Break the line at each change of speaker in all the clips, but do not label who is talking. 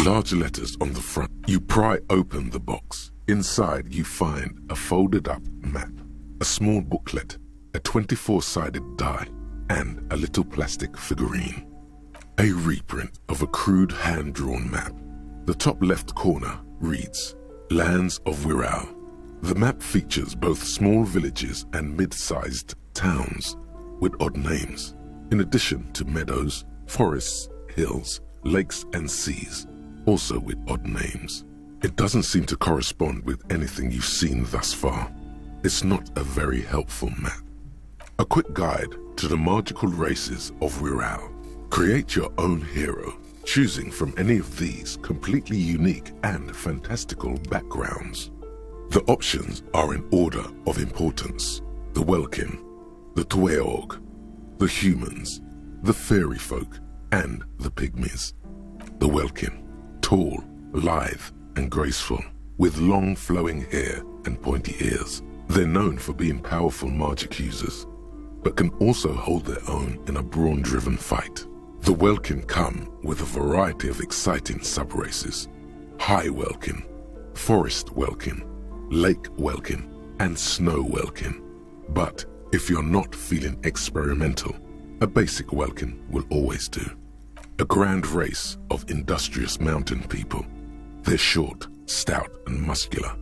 Large letters on the front. You pry open the box. Inside you find a folded up map, a small booklet, a 24-sided die, and a little plastic figurine. A reprint of a crude hand-drawn map. The top left corner reads, Lands of Wirral. The map features both small villages and mid-sized towns with odd names, in addition to meadows, forests, hills, lakes and seas, also with odd names. It doesn't seem to correspond with anything you've seen thus far. It's not a very helpful map. A quick guide to the magical races of Wirral. Create your own hero, choosing from any of these completely unique and fantastical backgrounds. The options are in order of importance: the Welkin, the Tweog, the humans, the fairy folk, and the pygmies. The Welkin, tall, lithe, and graceful, with long flowing hair and pointy ears. They're known for being powerful magic users, but can also hold their own in a brawn-driven fight. The Welkin come with a variety of exciting sub-races: High Welkin, Forest Welkin, Lake Welkin, and Snow Welkin. But if you're not feeling experimental, a basic Welkin will always do. A grand race of industrious mountain people. They're short, stout, and muscular,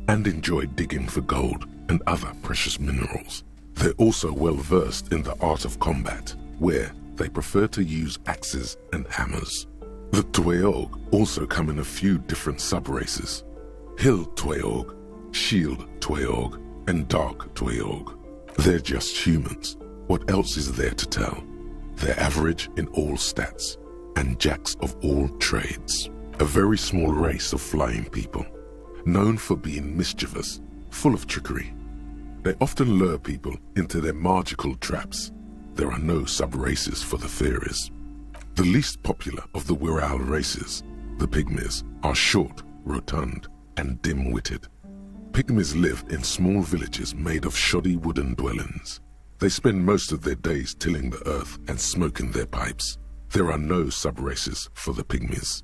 and enjoy digging for gold and other precious minerals. They're also well versed in the art of combat, where they prefer to use axes and hammers. The Tweog also come in a few different sub-races: Hill Tweog, Shield Tweog, and Dark Tweog. They're just humans. What else is there to tell? They're average in all stats, and jacks of all trades. A very small race of flying people, known for being mischievous, full of trickery. They often lure people into their magical traps. There are no sub-races for the fairies. The least popular of the Wirral races, the pygmies, are short, rotund, and dim-witted. Pygmies live in small villages made of shoddy wooden dwellings. They spend most of their days tilling the earth and smoking their pipes. There are no sub-races for the pygmies.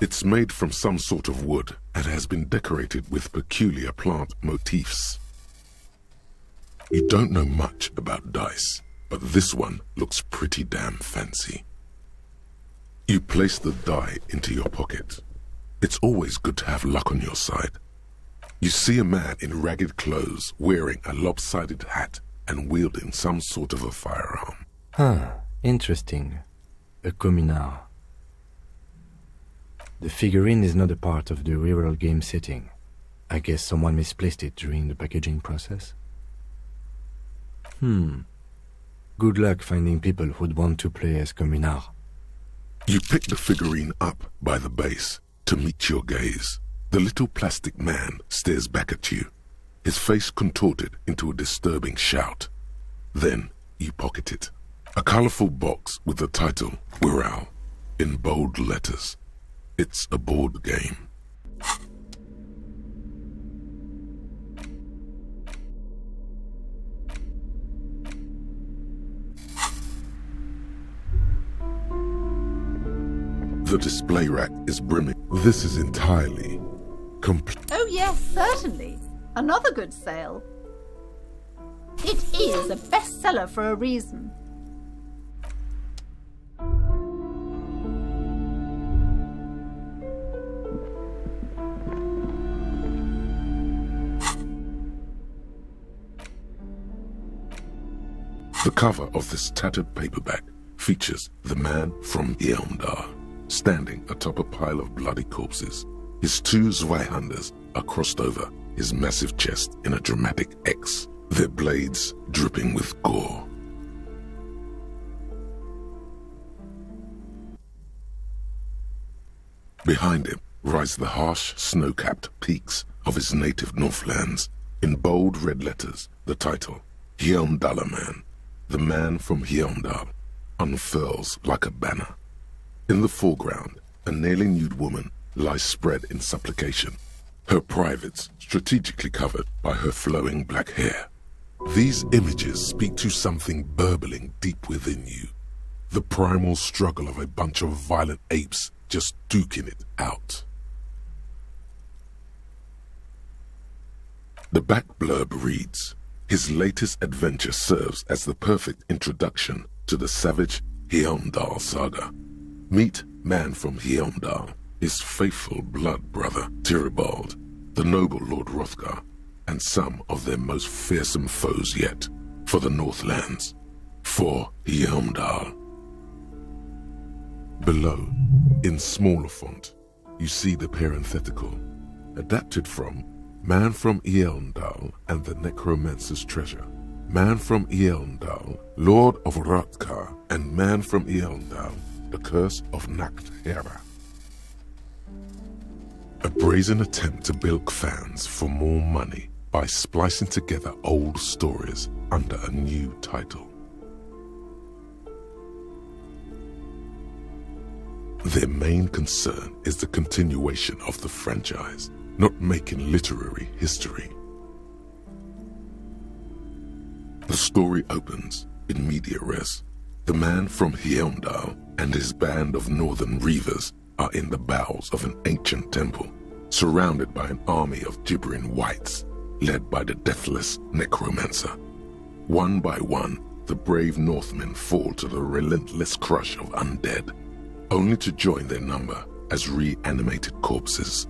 It's made from some sort of wood and has been decorated with peculiar plant motifs. You don't know much about dice, but this one looks pretty damn fancy. You place the die into your pocket. It's always good to have luck on your side. You see a man in ragged clothes wearing a lopsided hat and wielding some sort of a firearm.
Interesting. A communard. The figurine is not a part of the real game setting. I guess someone misplaced it during the packaging process. Good luck finding people who'd want to play as communard.
You pick the figurine up by the base to meet your gaze. The little plastic man stares back at you, his face contorted into a disturbing shout. Then you pocket it. A colorful box with the title Wirral in bold letters. It's a board game. The display rack is brimming. This is entirely complete.
Oh yes, certainly. Another good sale. It is a bestseller for a reason.
The cover of this tattered paperback features the man from Yeomdar standing atop a pile of bloody corpses. His two Zweihanders are crossed over his massive chest in a dramatic X, their blades dripping with gore. Behind him rise the harsh, snow-capped peaks of his native Northlands. In bold red letters, the title, Yeomdala Man, the man from Yeomdal, unfurls like a banner. In the foreground, a nearly nude woman lies spread in supplication, her privates strategically covered by her flowing black hair. These images speak to something burbling deep within you, the primal struggle of a bunch of violent apes just duking it out. The back blurb reads, his latest adventure serves as the perfect introduction to the savage Heimdall saga. Meet Man from Heimdall, his faithful blood brother Tyribald, the noble Lord Hrothgar, and some of their most fearsome foes yet for the Northlands, for Heimdall. Below, in smaller font, you see the parenthetical, adapted from Man from Eondal and the Necromancer's Treasure, Man from Eondal, Lord of Hrothgar, and Man from Eondal, the Curse of Nacht-Hera. A brazen attempt to bilk fans for more money by splicing together old stories under a new title. Their main concern is the continuation of the franchise, not making literary history. The story opens in media res. The man from Heimdall and his band of northern reavers are in the bowels of an ancient temple, surrounded by an army of gibbering wights, led by the deathless necromancer. One by one, the brave Northmen fall to the relentless crush of undead, only to join their number as reanimated corpses.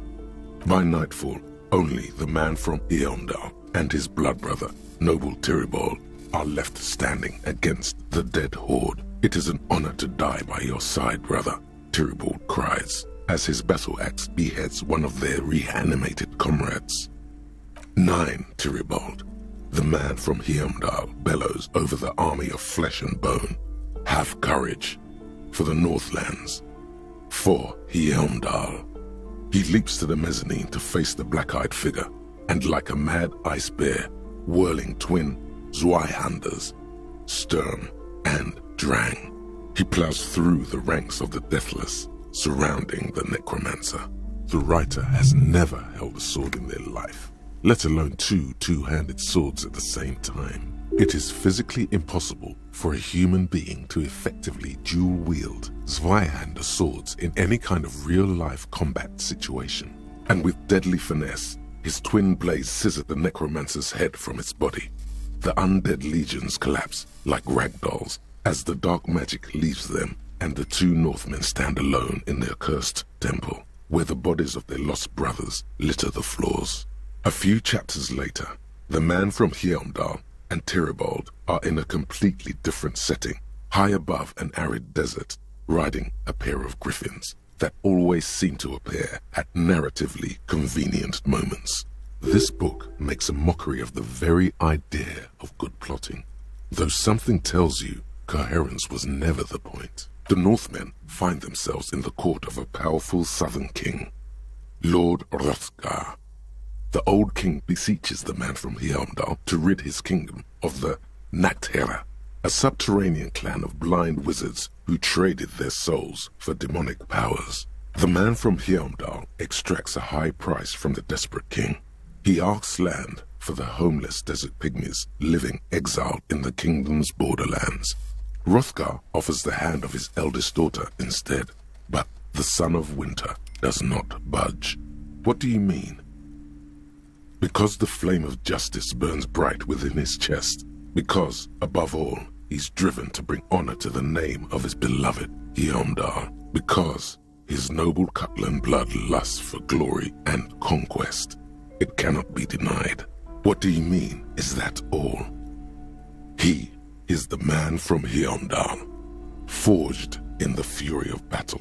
By nightfall, only the man from Eondal and his blood brother, noble Tyribald, are left standing against the dead horde. It is an honor to die by your side, brother, Tyribald cries, as his battle axe beheads one of their reanimated comrades. 9, Tyribald, the man from Heimdall, bellows over the army of flesh and bone. Have courage, for the Northlands, for Heimdall. He leaps to the mezzanine to face the black-eyed figure, and like a mad ice bear, whirling twin Zweihanders, Sturm and Drang, he plows through the ranks of the deathless, surrounding the necromancer. The writer has never held a sword in their life, let alone two two-handed swords at the same time. It is physically impossible for a human being to effectively dual-wield Zweihander swords in any kind of real-life combat situation. And with deadly finesse, his twin blades scissor the necromancer's head from its body. The undead legions collapse like ragdolls as the dark magic leaves them, and the two Northmen stand alone in their cursed temple, where the bodies of their lost brothers litter the floors. A few chapters later, the man from Heimdall and Tyribald are in a completely different setting, high above an arid desert, riding a pair of griffins that always seem to appear at narratively convenient moments. This book makes a mockery of the very idea of good plotting, though something tells you coherence was never the point. The Northmen find themselves in the court of a powerful southern king, Lord Hrothgar. The old king beseeches the man from Heimdall to rid his kingdom of the Nacht-Hera, a subterranean clan of blind wizards who traded their souls for demonic powers. The man from Heimdall extracts a high price from the desperate king. He asks land for the homeless desert pygmies living exiled in the kingdom's borderlands. Hrothgar offers the hand of his eldest daughter instead, but the son of winter does not budge. What do you mean? Because the flame of justice burns bright within his chest. Because, above all, he's driven to bring honor to the name of his beloved Heimdall. Because his noble Cutlan blood lusts for glory and conquest. It cannot be denied. What do you mean, is that all? He is the man from Heimdall, forged in the fury of battle.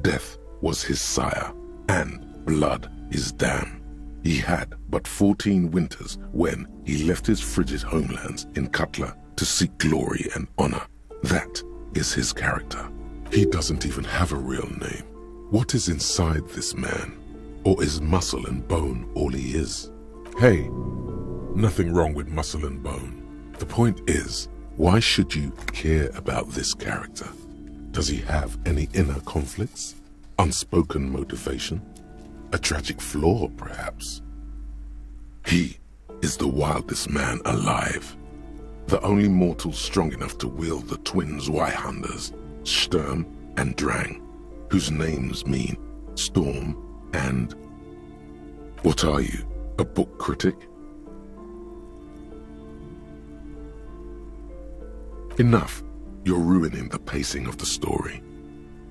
Death was his sire, and blood his dam. He had but 14 winters when he left his frigid homelands in Cutla to seek glory and honor. That is his character. He doesn't even have a real name. What is inside this man? Or is muscle and bone all he is? Hey, nothing wrong with muscle and bone. The point is, why should you care about this character? Does he have any inner conflicts? Unspoken motivation? A tragic flaw, perhaps? He is the wildest man alive. The only mortal strong enough to wield the twin Zweihanders, Sturm and Drang, whose names mean storm and... What are you, a book critic? Enough. You're ruining the pacing of the story.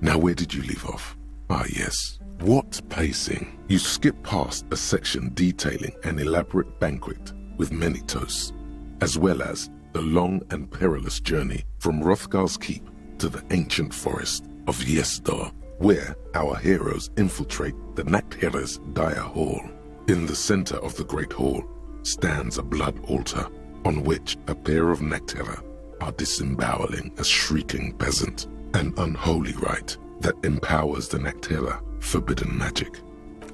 Now where did you leave off? Ah yes. What pacing? You skip past a section detailing an elaborate banquet with many toasts, as well as the long and perilous journey from Hrothgar's Keep to the ancient forest of Yesdar, where our heroes infiltrate the Nachtherre's dire hall. In the center of the great hall stands a blood altar on which a pair of Nachtherre are disemboweling a shrieking peasant, an unholy rite that empowers the Nachtherre forbidden magic.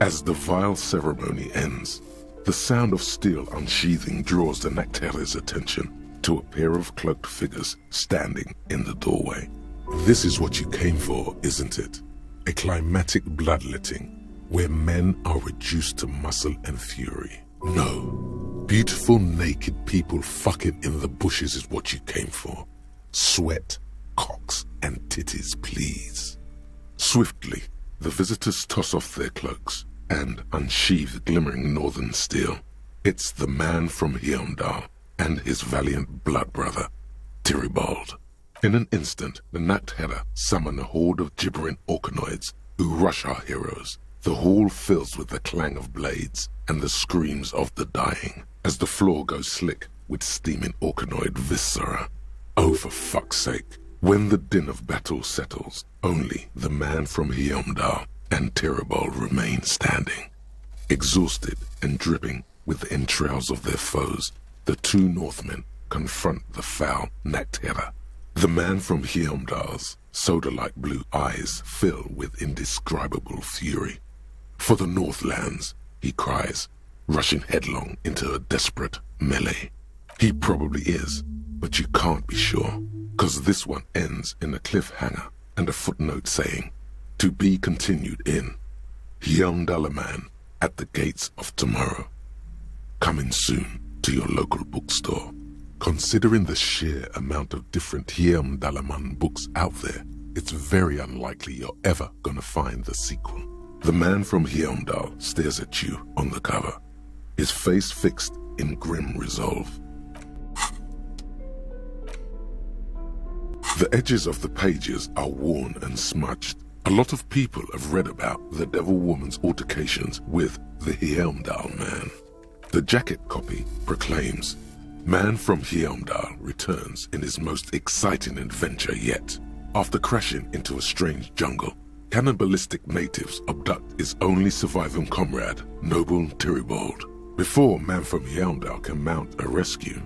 As the vile ceremony ends, the sound of steel unsheathing draws the Nachtherre's attention to a pair of cloaked figures standing in the doorway. This is what you came for, isn't it? A climatic bloodletting where men are reduced to muscle and fury. No, beautiful naked people fucking in the bushes is what you came for. Sweat, cocks, and titties, please. Swiftly, the visitors toss off their cloaks and unsheathe glimmering northern steel. It's the man from Heimdall and his valiant blood brother, Tyribald. In an instant, the Nachtherre summon a horde of gibbering orcanoids who rush our heroes. The hall fills with the clang of blades and the screams of the dying as the floor goes slick with steaming orcanoid viscera. Oh, for fuck's sake. When the din of battle settles, only the man from Heimdall and Tyribald remain standing. Exhausted and dripping with the entrails of their foes, the two Northmen confront the foul Nachtherre. The man from Heimdall's soda-like blue eyes fill with indescribable fury. For the Northlands, he cries, rushing headlong into a desperate melee. He probably is, but you can't be sure, because this one ends in a cliffhanger and a footnote saying, to be continued in Heimdallaman at the Gates of Tomorrow. Coming soon to your local bookstore. Considering the sheer amount of different Heimdallaman books out there, it's very unlikely you're ever gonna find the sequel. The man from Heimdall stares at you on the cover, his face fixed in grim resolve. The edges of the pages are worn and smudged. A lot of people have read about the Devil Woman's altercations with the Heimdall man. The jacket copy proclaims, Man from Heimdall returns in his most exciting adventure yet. After crashing into a strange jungle, cannibalistic natives abduct his only surviving comrade, noble Tyribald. Before Man from Heimdall can mount a rescue,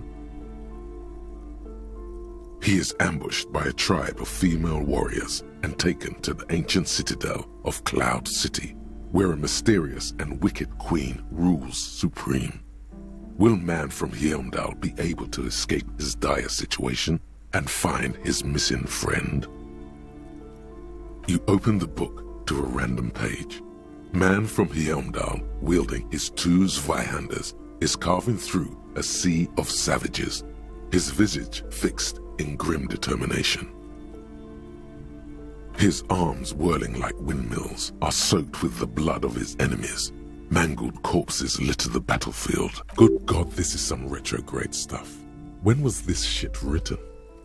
he is ambushed by a tribe of female warriors and taken to the ancient citadel of Cloud City, where a mysterious and wicked queen rules supreme. Will Man from Heimdall be able to escape his dire situation and find his missing friend? You open the book to a random page. Man from Heimdall, wielding his two Zweihanders, is carving through a sea of savages, his visage fixed in grim determination. His arms, whirling like windmills, are soaked with the blood of his enemies. Mangled corpses litter the battlefield. Good God, this is some retrograde stuff. When was this shit written?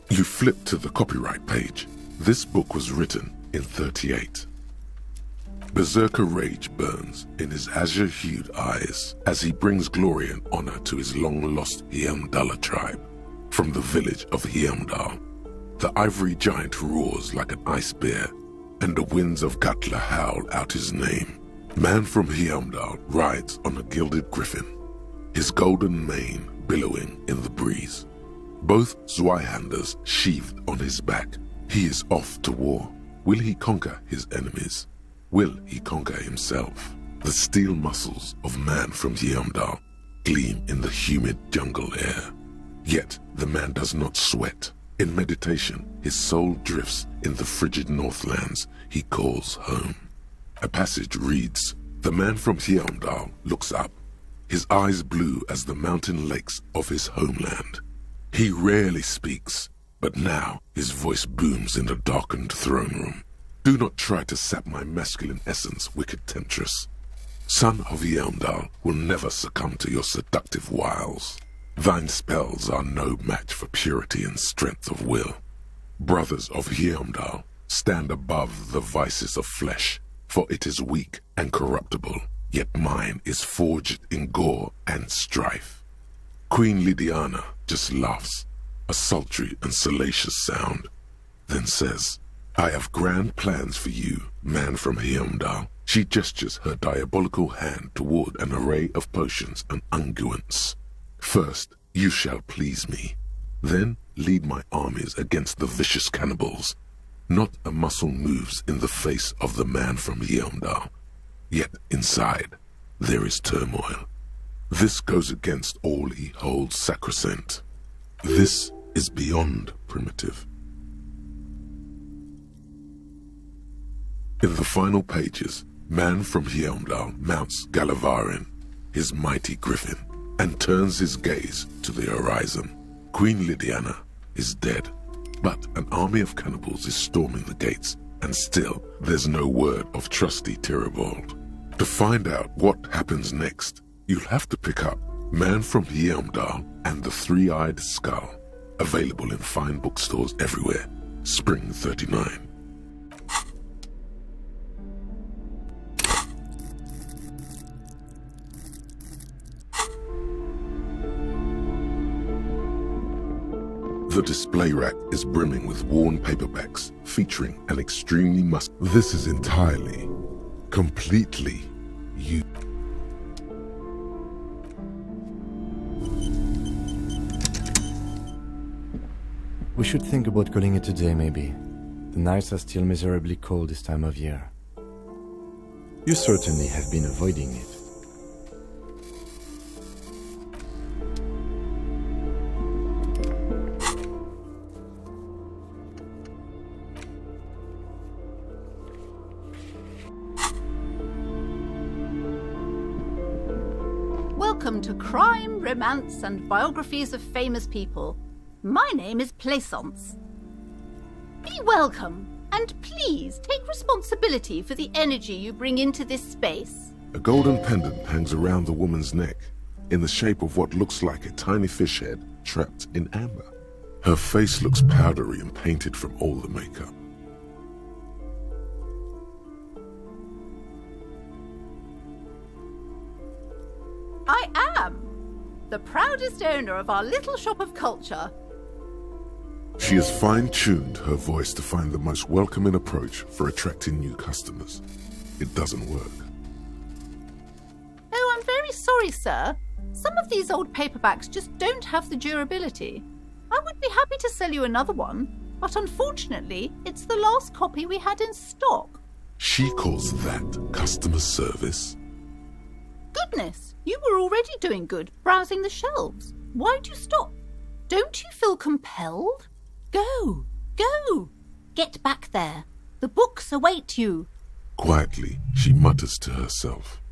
You flip to the copyright page. This book was written in 38. Berserker rage burns in his azure-hued eyes as he brings glory and honor to his long-lost Heimdalla tribe. From the village of Heimdall, the ivory giant roars like an ice bear, and the winds of Gatla howl out his name. Man from Heimdall rides on a gilded griffin, his golden mane billowing in the breeze. Both Zweihanders sheathed on his back. He is off to war. Will he conquer his enemies? Will he conquer himself? The steel muscles of Man from Heimdall gleam in the humid jungle air. Yet the man does not sweat. In meditation, his soul drifts in the frigid Northlands he calls home. A passage reads, The man from Heimdall looks up, his eyes blue as the mountain lakes of his homeland. He rarely speaks, but now his voice booms in the darkened throne room. Do not try to sap my masculine essence, wicked temptress. Son of Yelmdal will never succumb to your seductive wiles. Thine spells are no match for purity and strength of will. Brothers of Yelmdal, stand above the vices of flesh, for it is weak and corruptible, yet mine is forged in gore and strife. Queen Lydiana just laughs, a sultry and salacious sound, then says, I have grand plans for you, man from Yelmdal. She gestures her diabolical hand toward an array of potions and unguents. First, you shall please me. Then lead my armies against the vicious cannibals. Not a muscle moves in the face of the man from Yelmdal. Yet inside, there is turmoil. This goes against all he holds sacrosanct. This is beyond primitive. In the final pages, man from Yelmdal mounts Gallavarin, his mighty griffin, and turns his gaze to the horizon. Queen Lydiana is dead, but an army of cannibals is storming the gates, and still there's no word of trusty Tyribald. To find out what happens next, you'll have to pick up Man from Yelmdal and the Three-Eyed Skull, available in fine bookstores everywhere. Spring 39. The display rack is brimming with worn paperbacks featuring an extremely This is entirely, completely you.
We should think about calling it a day, maybe. The nights are still miserably cold this time of year. You certainly have been avoiding it.
Welcome to Crime, Romance, and Biographies of Famous People. My name is Plaisance. Be welcome, and please take responsibility for the energy you bring into this space.
A golden pendant hangs around the woman's neck, in the shape of what looks like a tiny fish head trapped in amber. Her face looks powdery and painted from all the makeup.
I am the proudest owner of our little shop of culture.
She has fine-tuned her voice to find the most welcoming approach for attracting new customers. It doesn't work.
Oh, I'm very sorry, sir. Some of these old paperbacks just don't have the durability. I would be happy to sell you another one, but unfortunately, it's the last copy we had in stock.
She calls that customer service?
Goodness, you were already doing good, browsing the shelves. Why'd you stop? Don't you feel compelled? Go, go! Get back there. The books await you.
Quietly, she mutters to herself.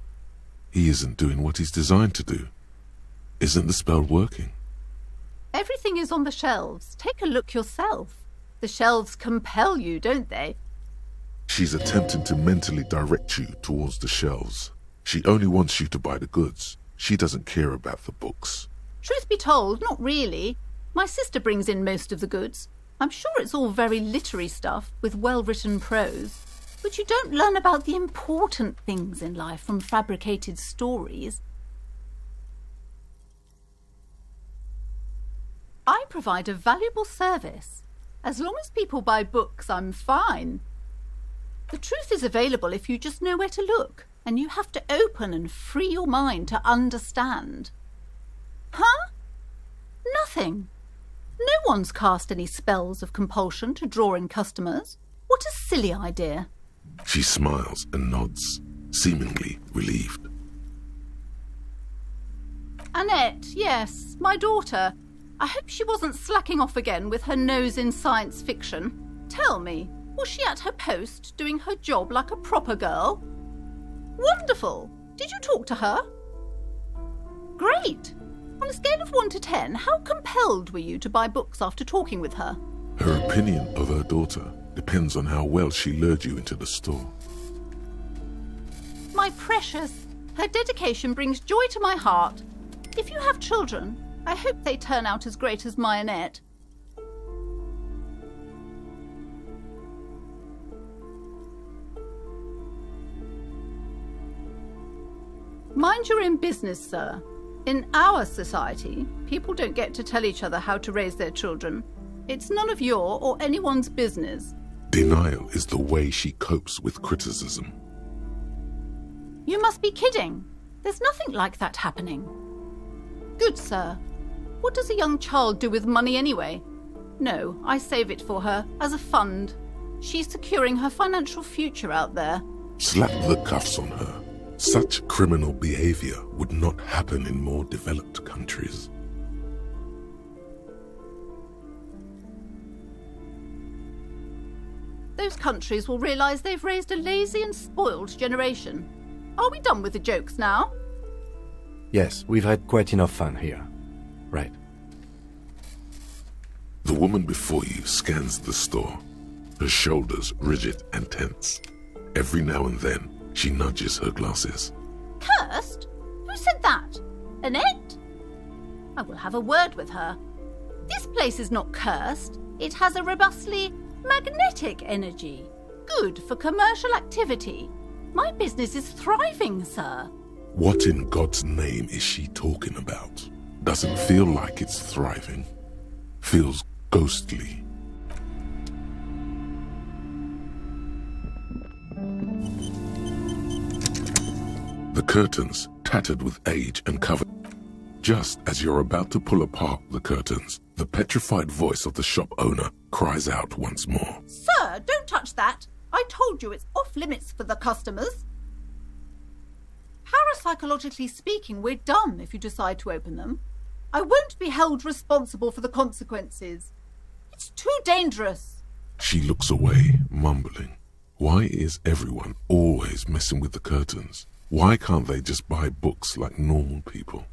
He isn't doing what he's designed to do. Isn't the spell working?
Everything is on the shelves. Take a look yourself. The shelves compel you, don't they?
She's attempting to mentally direct you towards the shelves. She only wants you to buy the goods. She doesn't care about the books.
Truth be told, not really. My sister brings in most of the goods. I'm sure it's all very literary stuff with well-written prose, but you don't learn about the important things in life from fabricated stories. I provide a valuable service. As long as people buy books, I'm fine. The truth is available if you just know where to look, and you have to open and free your mind to understand. Huh? Nothing. No one's cast any spells of compulsion to draw in customers. What a silly idea.
She smiles and nods, seemingly relieved.
Annette, yes, my daughter. I hope she wasn't slacking off again with her nose in science fiction. Tell me, was she at her post doing her job like a proper girl? Wonderful! Did you talk to her? Great! On a scale of 1 to 10, how compelled were you to buy books after talking with her?
Her opinion of her daughter Depends on how well she lured you into the store.
My precious, her dedication brings joy to my heart. If you have children, I hope they turn out as great as my Annette. Mind your own business, sir. In our society, people don't get to tell each other how to raise their children. It's none of your or anyone's business.
Denial is the way she copes with criticism.
You must be kidding. There's nothing like that happening. Good, sir. What does a young child do with money anyway? No, I save it for her as a fund. She's securing her financial future out there.
Slap the cuffs on her. Such criminal behavior would not happen in more developed countries.
Those countries will realise they've raised a lazy and spoiled generation. Are we done with the jokes now?
Yes, we've had quite enough fun here. Right.
The woman before you scans the store, her shoulders rigid and tense. Every now and then, she nudges her glasses.
Cursed? Who said that? Annette? I will have a word with her. This place is not cursed. It has a robustly magnetic energy. Good for commercial activity. My business is thriving, sir.
What in God's name is she talking about? Doesn't feel like it's thriving. Feels ghostly. The curtains, tattered with age and covered. Just as you're about to pull apart the curtains, the petrified voice of the shop owner cries out once more.
Sir, don't touch that. I told you it's off limits for the customers. Parapsychologically speaking, we're dumb if you decide to open them. I won't be held responsible for the consequences. It's too dangerous.
She looks away, mumbling. Why is everyone always messing with the curtains? Why can't they just buy books like normal people?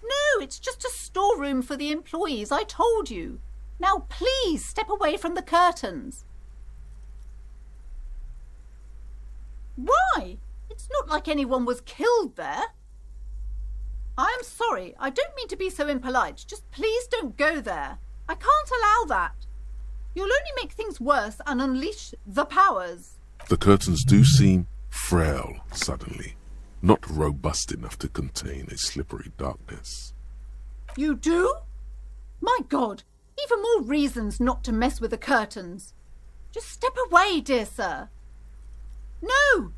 No, it's just a storeroom for the employees, I told you. Now please step away from the curtains. Why? It's not like anyone was killed there. I am sorry, I don't mean to be so impolite. Just please don't go there. I can't allow that. You'll only make things worse and unleash the powers.
The curtains do seem frail suddenly, not robust enough to contain a slippery darkness.
You do? My God, even more reasons not to mess with the curtains. Just step away, dear sir. No,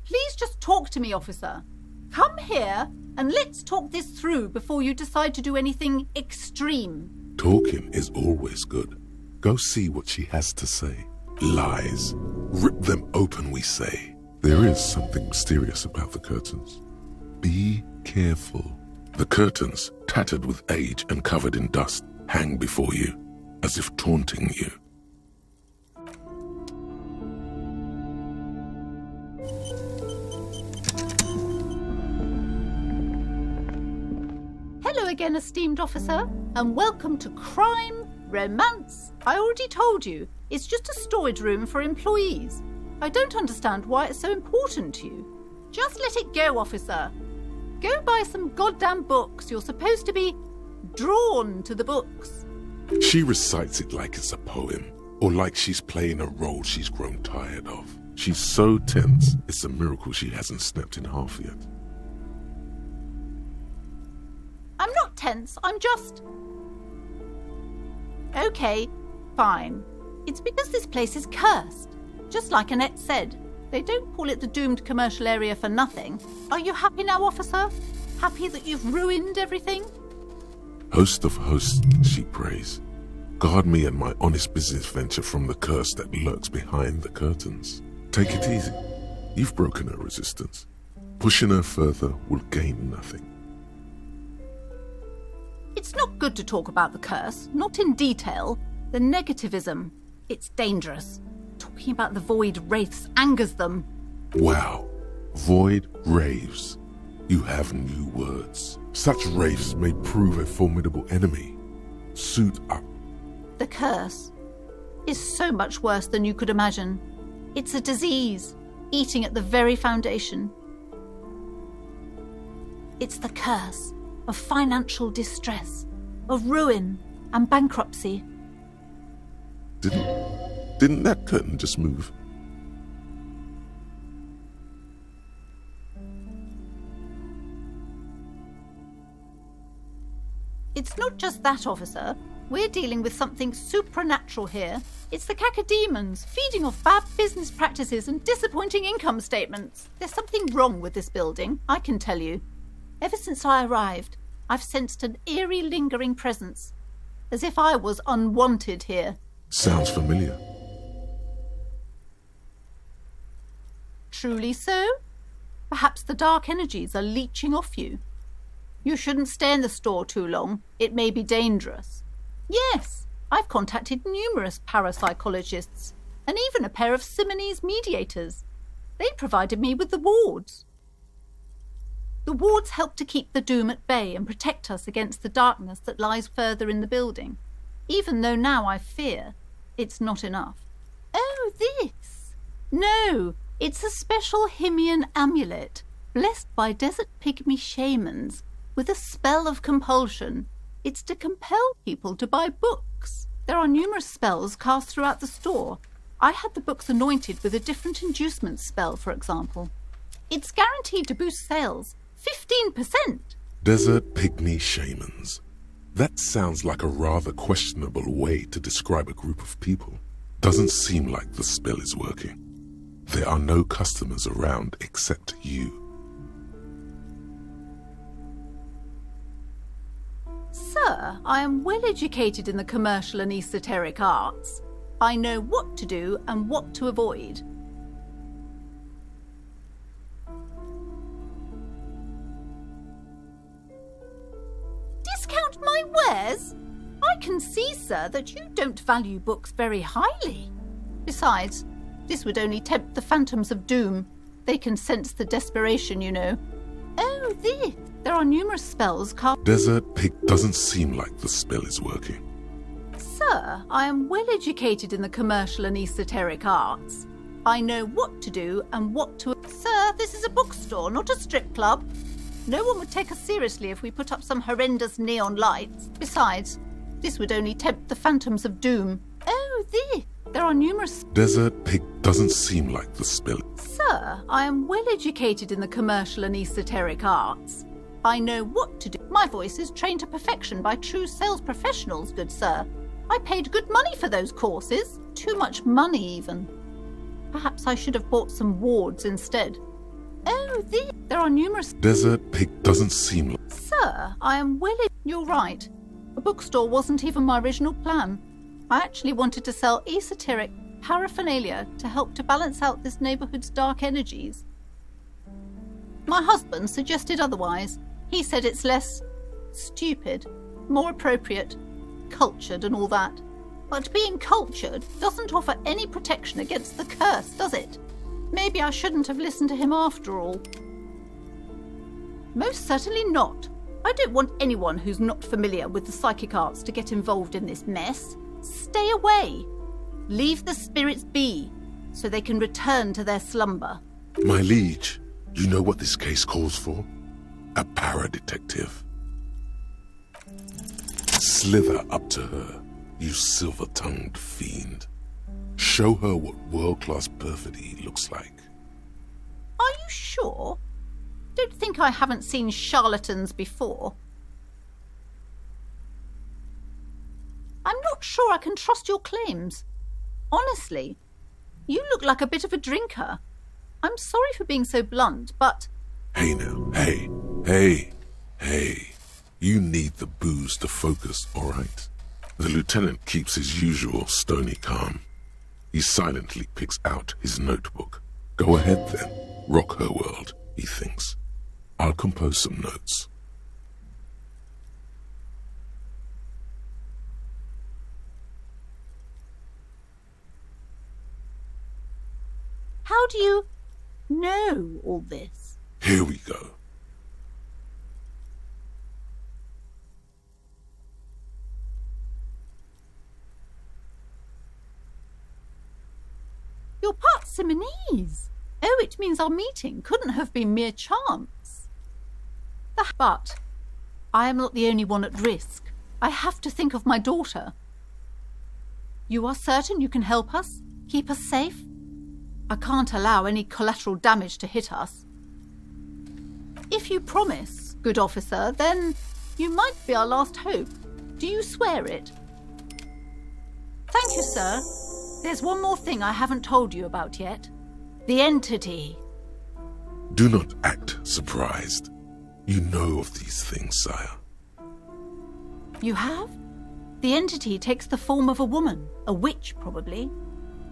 please just talk to me, officer. Come here and let's talk this through before you decide to do anything extreme.
Talking is always good. Go see what she has to say. Lies. Rip them open, we say. There is something mysterious about the curtains. Be careful. The curtains, tattered with age and covered in dust, hang before you, as if taunting you.
Hello again, esteemed officer, and welcome to Crime, Romance. I already told you, it's just a storage room for employees. I don't understand why it's so important to you. Just let it go, officer. Go buy some goddamn books. You're supposed to be drawn to the books.
She recites it like it's a poem, or like she's playing a role she's grown tired of. She's so tense, it's a miracle she hasn't snapped in half yet.
I'm not tense, I'm just... Okay, fine. It's because this place is cursed. Just like Annette said, they don't call it the doomed commercial area for nothing. Are you happy now, officer? Happy that you've ruined everything?
Host of hosts, she prays. Guard me and my honest business venture from the curse that lurks behind the curtains. Take it easy. You've broken her resistance. Pushing her further will gain nothing.
It's not good to talk about the curse, not in detail. The negativism, it's dangerous. Talking about the void wraiths angers them.
Wow. Void raves. You have new words. Such wraiths may prove a formidable enemy. Suit up.
The curse is so much worse than you could imagine. It's a disease, eating at the very foundation. It's the curse of financial distress, of ruin and bankruptcy.
Didn't that curtain just move?
It's not just that, officer. We're dealing with something supernatural here. It's the cacodemons, feeding off bad business practices and disappointing income statements. There's something wrong with this building, I can tell you. Ever since I arrived, I've sensed an eerie lingering presence, as if I was unwanted here.
Sounds familiar.
Truly so? Perhaps the dark energies are leeching off you. You shouldn't stay in the store too long. It may be dangerous. Yes, I've contacted numerous parapsychologists and even a pair of Simonese mediators. They provided me with the wards. The wards help to keep the doom at bay and protect us against the darkness that lies further in the building, even though now I fear it's not enough. Oh, this? No, it's a special Himian amulet, blessed by desert pygmy shamans, with a spell of compulsion. It's to compel people to buy books. There are numerous spells cast throughout the store. I had the books anointed with a different inducement spell, for example. It's guaranteed to boost sales 15%.
Desert pygmy shamans. That sounds like a rather questionable way to describe a group of people. Doesn't seem like the spell is working. There are no customers around except you.
Sir, I am well educated in the commercial and esoteric arts. I know what to do and what to avoid. Discount my wares? I can see, sir, that you don't value books very highly. Besides, this would only tempt the phantoms of doom. They can sense the desperation, you know. Oh, this. There are numerous spells cast...
Desert pig doesn't seem like the spell is working.
Sir, I am well educated in the commercial and esoteric arts. I know what to do and what to... Sir, this is a bookstore, not a strip club. No one would take us seriously if we put up some horrendous neon lights. Besides, this would only tempt the phantoms of doom. Oh, this. There are numerous...
Desert pig doesn't seem like the spell.
Sir, I am well educated in the commercial and esoteric arts. I know what to do. My voice is trained to perfection by true sales professionals, good sir. I paid good money for those courses. Too much money, even. Perhaps I should have bought some wards instead. Oh, there are numerous...
Desert pig doesn't seem like...
Sir, I am well... You're right. A bookstore wasn't even my original plan. I actually wanted to sell esoteric paraphernalia to help to balance out this neighbourhood's dark energies. My husband suggested otherwise. He said it's less stupid, more appropriate, cultured and all that. But being cultured doesn't offer any protection against the curse, does it? Maybe I shouldn't have listened to him after all. Most certainly not. I don't want anyone who's not familiar with the psychic arts to get involved in this mess. Stay away. Leave the spirits be, so they can return to their slumber.
My liege, you know what this case calls for? A para-detective. Slither up to her, you silver-tongued fiend. Show her what world-class perfidy looks like.
Are you sure? Don't think I haven't seen charlatans before. I'm not sure I can trust your claims. Honestly, you look like a bit of a drinker. I'm sorry for being so blunt, but...
Hey now, hey. You need the booze to focus, all right? The lieutenant keeps his usual stony calm. He silently picks out his notebook. Go ahead then, rock her world, he thinks. I'll compose some notes.
How do you know all this?
Here we go.
You're Partsimonese. Oh, it means our meeting couldn't have been mere chance. But I am not the only one at risk. I have to think of my daughter. You are certain you can help us? Keep us safe? I can't allow any collateral damage to hit us. If you promise, good officer, then you might be our last hope. Do you swear it? Thank you, sir. There's one more thing I haven't told you about yet. The entity.
Do not act surprised. You know of these things, sire.
You have? The entity takes the form of a woman, a witch probably.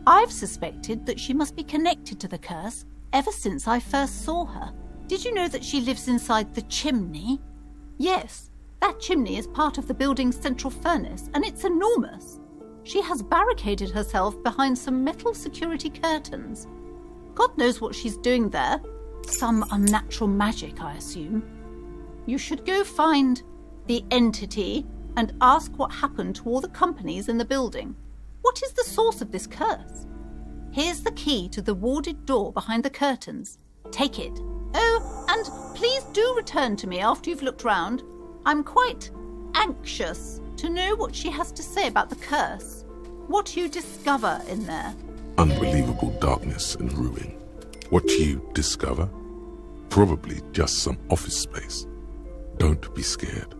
I've suspected that she must be connected to the curse ever since I first saw her. Did you know that she lives inside the chimney? Yes, that chimney is part of the building's central furnace, and it's enormous. She has barricaded herself behind some metal security curtains. God knows what she's doing there. Some unnatural magic, I assume. You should go find the entity and ask what happened to all the companies in the building. What is the source of this curse? Here's the key to the warded door behind the curtains. Take it. Oh, and please do return to me after you've looked round. I'm quite anxious to know what she has to say about the curse. What you discover in there.
Unbelievable darkness and ruin. What you discover? Probably just some office space. Don't be scared.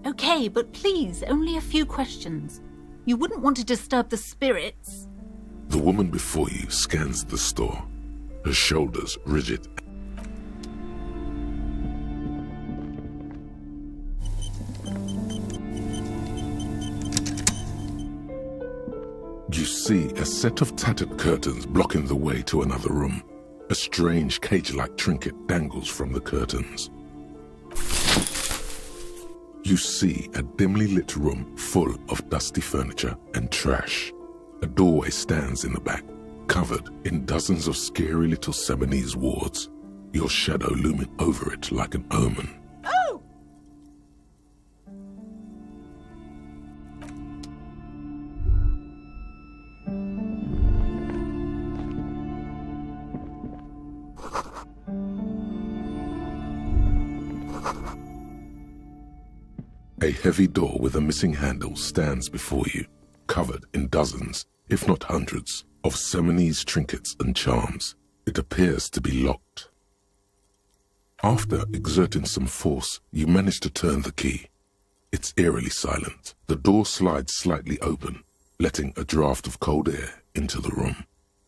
Okay, but please, only a few questions. You wouldn't want to disturb the spirits.
The woman before you scans the store, her shoulders rigid. You see a set of tattered curtains blocking the way to another room. A strange cage-like trinket dangles from the curtains. You see a dimly lit room full of dusty furniture and trash. A doorway stands in the back, covered in dozens of scary little Seminese wards, your shadow looming over it like an omen.
Oh!
A heavy door with a missing handle stands before you, covered in dozens, if not hundreds, of Seminese trinkets and charms. It appears to be locked. After exerting some force, you manage to turn the key. It's eerily silent. The door slides slightly open, letting a draft of cold air into the room.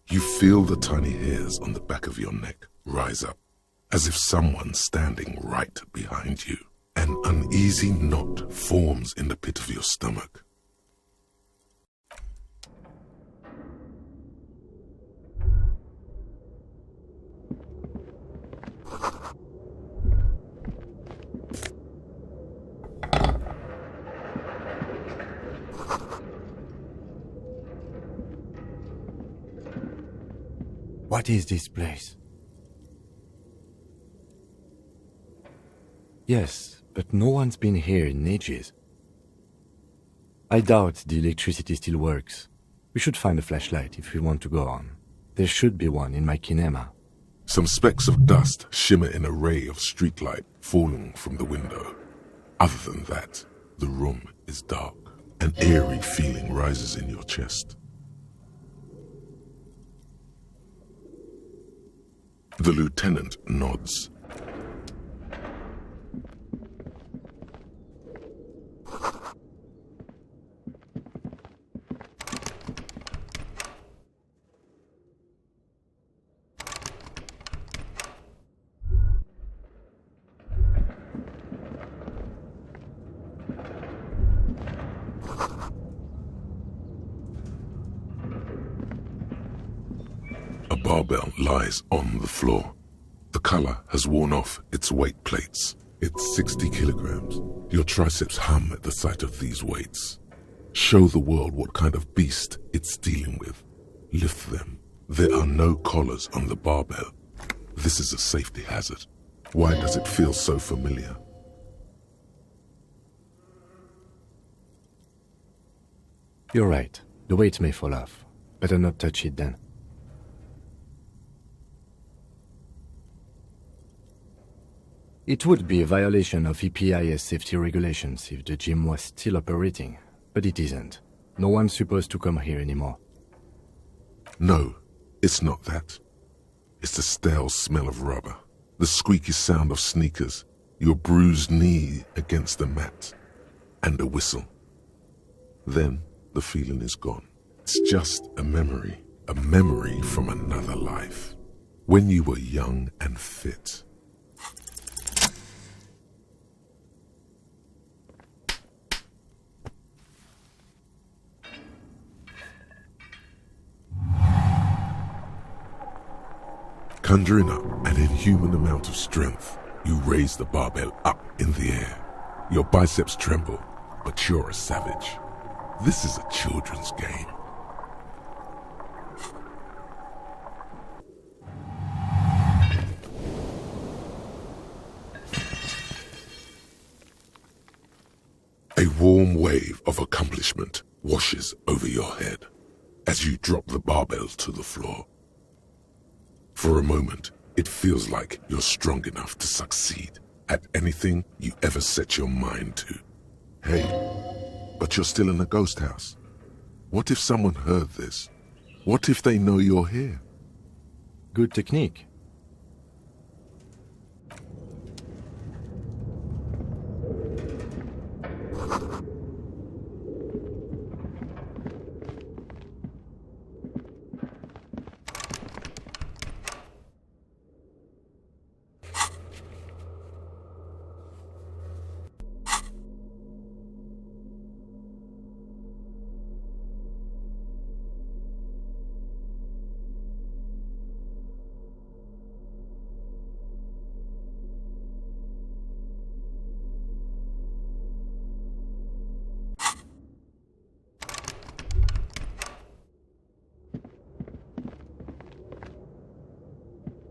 You feel the tiny hairs on the back of your neck rise up, as if someone's standing right behind you. An uneasy knot forms in the pit of your stomach.
What is this place? Yes, but no one's been here in ages. I doubt the electricity still works. We should find a flashlight if we want to go on. There should be one in my kinema.
Some specks of dust shimmer in a ray of streetlight falling from the window. Other than that, the room is dark. An eerie feeling rises in your chest. The lieutenant nods. A barbell lies on the floor. The color has worn off its weight plates. It's 60 kilograms. Your triceps hum at the sight of these weights. Show the world what kind of beast it's dealing with. Lift them. There are no collars on the barbell. This is a safety hazard. Why does it feel so familiar?
You're right. The weight may fall off. Better not touch it then. It would be a violation of EPIS safety regulations if the gym was still operating, but it isn't. No one's supposed to come here anymore.
No, it's not that. It's the stale smell of rubber, the squeaky sound of sneakers, your bruised knee against the mat, and a whistle. Then the feeling is gone. It's just a memory from another life, when you were young and fit. Conjuring up an inhuman amount of strength, you raise the barbell up in the air. Your biceps tremble, but you're a savage. This is a children's game. A warm wave of accomplishment washes over your head as you drop the barbell to the floor. For a moment, it feels like you're strong enough to succeed at anything you ever set your mind to. Hey, but you're still in a ghost house. What if someone heard this? What if they know you're here?
Good technique.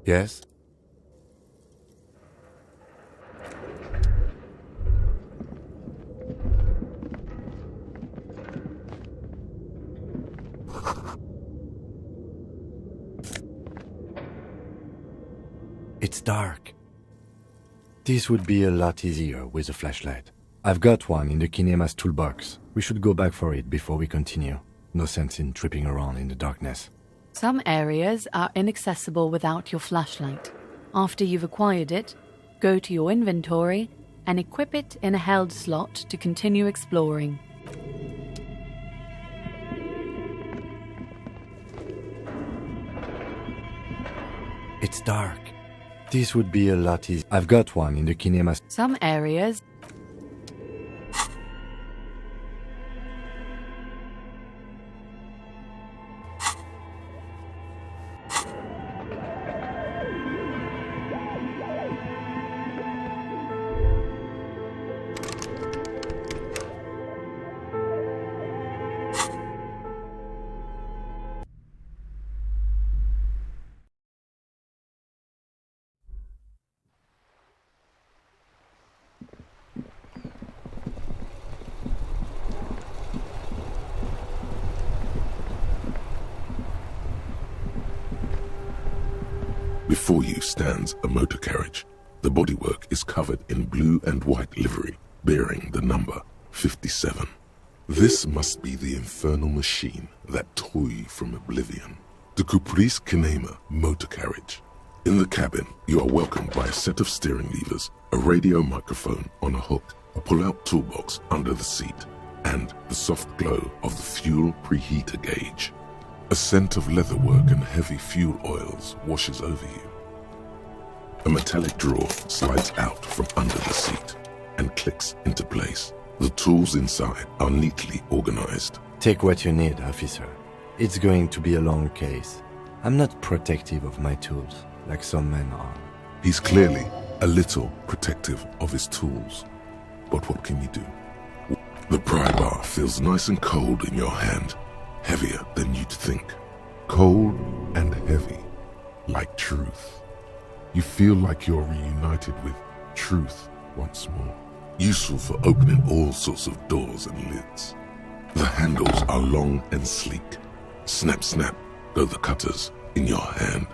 Yes? It's dark. This would be a lot easier with a flashlight. I've got one in the kinema's toolbox. We should go back for it before we continue. No sense in tripping around in the darkness.
Some areas are inaccessible without your flashlight. After you've acquired it, go to your inventory and equip it in a held slot to continue exploring.
It's dark. This would be a lot easier. I've got one in the kinema's.
Some areas
Before you stands a motor carriage. The bodywork is covered in blue and white livery, bearing the number 57. This must be the infernal machine that tore you from oblivion. The Caprice Kinema motor carriage. In the cabin, you are welcomed by a set of steering levers, a radio microphone on a hook, a pull-out toolbox under the seat, and the soft glow of the fuel preheater gauge. A scent of leatherwork and heavy fuel oils washes over you. A metallic drawer slides out from under the seat and clicks into place. The tools inside are neatly organized.
Take what you need, officer. It's going to be a long case. I'm not protective of my tools, like some men are.
He's clearly a little protective of his tools. But what can you do? The pry bar feels nice and cold in your hand, heavier than you'd think. Cold and heavy, like truth. You feel like you're reunited with truth once more. Useful for opening all sorts of doors and lids. The handles are long and sleek. Snap, snap, go the cutters in your hand.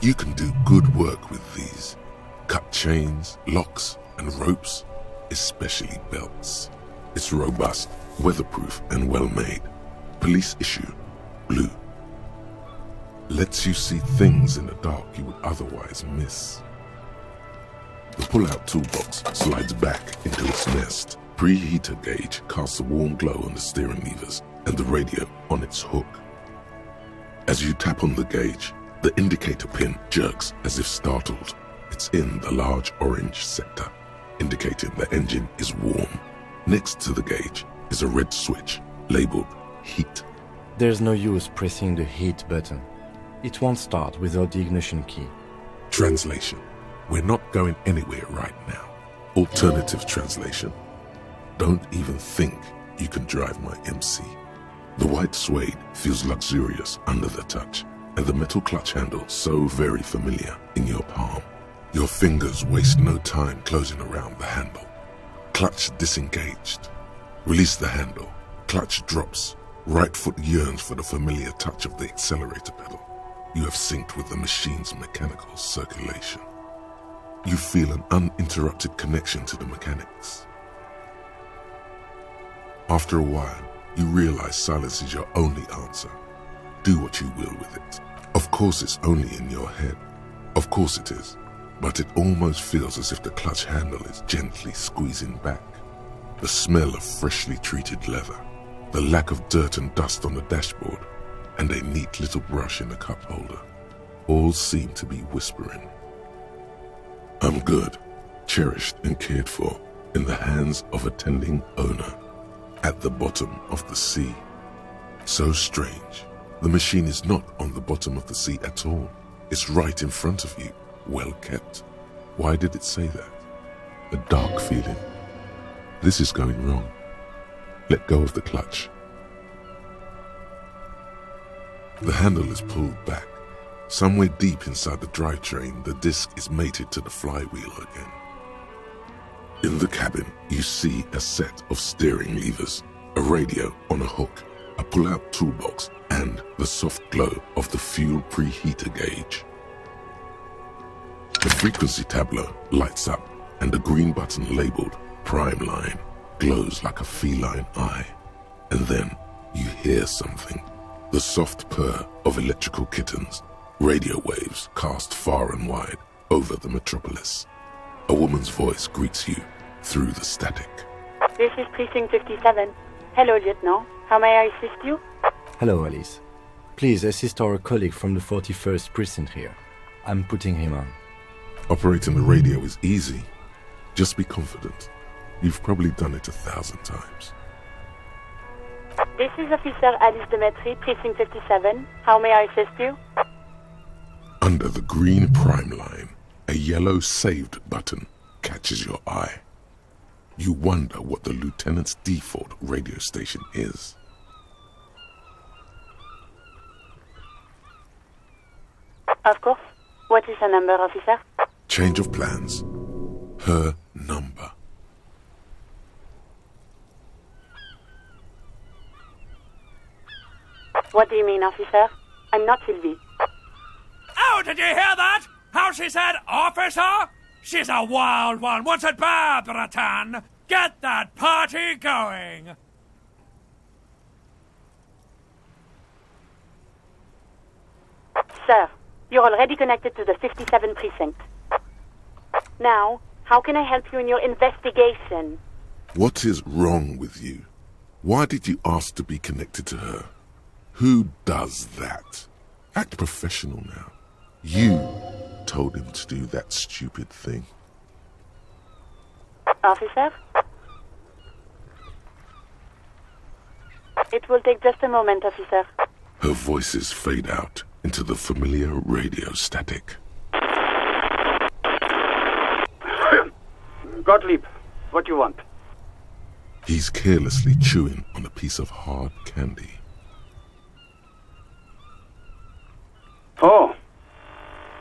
You can do good work with these. cut chains, locks, and ropes, especially belts. It's robust, weatherproof, and well-made. Police issue, blue. Lets you see things in the dark you would otherwise miss. The pull-out toolbox slides back into its nest. Preheater gauge casts a warm glow on the steering levers and the radio on its hook. As you tap on the gauge, the indicator pin jerks as if startled. It's in the large orange sector, indicating the engine is warm. Next to the gauge is a red switch labeled heat.
There's no use pressing the heat button. It won't start without the ignition key.
Translation: we're not going anywhere right now. Alternative translation: don't even think you can drive my MC. The white suede feels luxurious under the touch, and the metal clutch handle so very familiar in your palm. Your fingers waste no time closing around the handle. Clutch disengaged. Release the handle. Clutch drops. Right foot yearns for the familiar touch of the accelerator pedal. You have synced with the machine's mechanical circulation. You feel an uninterrupted connection to the mechanics. After a while, you realize silence is your only answer. Do what you will with it. Of course it's only in your head. Of course it is. But it almost feels as if the clutch handle is gently squeezing back. The smell of freshly treated leather, the lack of dirt and dust on the dashboard, and a neat little brush in the cup holder, all seem to be whispering. I'm good, cherished and cared for, in the hands of a tending owner, at the bottom of the sea. So strange, the machine is not on the bottom of the sea at all. It's right in front of you, well kept. Why did it say that? A dark feeling. This is going wrong. Let go of the clutch. The handle is pulled back. Somewhere deep inside the drivetrain, the disc is mated to the flywheel again. In the cabin, you see a set of steering levers, a radio on a hook, a pull-out toolbox, and the soft glow of the fuel preheater gauge. The frequency tableau lights up, and the green button labeled Prime Line glows like a feline eye. And then you hear something. The soft purr of electrical kittens, radio waves cast far and wide over the metropolis. A woman's voice greets you through the static.
This is Precinct 57. Hello, Lieutenant. How may I assist you?
Hello, Alice. Please assist our colleague from the 41st precinct here. I'm putting him on.
Operating the radio is easy. Just be confident. You've probably done it 1,000 times.
This is Officer Alice Demetri, Precinct 57. How may I assist you?
Under the green prime line, a yellow saved button catches your eye. You wonder what the lieutenant's default radio station is.
Of course. What is the number, officer?
Change of plans. Her number.
What do you mean, officer? I'm not Sylvie.
Oh, did you hear that? How she said, officer? She's a wild one. What's it, Barberatan? Get that party going.
Sir, you're already connected to the 57 precinct. Now, how can I help you in your investigation?
What is wrong with you? Why did you ask to be connected to her? Who does that? Act professional now. You told him to do that stupid thing.
Officer? It will take just a moment, officer.
Her voices fade out into the familiar radio static.
Gottlieb, what do you want?
He's carelessly chewing on a piece of hard candy.
Oh,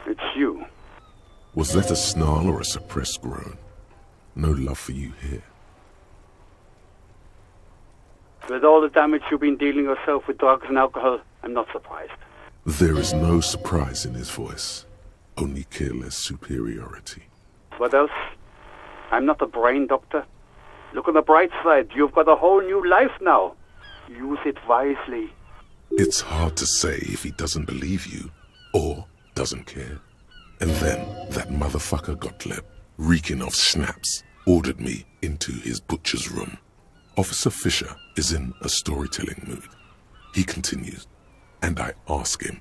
it's you.
Was that a snarl or a suppressed groan? No love for you here.
With all the damage you've been dealing yourself with drugs and alcohol, I'm not surprised.
There is no surprise in his voice, only careless superiority.
What else? I'm not a brain doctor. Look on the bright side. You've got a whole new life now. Use it wisely.
It's hard to say if he doesn't believe you or doesn't care. And then that motherfucker Gottlieb, reeking of schnapps, ordered me into his butcher's room. Officer Fisher is in a storytelling mood. He continues, and I ask him,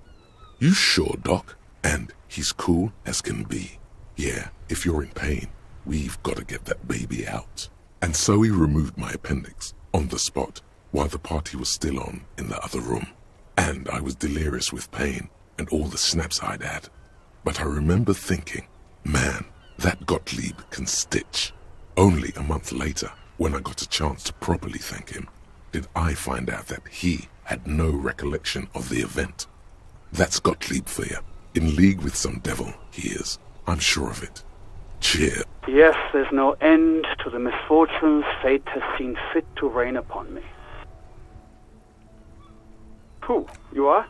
"You sure, Doc?" And he's cool as can be. "Yeah, if you're in pain, we've got to get that baby out." And so he removed my appendix on the spot while the party was still on in the other room. And I was delirious with pain and all the snaps I'd had. But I remember thinking, man, that Gottlieb can stitch. Only a month later, when I got a chance to properly thank him, did I find out that he had no recollection of the event. That's Gottlieb for you. In league with some devil, he is. I'm sure of it. Cheer.
Yes, there's no end to the misfortunes fate has seen fit to rain upon me. Who? You are?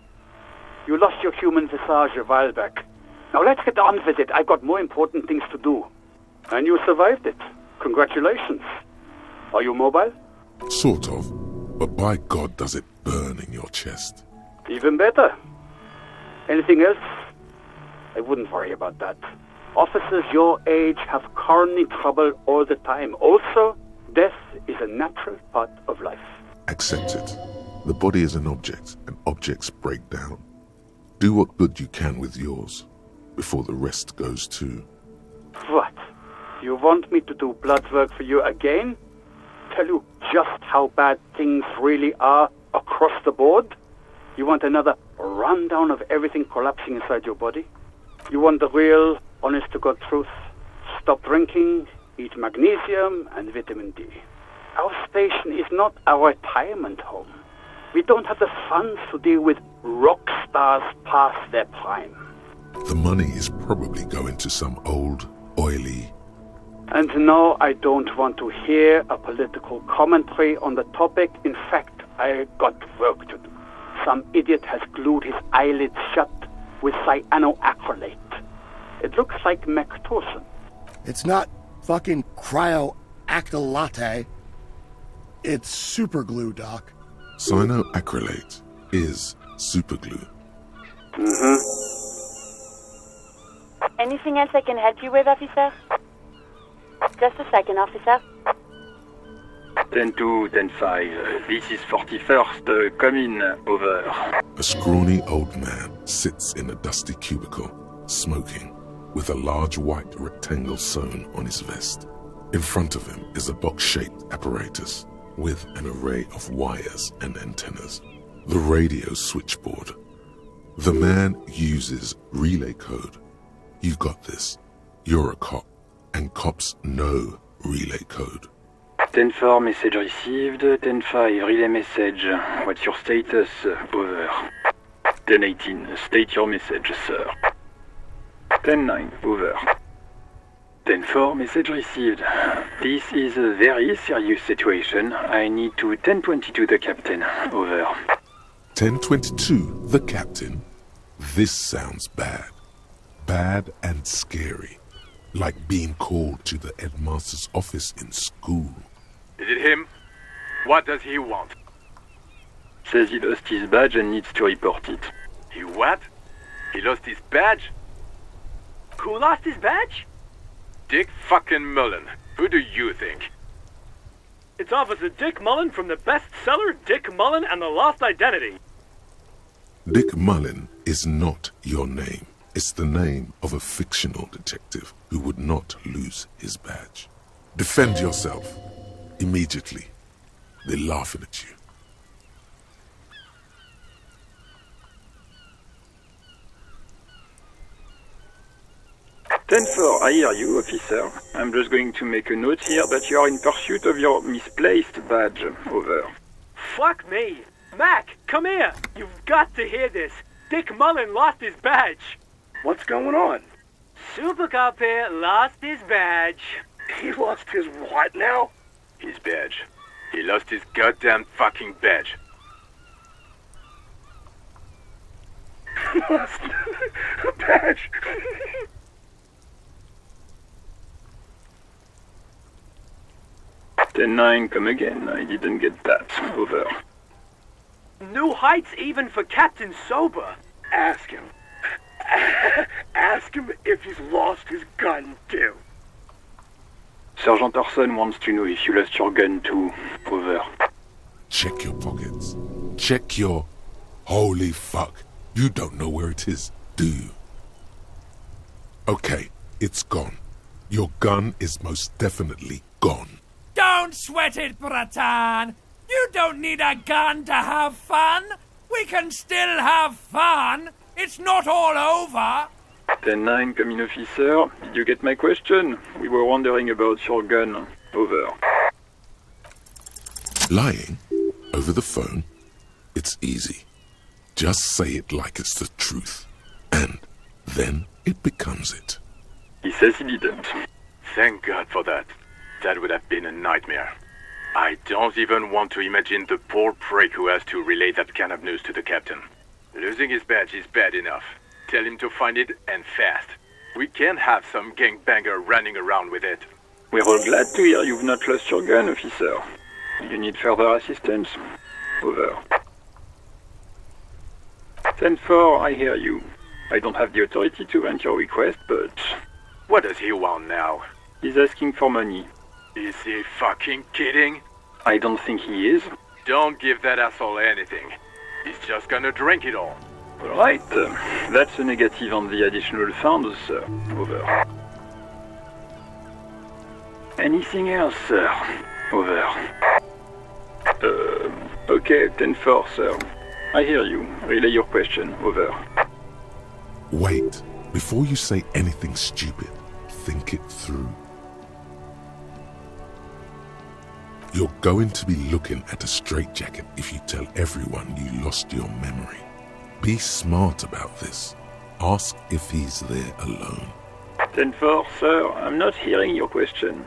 You lost your human visage a while back. Now let's get on with it. I've got more important things to do. And you survived it. Congratulations. Are you mobile?
Sort of. But by God does it burn in your chest.
Even better. Anything else? I wouldn't worry about that. Officers your age have coronary trouble all the time. Also, death is a natural part of life.
Accept it. The body is an object, and objects break down. Do what good you can with yours, before the rest goes too.
What? You want me to do blood work for you again? Tell you just how bad things really are across the board? You want another rundown of everything collapsing inside your body? You want the real, honest-to-God truth? Stop drinking, eat magnesium and vitamin D. Our station is not a retirement home. We don't have the funds to deal with rock stars past their prime.
The money is probably going to some old, oily...
And no, I don't want to hear a political commentary on the topic. In fact, I got work to do. Some idiot has glued his eyelids shut with cyanoacrylate. It looks like Mactorson.
It's not fucking cryoacrylate. It's super glue, Doc.
Cyanoacrylate is superglue.
Mm-hmm.
Anything else I can help you with, officer? Just a second, officer.
10-2, 10-5. This is 41st. Come in, over.
A scrawny old man sits in a dusty cubicle, smoking, with a large white rectangle sewn on his vest. In front of him is a box-shaped apparatus with an array of wires and antennas. The radio switchboard. The man uses relay code. You've got this. You're a cop, and cops know relay code.
10-4, message received. 10-5, relay message. What's your status? Over. 10-18, state your message, sir. 10-9, over. 10-4, message received. This is a very serious situation. I need to 10-22 the captain. Over.
1022, the captain. This sounds bad. Bad and scary. Like being called to the headmaster's office in school.
Is it him? What does he want?
Says he lost his badge and needs to report it.
He what? He lost his badge? Who lost his badge? Dick fucking Mullen. Who do you think? It's Officer Dick Mullen from the bestseller Dick Mullen and the Lost Identity.
Dick Mullen is not your name. It's the name of a fictional detective who would not lose his badge. Defend yourself. Immediately. They're laughing at you.
Ten-4, I hear you, officer. I'm just going to make a note here that you are in pursuit of your misplaced badge. Over.
Fuck me. Mac, come here. You've got to hear this. Dick Mullen lost his badge.
What's going on?
Super Cop here lost his badge.
He lost his what now?
His badge. He lost his goddamn fucking badge.
Lost a badge.
10-9, come again. I didn't get that. Over.
New heights even for Captain Sober.
Ask him. Ask him if he's lost his gun, too.
Sergeant Orson wants to know if you lost your gun too. Over.
Check your pockets. Check your... Holy fuck. You don't know where it is, do you? Okay, it's gone. Your gun is most definitely gone.
Don't sweat it, Bratan! You don't need a gun to have fun! We can still have fun! It's not all over!
10-9, come in, officer. Did you get my question? We were wondering about your gun. Over.
Lying? Over the phone? It's easy. Just say it like it's the truth. And then it becomes it.
He says he didn't.
Thank God for that. That would have been a nightmare. I don't even want to imagine the poor prick who has to relay that kind of news to the captain. Losing his badge is bad enough. Tell him to find it, and fast. We can't have some gangbanger running around with it.
We're all glad to hear you've not lost your gun, officer. You need further assistance. Over. 10-4, I hear you. I don't have the authority to grant your request, but...
What does he want now?
He's asking for money.
Is he fucking kidding?
I don't think he is.
Don't give that asshole anything. He's just gonna drink it all.
Alright, that's a negative on the additional funds, sir. Over. Anything else, sir? Over. Okay, 10-4, sir. I hear you. Relay your question. Over.
Wait. Before you say anything stupid, think it through. You're going to be looking at a straitjacket if you tell everyone you lost your memory. Be smart about this. Ask if he's there alone.
10-4, sir. I'm not hearing your question.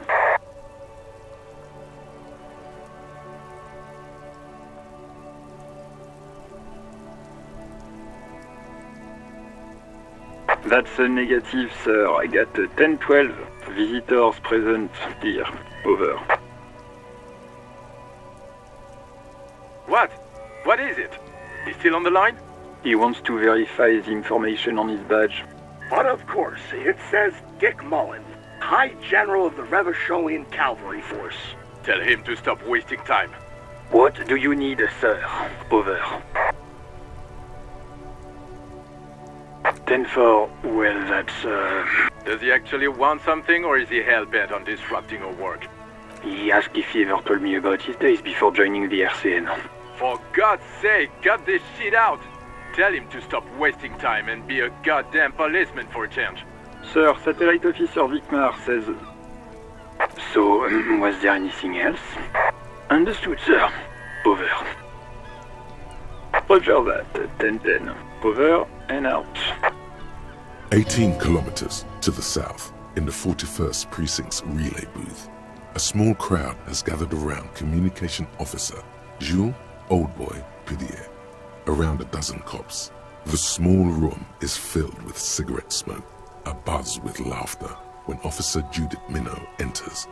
That's a negative, sir. I got a 10-12. Visitors present here. Over.
What? What is it? He's still on the line?
He wants to verify the information on his badge.
But of course, it says Dick Mullen, High General of the Revacholian Cavalry Force.
Tell him to stop wasting time.
What do you need, sir? Over. 10-4, well, that's,
Does he actually want something, or is he hell-bent on disrupting our work?
He asked if he ever told me about his days before joining the RCN.
For God's sake, cut this shit out! Tell him to stop wasting time and be a goddamn policeman for a change.
Sir, Satellite Officer Vicmar says... So, was there anything else? Understood, sir. Over. Roger that, 10-10. Over and out.
18 kilometers to the south, in the 41st Precinct's relay booth, a small crowd has gathered around Communication Officer Jules Oldboy Pidier. Around a dozen cops. The small room is filled with cigarette smoke, abuzz with laughter when Officer Judith Minnow enters.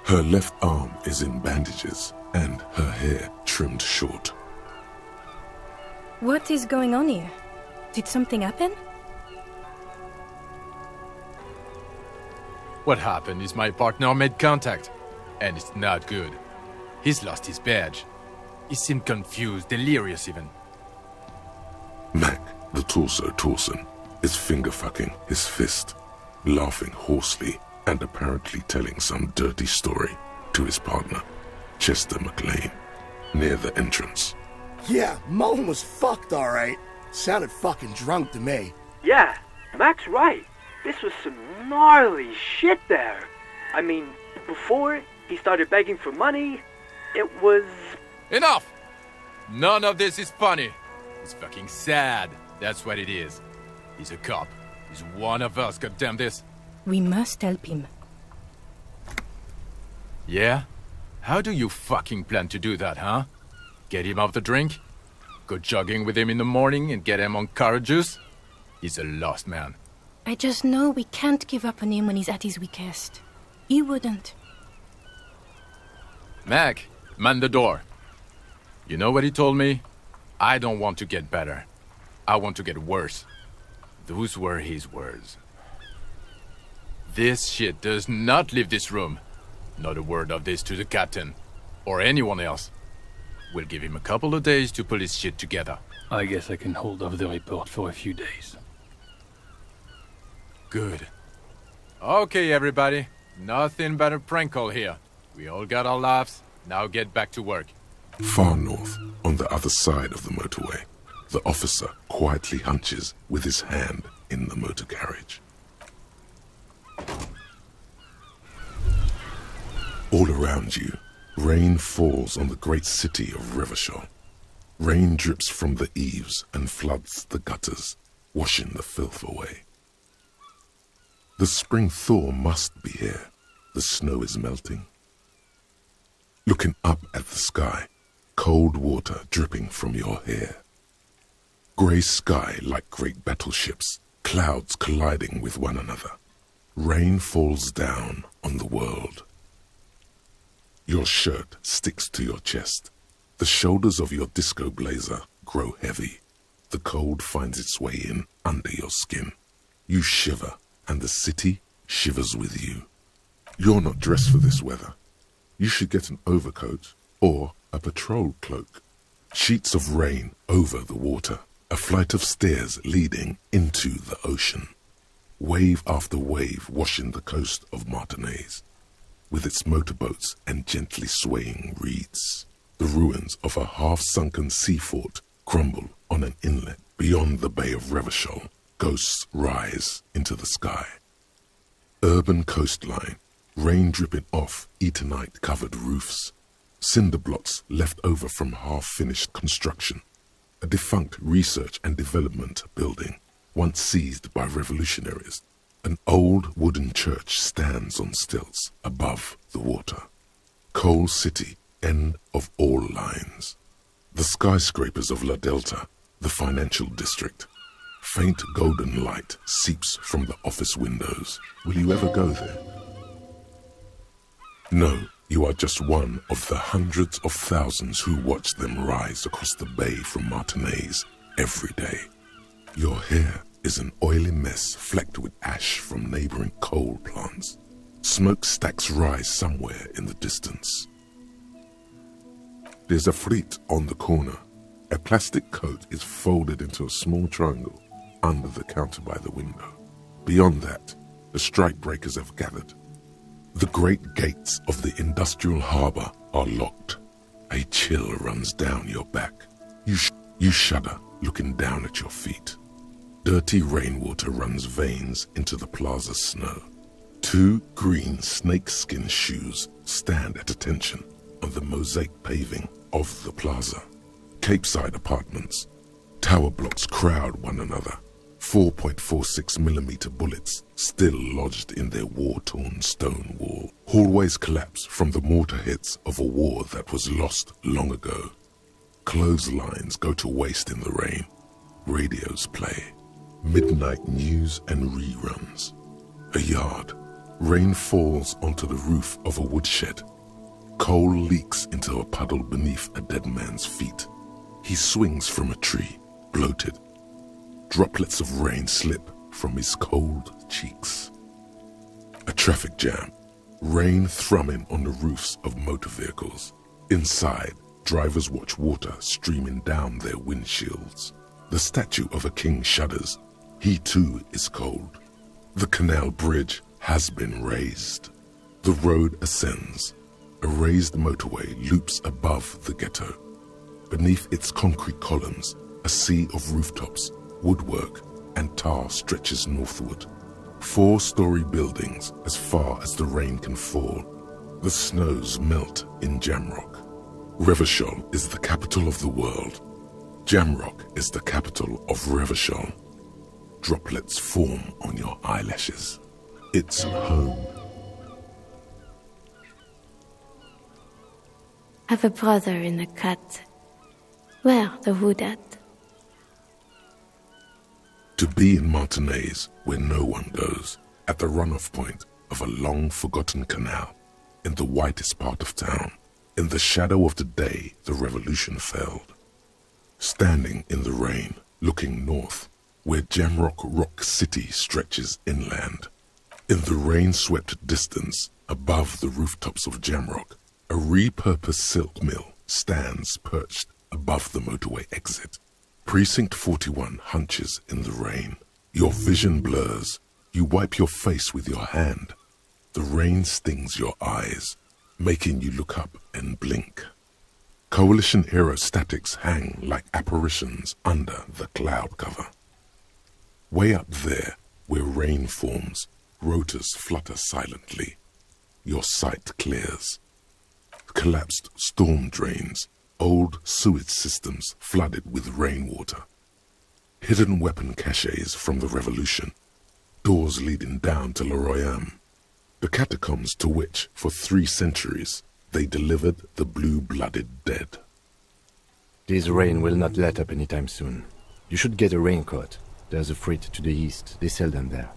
Her left arm is in bandages and her hair trimmed short.
What is going on here? Did something happen?
What happened is my partner made contact, and it's not good. He's lost his badge. He seemed confused, delirious even.
Mac, the torso Torson, is finger-fucking his fist, laughing hoarsely and apparently telling some dirty story to his partner, Chester McLean, near the entrance.
Yeah, Mullen was fucked, alright. Sounded fucking drunk to me.
Yeah, Mac's right. This was some gnarly shit there. I mean, before he started begging for money, it was...
Enough! None of this is funny. It's fucking sad. That's what it is. He's a cop. He's one of us, goddamn this.
We must help him.
Yeah? How do you fucking plan to do that, huh? Get him off the drink? Go jogging with him in the morning and get him on carrot juice? He's a lost man.
I just know we can't give up on him when he's at his weakest. He wouldn't.
Mac, man the door. You know what he told me? I don't want to get better. I want to get worse. Those were his words. This shit does not leave this room. Not a word of this to the captain. Or anyone else. We'll give him a couple of days to pull his shit together.
I guess I can hold off the report for a few days.
Good. Okay, everybody. Nothing but a prank call here. We all got our laughs. Now get back to work.
Far north, on the other side of the motorway, the officer quietly hunches with his hand in the motor carriage. All around you, rain falls on the great city of Revachol. Rain drips from the eaves and floods the gutters, washing the filth away. The spring thaw must be here. The snow is melting. Looking up at the sky, cold water dripping from your hair. Grey sky like great battleships, clouds colliding with one another. Rain falls down on the world. Your shirt sticks to your chest. The shoulders of your disco blazer grow heavy. The cold finds its way in under your skin. You shiver, and the city shivers with you. You're not dressed for this weather. You should get an overcoat or a patrol cloak. Sheets of rain over the water, a flight of stairs leading into the ocean. Wave after wave washing the coast of Martinaise, with its motorboats and gently swaying reeds. The ruins of a half-sunken sea fort crumble on an inlet beyond the Bay of Revachol. Ghosts rise into the sky. Urban coastline, rain dripping off Eternite-covered roofs. Cinder blocks left over from half-finished construction. A defunct research and development building, once seized by revolutionaries. An old wooden church stands on stilts above the water. Coal City, end of all lines. The skyscrapers of La Delta, the financial district. Faint golden light seeps from the office windows. Will you ever go there? No, you are just one of the hundreds of thousands who watch them rise across the bay from Martinaise every day. Your hair is an oily mess flecked with ash from neighboring coal plants. Smokestacks rise somewhere in the distance. There's a frit on the corner. A plastic coat is folded into a small triangle under the counter by the window. Beyond that, the strike breakers have gathered. The great gates of the industrial harbour are locked. A chill runs down your back. You shudder, looking down at your feet. Dirty rainwater runs veins into the plaza's snow. Two green snakeskin shoes stand at attention on the mosaic paving of the plaza. Capeside apartments. Tower blocks crowd one another. 4.46mm bullets still lodged in their war-torn stone wall. Hallways collapse from the mortar hits of a war that was lost long ago. Clotheslines go to waste in the rain. Radios play. Midnight news and reruns. A yard. Rain falls onto the roof of a woodshed. Coal leaks into a puddle beneath a dead man's feet. He swings from a tree, bloated. Droplets of rain slip from his cold cheeks. A traffic jam. Rain thrumming on the roofs of motor vehicles. Inside, drivers watch water streaming down their windshields. The statue of a king shudders. He too is cold. The canal bridge has been raised. The road ascends. A raised motorway loops above the ghetto. Beneath its concrete columns, a sea of rooftops, woodwork, and tar stretches northward. 4-story buildings as far as the rain can fall. The snows melt in Jamrock. Revachol is the capital of the world. Jamrock is the capital of Revachol. Droplets form on your eyelashes. It's home.
Have a brother in a cut. Where the wood at?
To be in Martinaise, where no one goes, at the runoff point of a long-forgotten canal, in the whitest part of town, In the shadow of the day, the revolution failed. Standing in the rain, looking north, where Jamrock Rock City stretches inland. In the rain-swept distance, above the rooftops of Jamrock, a repurposed silk mill stands perched above the motorway exit. Precinct 41 hunches in the rain. Your vision blurs. You wipe your face with your hand. The rain stings your eyes, making you look up and blink. Coalition aerostatics hang like apparitions under the cloud cover. Way up there, where rain forms, rotors flutter silently. Your sight clears. Collapsed storm drains, old sewage systems flooded with rainwater. Hidden weapon caches from the revolution. Doors leading down to Le Royaume. The catacombs to which, for 3 centuries, they delivered the blue-blooded dead.
This rain will not let up anytime soon. You should get a raincoat. There's a freight to the east. They sell them there.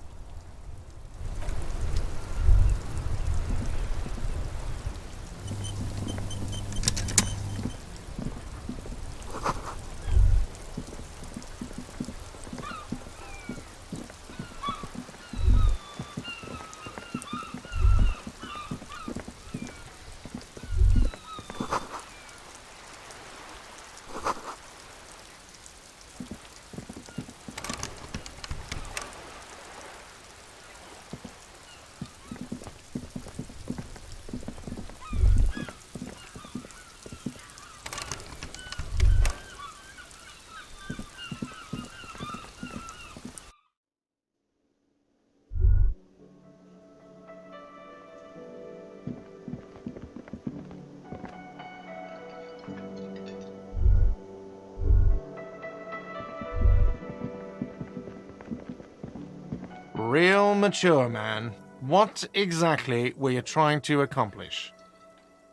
Real mature, man. What exactly were you trying to accomplish?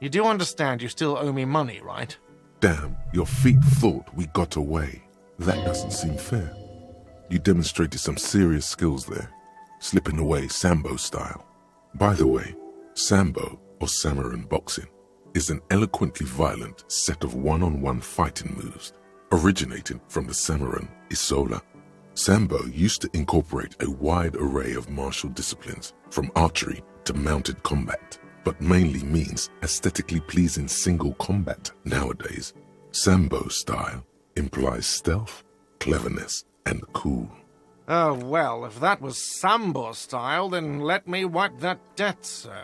You do understand you still owe me money, right?
Damn, your feet thought we got away. That doesn't seem fair. You demonstrated some serious skills there, slipping away Sambo style. By the way, Sambo, or Samuran boxing, is an eloquently violent set of one-on-one fighting moves, originating from the Samuran Isola. Sambo used to incorporate a wide array of martial disciplines, from archery to mounted combat, but mainly means aesthetically pleasing single combat nowadays. Sambo style implies stealth, cleverness, and cool.
Oh, well, if that was Sambo style, then let me wipe that debt, sir.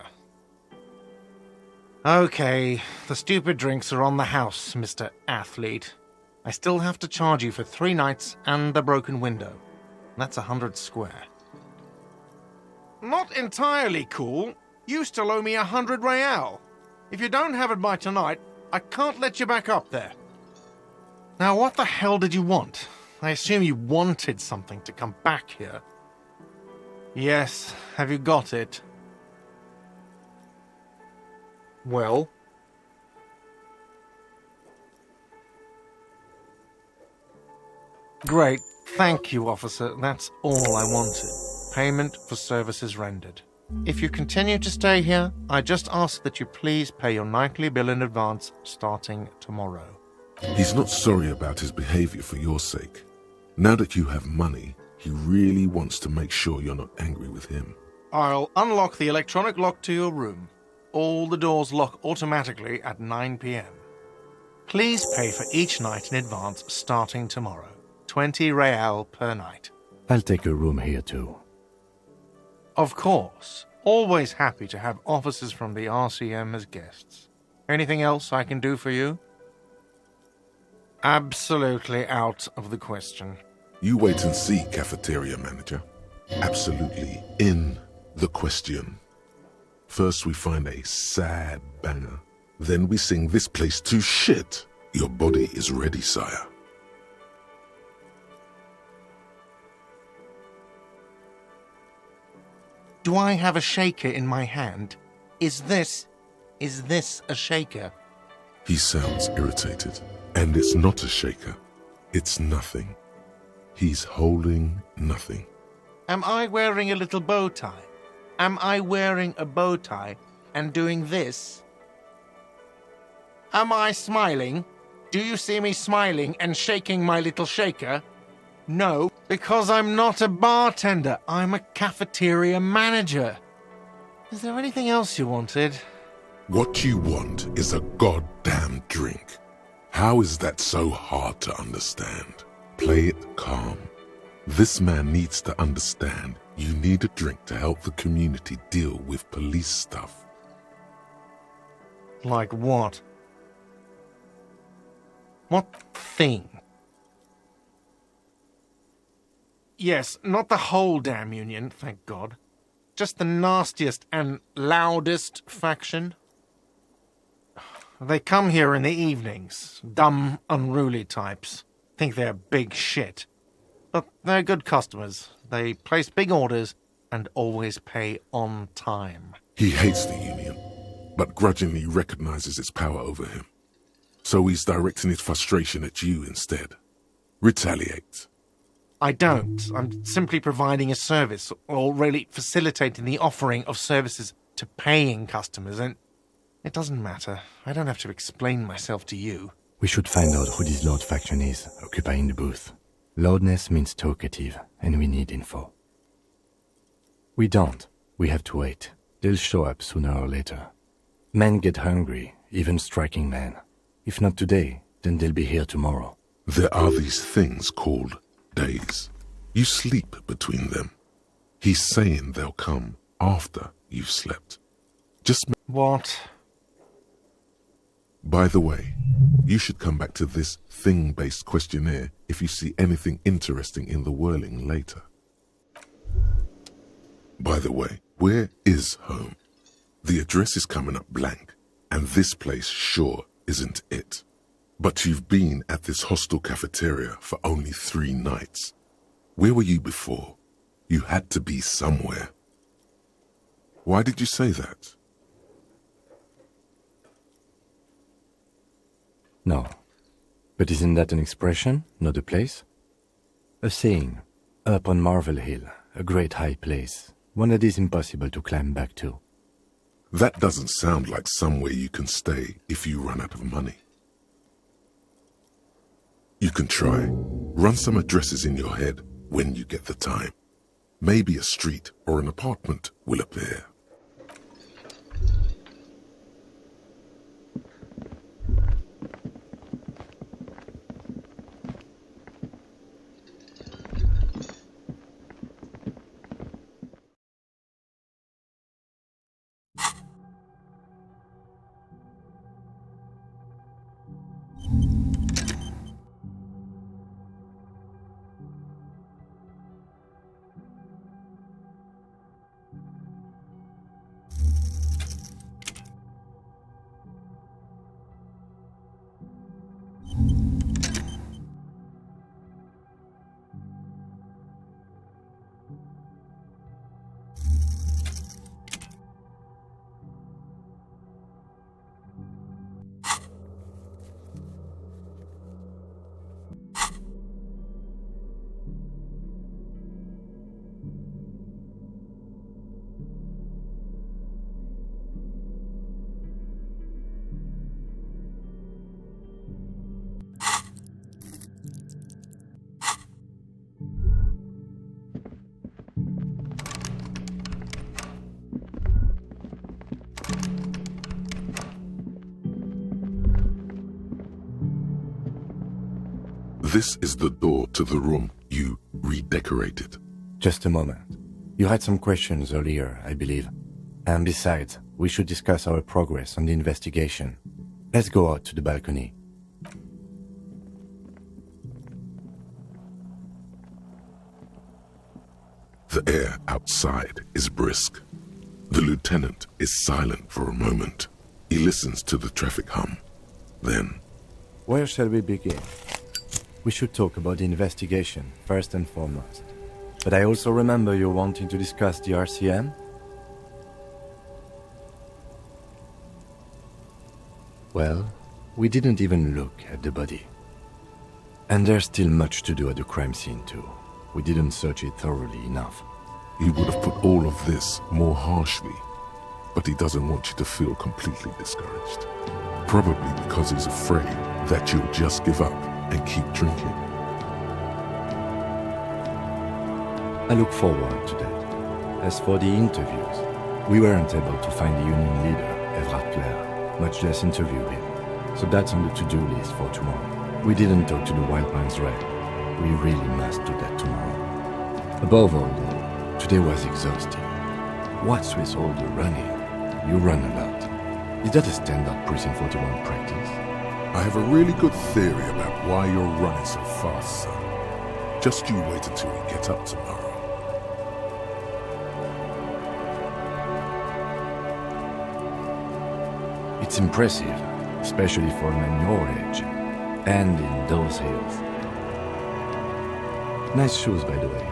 Okay, the stupid drinks are on the house, Mr. Athlete. I still have to charge you for 3 nights and the broken window. That's 100 square. Not entirely cool. You still owe me 100 real. If you don't have it by tonight, I can't let you back up there. Now, what the hell did you want? I assume you wanted something to come back here. Yes, have you got it? Well? Great. Thank you, officer. That's all I wanted. Payment for services rendered. If you continue to stay here, I just ask that you please pay your nightly bill in advance starting tomorrow.
He's not sorry about his behavior for your sake. Now that you have money, he really wants to make sure you're not angry with him.
I'll unlock the electronic lock to your room. All the doors lock automatically at 9 p.m. Please pay for each night in advance starting tomorrow. 20 real per night.
I'll take a room here too.
Of course. Always happy to have officers from the RCM as guests. Anything else I can do for you? Absolutely out of the question.
You wait and see, cafeteria manager. Absolutely in the question. First we find a sad banger. Then we sing this place to shit. Your body is ready, sire.
Do I have a shaker in my hand? Is this a shaker?
He sounds irritated. And it's not a shaker. It's nothing. He's holding nothing.
Am I wearing a little bow tie? Am I wearing a bow tie and doing this? Am I smiling? Do you see me smiling and shaking my little shaker? No, because I'm not a bartender. I'm a cafeteria manager. Is there anything else you wanted?
What you want is a goddamn drink. How is that so hard to understand? Play it calm. This man needs to understand you need a drink to help the community deal with police stuff.
Like what? What thing? Yes, not the whole damn union, thank God. Just the nastiest and loudest faction. They come here in the evenings. Dumb, unruly types. Think they're big shit. But they're good customers. They place big orders and always pay on time.
He hates the union, but grudgingly recognizes its power over him. So he's directing his frustration at you instead. Retaliate.
I don't. I'm simply providing a service, or really facilitating the offering of services to paying customers, and it doesn't matter. I don't have to explain myself to you.
We should find out who this Lord faction is, occupying the booth. Loudness means talkative, and we need info. We don't. We have to wait. They'll show up sooner or later. Men get hungry, even striking men. If not today, then they'll be here tomorrow.
There are these things called days. You sleep between them. He's saying they'll come after you've slept. Just...
What?
By the way, you should come back to this thing-based questionnaire if you see anything interesting in the whirling later. By the way, where is home? The address is coming up blank, and this place sure isn't it. But you've been at this hostel cafeteria for only 3 nights. Where were you before? You had to be somewhere. Why did you say that?
No. But isn't that an expression, not a place? A saying. Up on Marvel Hill, a great high place. One that is impossible to climb back to.
That doesn't sound like somewhere you can stay if you run out of money. You can try. Run some addresses in your head when you get the time. Maybe a street or an apartment will appear. This is the door to the room you redecorated.
Just a moment. You had some questions earlier, I believe. And besides, we should discuss our progress on the investigation. Let's go out to the balcony.
The air outside is brisk. The lieutenant is silent for a moment. He listens to the traffic hum. Then...
Where shall we begin? We should talk about the investigation, first and foremost. But I also remember you wanting to discuss the RCM? Well, we didn't even look at the body. And there's still much to do at the crime scene too. We didn't search it thoroughly enough.
He would have put all of this more harshly. but he doesn't want you to feel completely discouraged. Probably because he's afraid that you'll just give up and keep drinking.
I look forward to that. As for the interviews, we weren't able to find the union leader, Everard Clare, much less interview him. So that's on the to-do list for tomorrow. We didn't talk to the Wild Pines Red. We really must do that tomorrow. Above all, though, today was exhausting. What's with all the running? You run a lot. Is that a standard Precinct 41 practice?
I have a really good theory about why you're running so fast, son. Just you wait until we get up tomorrow.
It's impressive, especially for a man your age, and in those hills. Nice shoes, by the way.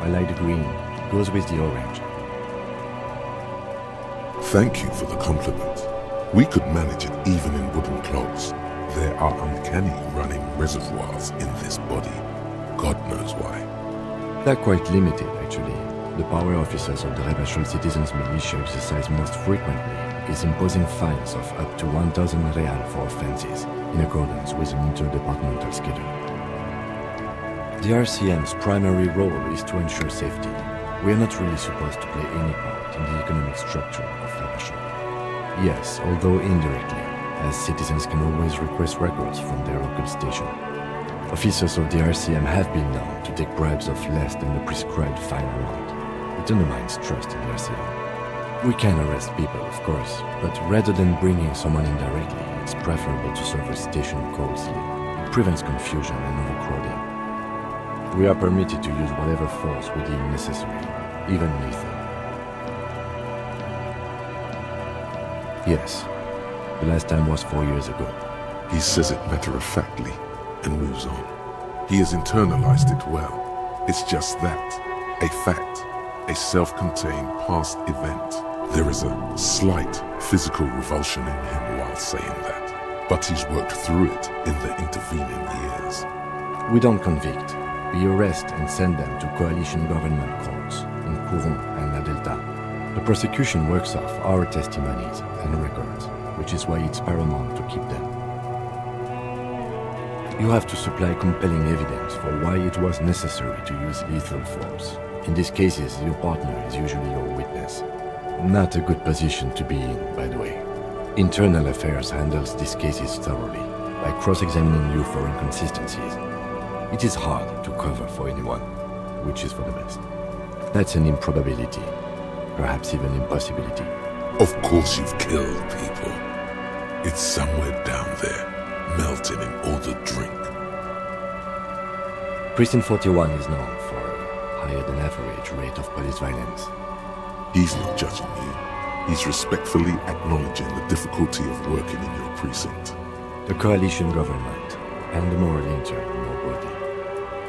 I like the green. Goes with the orange.
Thank you for the compliment. We could manage it even in wooden clogs. There are uncanny running reservoirs in this body. God knows why.
They're quite limited, actually. The power officers of the Rebachol Citizens Militia exercise most frequently is imposing fines of up to 1,000 real for offenses, in accordance with an interdepartmental schedule. The RCM's primary role is to ensure safety. We are not really supposed to play any part in the economic structure of Rebachol. Yes, although indirectly, as citizens can always request records from their local station. Officers of the RCM have been known to take bribes of less than the prescribed fine amount. It undermines trust in the RCM. We can arrest people, of course, but rather than bringing someone in directly, it's preferable to serve a station closely. It prevents confusion and overcrowding. We are permitted to use whatever force we deem necessary, even lethal. Yes, the last time was 4 years ago.
He says it matter-of-factly and moves on. He has internalized it well. It's just that, a fact, a self-contained past event. There is a slight physical revulsion in him while saying that, but he's worked through it in the intervening years.
We don't convict. We arrest and send them to coalition government courts in Courron and La Delta. The prosecution works off our testimonies and records, which is why it's paramount to keep them. You have to supply compelling evidence for why it was necessary to use lethal force. In these cases, your partner is usually your witness. Not a good position to be in, by the way. Internal Affairs handles these cases thoroughly, by cross-examining you for inconsistencies. It is hard to cover for anyone, which is for the best. That's an improbability, perhaps even impossibility.
Of course you've killed people. It's somewhere down there, melting in all the drink.
Precinct 41 is known for a higher than average rate of police violence.
He's not judging you. He's respectfully acknowledging the difficulty of working in your precinct.
The coalition government and the moral intern are noteworthy.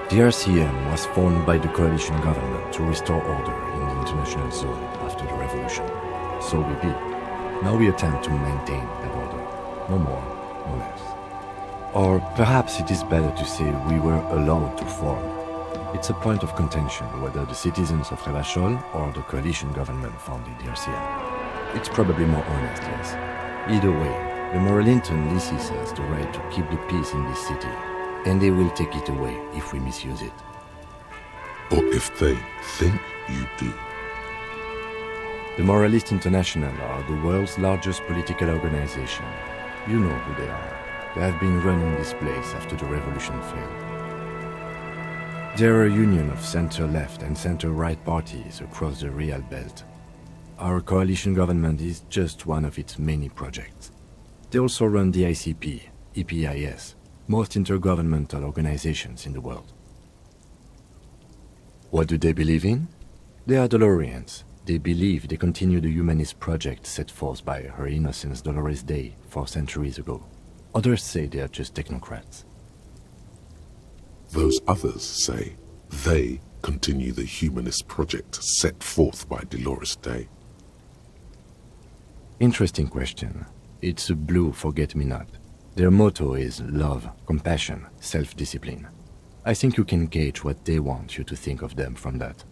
The RCM was formed by the coalition government to restore order in the international zone after the revolution. So we did. Now we attempt to maintain that order. No more, no less. Or perhaps it is better to say we were allowed to form. It's a point of contention whether the citizens of Rebachol or the coalition government founded the RCM. It's probably more honest, yes. Either way, the moral intern leases us the right to keep the peace in this city, and they will take it away if we misuse it.
Or if they think you do.
The Moralist International are the world's largest political organization. You know who they are. They have been running this place after the revolution failed. They're a union of center-left and center-right parties across the Real Belt. Our coalition government is just one of its many projects. They also run the ICP, EPIS, most intergovernmental organizations in the world. What do they believe in? They are Dolorians. They believe they continue the humanist project set forth by Her Innocence Dolores Day 4 centuries ago. Others say they are just technocrats.
Those others say they continue the humanist project set forth by Dolores Day.
Interesting question. It's a blue forget-me-not. Their motto is love, compassion, self-discipline. I think you can gauge what they want you to think of them from that.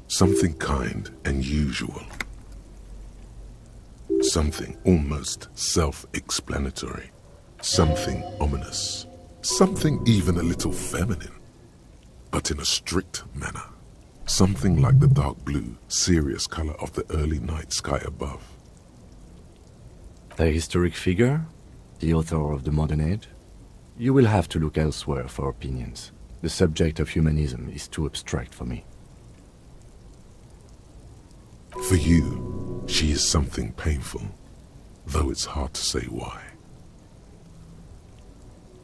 Something kind and usual. Something almost self-explanatory. Something ominous. Something even a little feminine. But in a strict manner. Something like the dark blue, serious color of the early night sky above.
A historic figure? The author of the modern age? You will have to look elsewhere for opinions. The subject of humanism is too abstract for me.
For you, she is something painful, though it's hard to say why.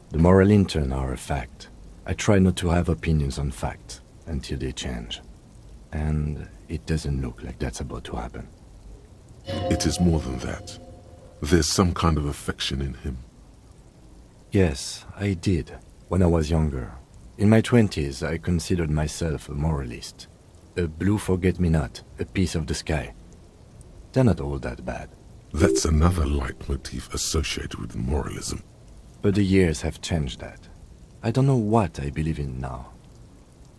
The moral intern are a fact. I try not to have opinions on facts until they change. And it doesn't look like that's about to happen.
It is more than that. There's some kind of affection in him.
Yes, I did, when I was younger. In my 20s, I considered myself a moralist. A blue forget-me-not, a piece of the sky. They're not all that bad.
That's another leitmotif associated with moralism.
But the years have changed that. I don't know what I believe in now.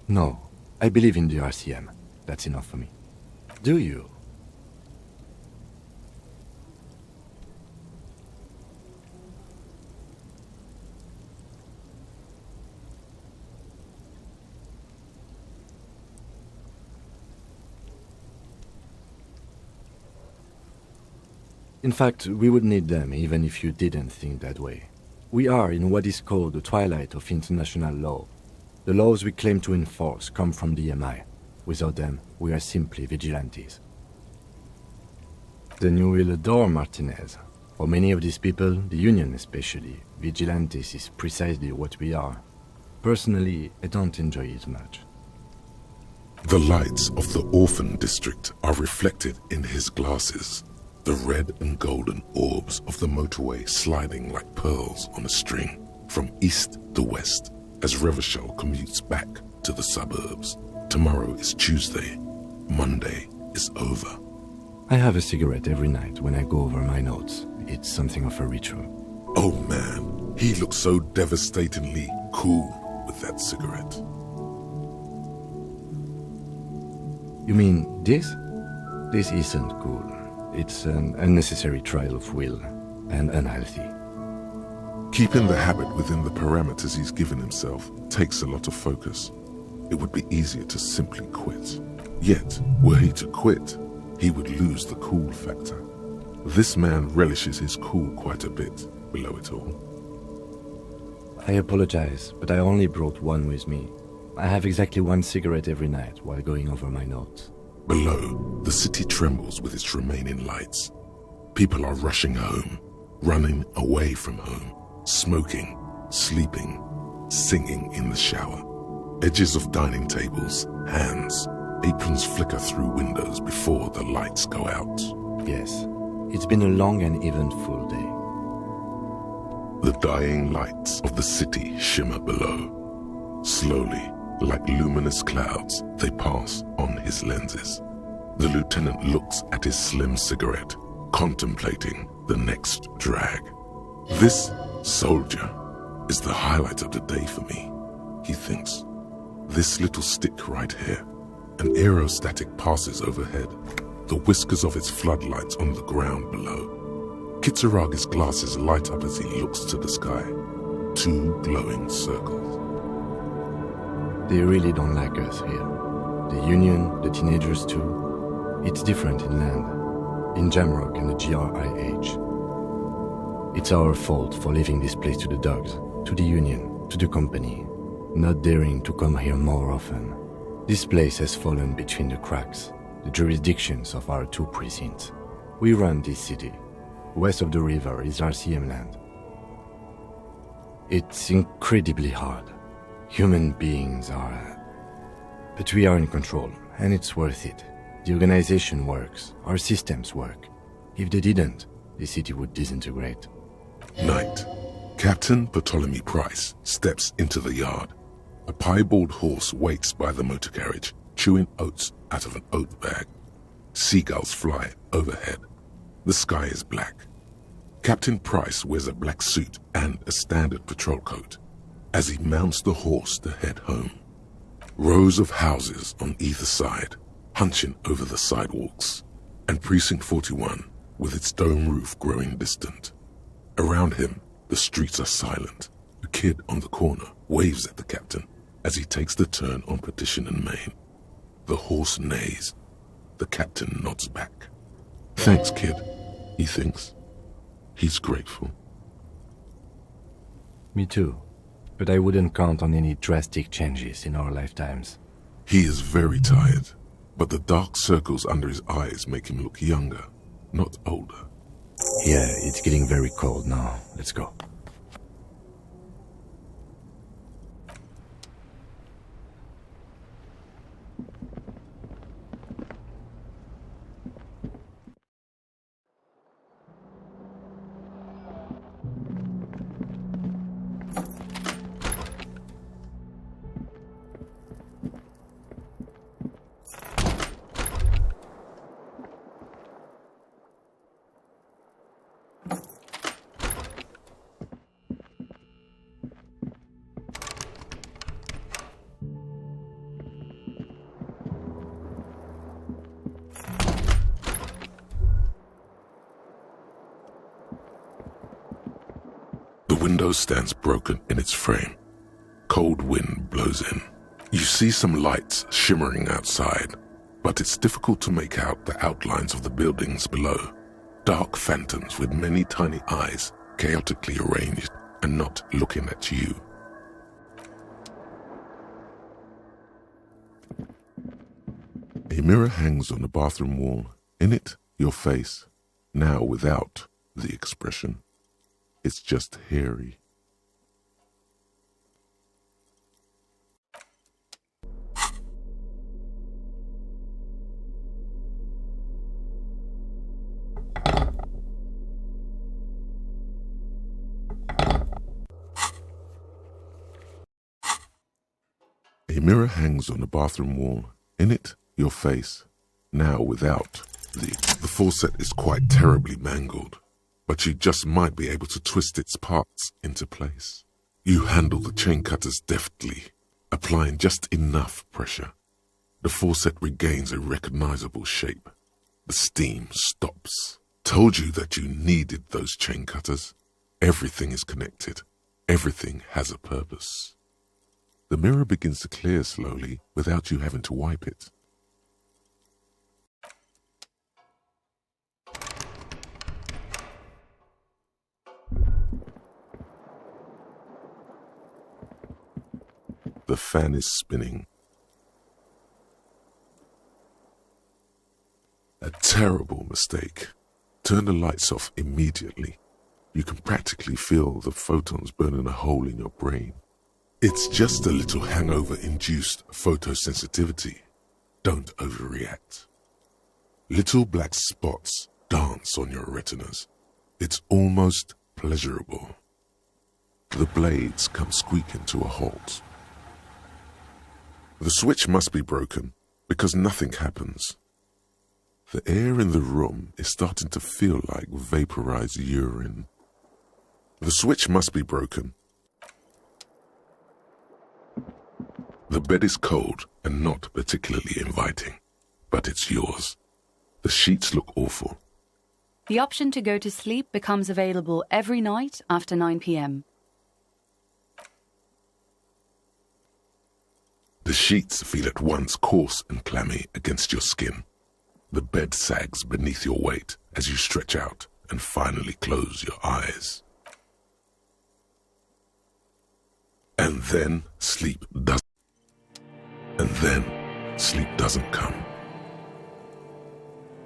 No, I believe in the RCM. That's enough for me. Do you? In fact, we would need them even if you didn't think that way. We are in what is called the twilight of international law. The laws we claim to enforce come from the MI. Without them, we are simply vigilantes. Then you will adore Martinez. For many of these people, the Union especially, vigilantes is precisely what we are. Personally, I don't enjoy it much.
The lights of the orphan district are reflected in his glasses. The red and golden orbs of the motorway sliding like pearls on a string from east to west as Revachol commutes back to the suburbs. Tomorrow is Tuesday. Monday is over.
I have a cigarette every night when I go over my notes. It's something of a ritual.
Oh man, he looks so devastatingly cool with that cigarette.
You mean this? This isn't cool. It's an unnecessary trial of will, and unhealthy.
Keeping the habit within the parameters he's given himself takes a lot of focus. It would be easier to simply quit. Yet, were he to quit, he would lose the cool factor. This man relishes his cool quite a bit below it all.
I apologize, but I only brought one with me. I have exactly one cigarette every night while going over my notes.
Below, the city trembles with its remaining lights. People are rushing home, running away from home, smoking, sleeping, singing in the shower. Edges of dining tables, hands, aprons flicker through windows before the lights go out.
Yes, it's been a long and eventful day.
The dying lights of the city shimmer below. Slowly, like luminous clouds, they pass on his lenses. The lieutenant looks at his slim cigarette, contemplating the next drag. This soldier is the highlight of the day for me, he thinks. This little stick right here. An aerostatic passes overhead, the whiskers of its floodlights on the ground below. Kitsuraga's glasses light up as he looks to the sky. Two glowing circles.
They really don't like us here. The Union, the teenagers too. It's different in land, in Jamrock and the GRIH. It's our fault for leaving this place to the dogs, to the Union, to the company, not daring to come here more often. This place has fallen between the cracks, the jurisdictions of our two precincts. We run this city. West of the river is RCM land. It's incredibly hard. Human beings are... But we are in control, and it's worth it. The organization works, our systems work. If they didn't, the city would disintegrate.
Night. Captain Bartholomew Price steps into the yard. A piebald horse waits by the motor carriage, chewing oats out of an oat bag. Seagulls fly overhead. The sky is black. Captain Price wears a black suit and a standard patrol coat as he mounts the horse to head home. Rows of houses on either side, hunching over the sidewalks, and Precinct 41 with its dome roof growing distant. Around him, the streets are silent. A kid on the corner waves at the captain as he takes the turn on Petition and Main. The horse neighs. The captain nods back. "Thanks, kid," he thinks. He's grateful.
Me too. But I wouldn't count on any drastic changes in our lifetimes.
He is very tired, but the dark circles under his eyes make him look younger, not older.
Yeah, it's getting very cold now. Let's go.
The window stands broken in its frame. Cold wind blows in. You see some lights shimmering outside, but it's difficult to make out the outlines of the buildings below. Dark phantoms with many tiny eyes, chaotically arranged and not looking at you. A mirror hangs on the bathroom wall. In it, your face, now without the expression. It's just hairy. A mirror hangs on the bathroom wall. In it, your face, now without the faucet is quite terribly mangled, but you just might be able to twist its parts into place. You handle the chain cutters deftly, applying just enough pressure. The faucet regains a recognizable shape. The steam stops. Told you that you needed those chain cutters. Everything is connected. Everything has a purpose. The mirror begins to clear slowly without you having to wipe it. The fan is spinning. A terrible mistake. Turn the lights off immediately. You can practically feel the photons burning a hole in your brain. It's just a little hangover-induced photosensitivity. Don't overreact. Little black spots dance on your retinas. It's almost pleasurable. The blades come squeaking to a halt. The switch must be broken because nothing happens. The air in the room is starting to feel like vaporized urine. The switch must be broken. The bed is cold and not particularly inviting, but it's yours. The sheets look awful.
The option to go to sleep becomes available every night after 9 p.m.
The sheets feel at once coarse and clammy against your skin. The bed sags beneath your weight as you stretch out and finally close your eyes. And then sleep doesn't come.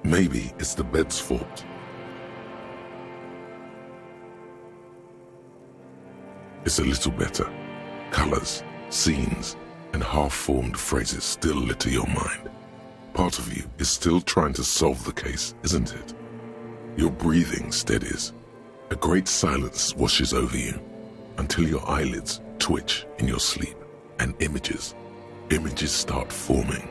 Maybe it's the bed's fault. It's a little better. Colors, scenes, and half-formed phrases still litter your mind. Part of you is still trying to solve the case, isn't it? Your breathing steadies. A great silence washes over you until your eyelids twitch in your sleep and images start forming.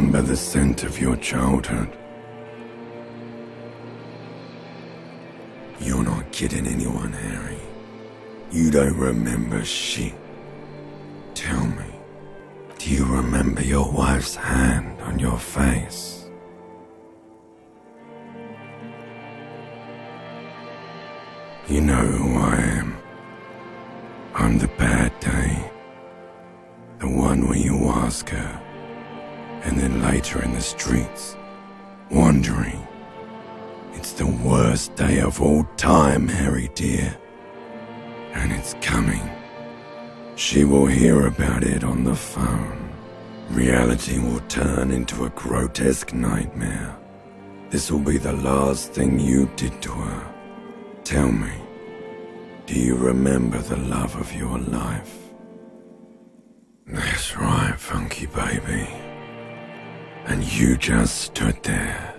remember the scent of your childhood? You're not kidding anyone, Harry. You don't remember shit. Tell me, do you remember your wife's hand on your face? You know who I am. I'm the bad day. The one where you ask her, and then later in the streets, wandering. It's the worst day of all time, Harry dear. And it's coming. She will hear about it on the phone. Reality will turn into a grotesque nightmare. This will be the last thing you did to her. Tell me, do you remember the love of your life? That's right, funky baby. And you just stood there.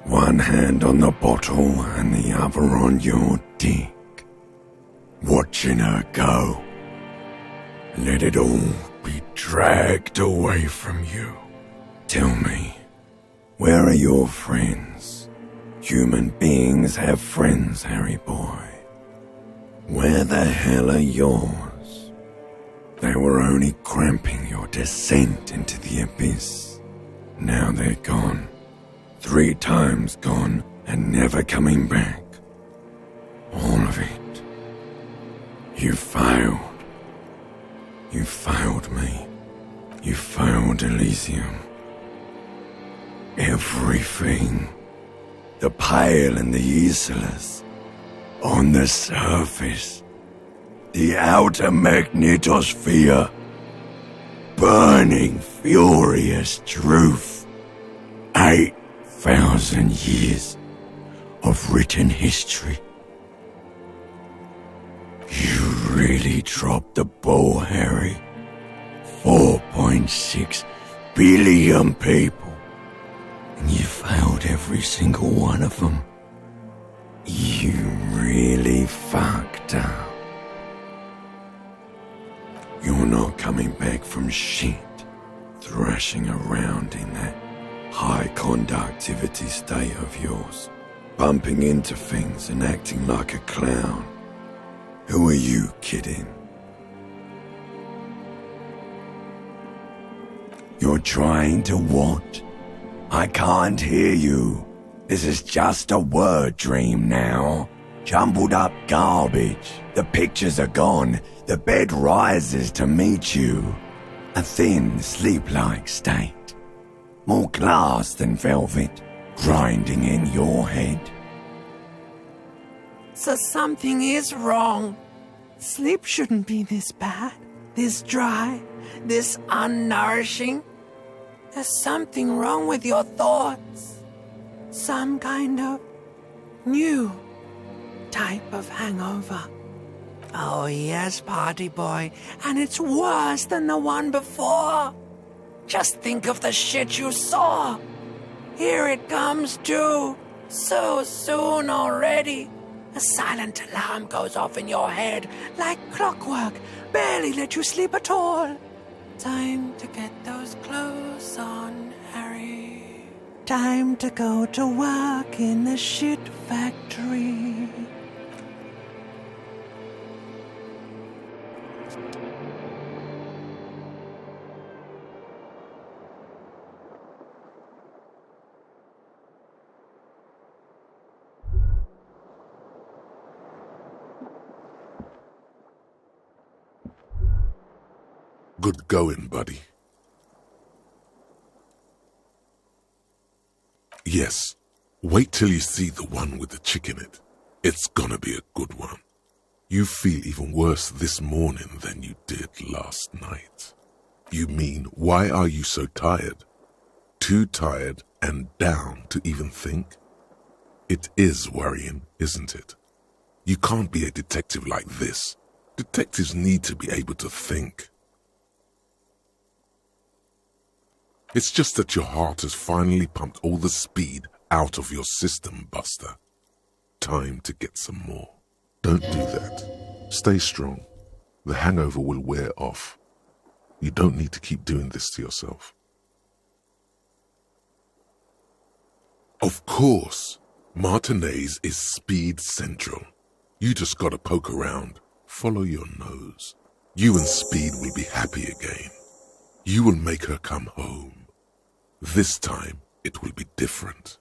One hand on the bottle and the other on your dick. Watching her go. Let it all be dragged away from you. Tell me, where are your friends? Human beings have friends, Harry boy. Where the hell are yours? They were only cramping your descent into the abyss. Now they're gone. 3 times gone and never coming back. All of it. You failed. You failed me. You failed Elysium. Everything. The Pale and the Useless. On the surface. The outer magnetosphere. Burning, furious truth. 8,000 years of written history. You really dropped the ball, Harry. 4.6 billion people. And you failed every single one of them. You really fucked up. You're not coming back from shit, thrashing around in that high conductivity state of yours, bumping into things and acting like a clown. Who are you kidding? You're trying to what? I can't hear you. This is just a word dream now. Jumbled up garbage. The pictures are gone. The bed rises to meet you. A thin, sleep-like state. More glass than velvet, grinding in your head.
So something is wrong. Sleep shouldn't be this bad, this dry, this unnourishing. There's something wrong with your thoughts. Some kind of new type of hangover. Oh yes, party boy, and it's worse than the one before. Just think of the shit you saw. Here it comes too, so soon already. A silent alarm goes off in your head like clockwork, barely let you sleep at all. Time to get those clothes on, Harry. Time to go to work in the shit factory.
Good going, buddy. Yes, wait till you see the one with the chick in it. It's gonna be a good one. You feel even worse this morning than you did last night. You mean, why are you so tired? Too tired and down to even think? It is worrying, isn't it? You can't be a detective like this. Detectives need to be able to think. It's just that your heart has finally pumped all the speed out of your system, Buster. Time to get some more. Don't do that. Stay strong. The hangover will wear off. You don't need to keep doing this to yourself. Of course. Martinez is speed central. You just gotta poke around. Follow your nose. You and Speed will be happy again. You will make her come home. This time, it will be different.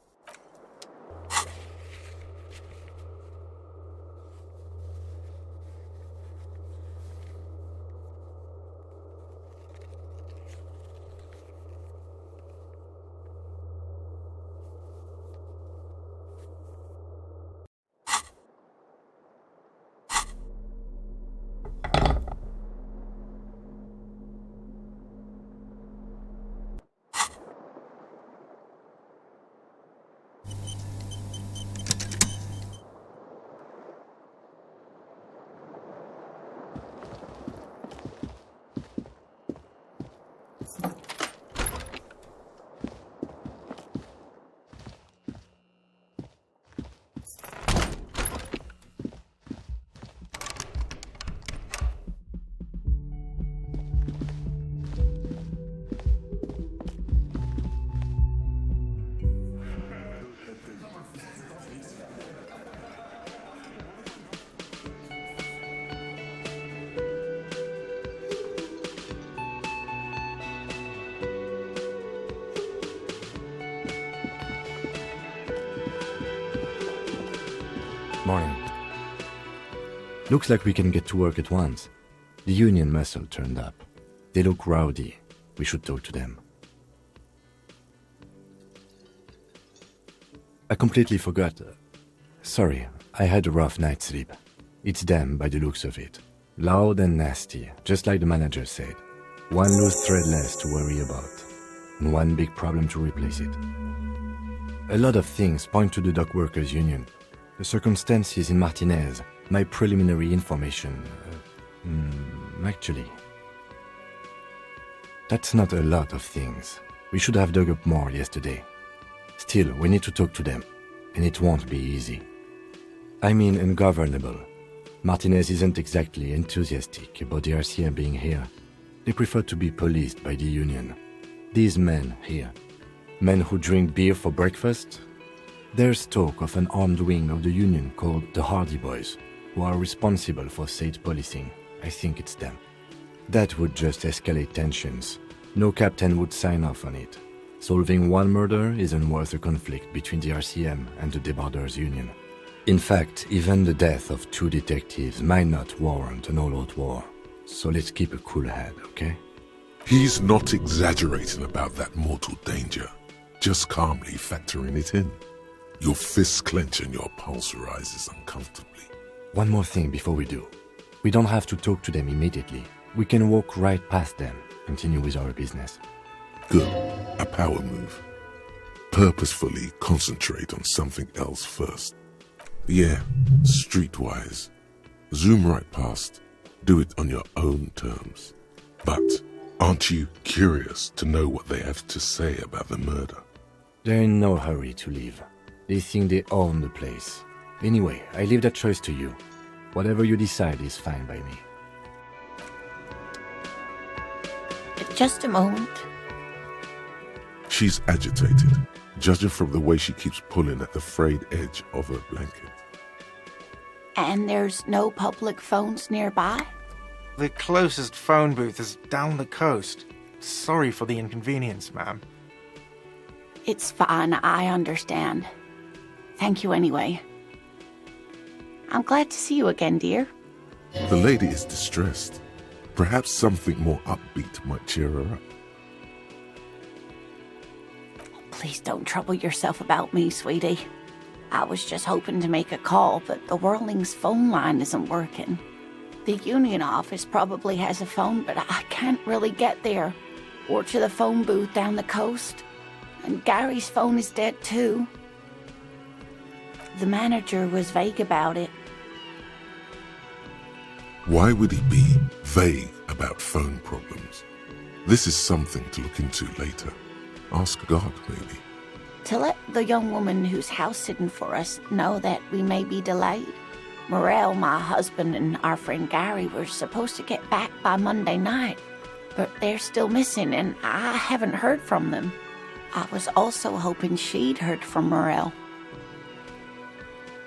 Morning. Looks like we can get to work at once. The union muscle turned up. They look rowdy. We should talk to them. I completely forgot. Sorry, I had a rough night's sleep. It's them by the looks of it. Loud and nasty, just like the manager said. One loose thread less to worry about. And one big problem to replace it. A lot of things point to the dock workers' union. The circumstances in Martinez, my preliminary information. Actually, that's not a lot of things. We should have dug up more yesterday. Still, we need to talk to them, and it won't be easy. I mean ungovernable. Martinez isn't exactly enthusiastic about the RCM being here. They prefer to be policed by the union. These men here, men who drink beer for breakfast. There's talk of an armed wing of the union called the Hardy Boys, who are responsible for state policing. I think it's them. That would just escalate tensions. No captain would sign off on it. Solving one murder isn't worth a conflict between the RCM and the Debarders Union. In fact, even the death of 2 detectives might not warrant an all-out war. So let's keep a cool head, okay?
He's not exaggerating about that mortal danger, just calmly factoring it in. Your fists clench and your pulse rises uncomfortably.
One more thing before we do. We don't have to talk to them immediately. We can walk right past them, continue with our business.
Good. A power move. Purposefully concentrate on something else first. Yeah, streetwise. Zoom right past. Do it on your own terms. But aren't you curious to know what they have to say about the murder?
They're in no hurry to leave. They think they own the place. Anyway, I leave that choice to you. Whatever you decide is fine by me.
Just a moment.
She's agitated, judging from the way she keeps pulling at the frayed edge of her blanket.
And there's no public phones nearby?
The closest phone booth is down the coast. Sorry for the inconvenience, ma'am.
It's fine, I understand. Thank you anyway. I'm glad to see you again, dear.
The lady is distressed. Perhaps something more upbeat might cheer her up.
Please don't trouble yourself about me, sweetie. I was just hoping to make a call, but the Whirling's phone line isn't working. The union office probably has a phone, but I can't really get there. Or to the phone booth down the coast. And Gary's phone is dead too. The manager was vague about it.
Why would he be vague about phone problems? This is something to look into later. Ask God, maybe.
To let the young woman who's house-sitting for us know that we may be delayed. Morel, my husband, and our friend Gary were supposed to get back by Monday night, but they're still missing, and I haven't heard from them. I was also hoping she'd heard from Morel.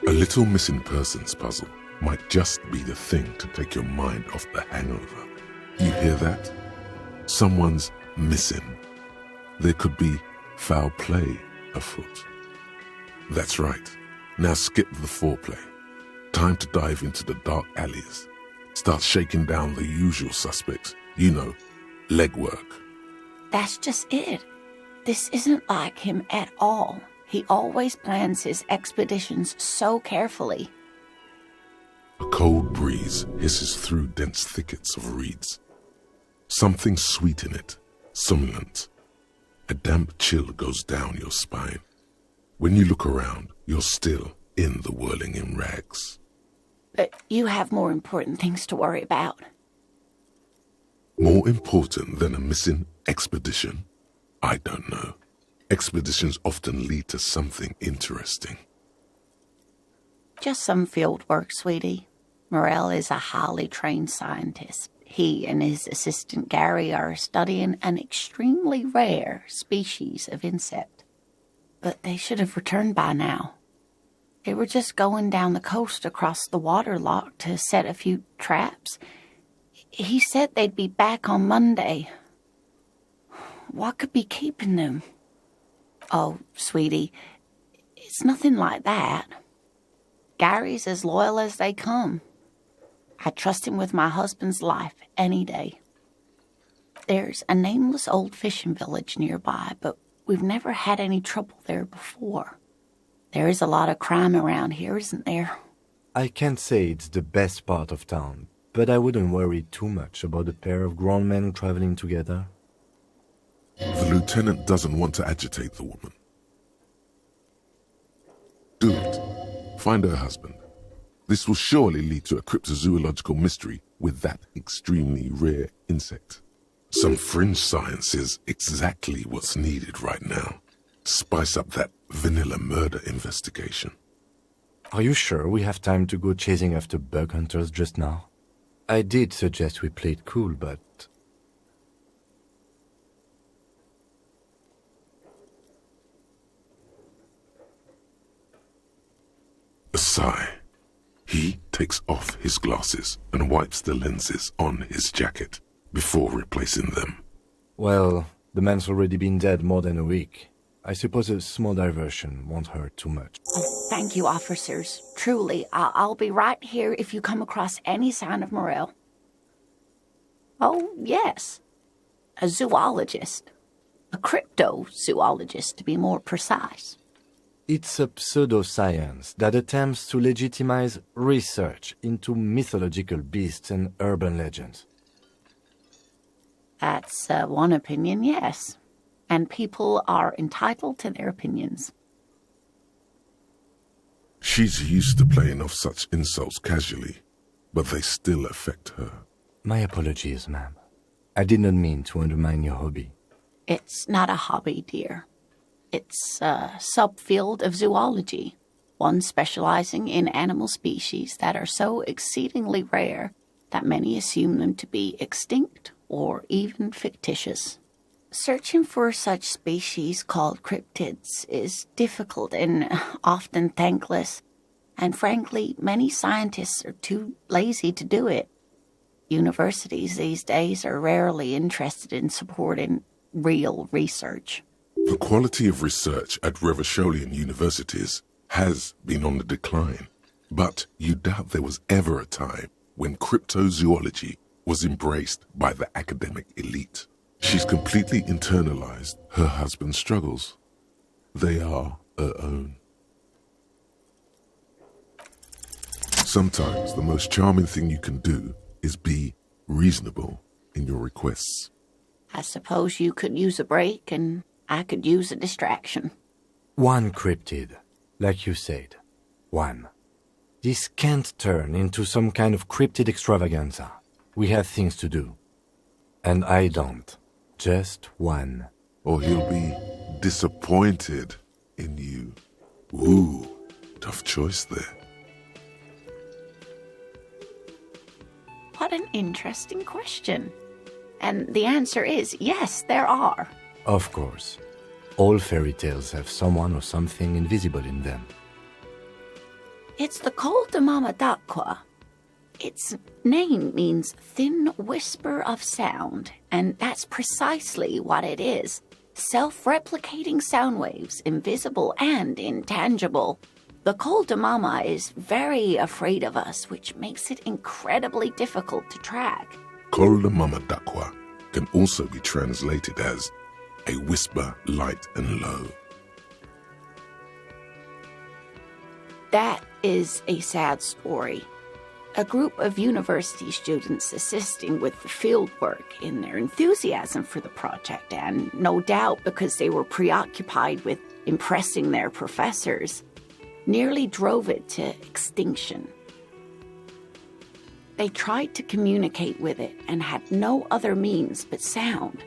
A little missing persons puzzle might just be the thing to take your mind off the hangover. You hear that? Someone's missing. There could be foul play afoot. That's right. Now skip the foreplay. Time to dive into the dark alleys. Start shaking down the usual suspects. You know, legwork.
That's just it. This isn't like him at all. He always plans his expeditions so carefully.
A cold breeze hisses through dense thickets of reeds. Something sweet in it, somnolent. A damp chill goes down your spine. When you look around, you're still in the whirling in rags.
But you have more important things to worry about.
More important than a missing expedition? I don't know. Expeditions often lead to something interesting.
Just some field work, sweetie. Morel is a highly trained scientist. He and his assistant Gary are studying an extremely rare species of insect. But they should have returned by now. They were just going down the coast across the water lock to set a few traps. He said they'd be back on Monday. What could be keeping them? Oh, sweetie, it's nothing like that. Gary's as loyal as they come. I trust him with my husband's life any day. There's a nameless old fishing village nearby, but we've never had any trouble there before. There is a lot of crime around here, isn't there?
I can't say it's the best part of town, but I wouldn't worry too much about a pair of grown men traveling together.
The lieutenant doesn't want to agitate the woman. Do it. Find her husband. This will surely lead to a cryptozoological mystery with that extremely rare insect. Some fringe science is exactly what's needed right now. Spice up that vanilla murder investigation.
Are you sure we have time to go chasing after bug hunters just now? I did suggest we play it cool, but...
A sigh. He takes off his glasses and wipes the lenses on his jacket before replacing them.
Well, the man's already been dead more than a week. I suppose a small diversion won't hurt too much.
Oh, thank you, officers. Truly, I'll be right here if you come across any sign of Morel. Oh, yes. A zoologist. A cryptozoologist, to be more precise.
It's a pseudoscience that attempts to legitimize research into mythological beasts and urban legends.
That's one opinion, yes. And people are entitled to their opinions.
She's used to playing off such insults casually, but they still affect her.
My apologies, ma'am. I did not mean to undermine your hobby.
It's not a hobby, dear. It's a subfield of zoology, one specializing in animal species that are so exceedingly rare that many assume them to be extinct or even fictitious. Searching for such species called cryptids is difficult and often thankless, and frankly, many scientists are too lazy to do it. Universities these days are rarely interested in supporting real research.
The quality of research at Revacholian universities has been on the decline, but you doubt there was ever a time when cryptozoology was embraced by the academic elite. She's completely internalized her husband's struggles. They are her own. Sometimes the most charming thing you can do is be reasonable in your requests.
I suppose you could use a break and I could use a distraction.
One cryptid, like you said. One. This can't turn into some kind of cryptid extravaganza. We have things to do. And I don't. Just one.
Or he'll be disappointed in you. Ooh, tough choice there.
What an interesting question. And the answer is yes, there are.
Of course. All fairy tales have someone or something invisible in them.
It's the Col de Mama d'Aqua. Its name means thin whisper of sound, and that's precisely what it is. Self-replicating sound waves, invisible and intangible. The Col de Mama is very afraid of us, which makes it incredibly difficult to track.
Col de Mama d'Aqua can also be translated as a whisper light and low.
That is a sad story. A group of university students assisting with the field work in their enthusiasm for the project, and no doubt because they were preoccupied with impressing their professors, nearly drove it to extinction. They tried to communicate with it and had no other means but sound.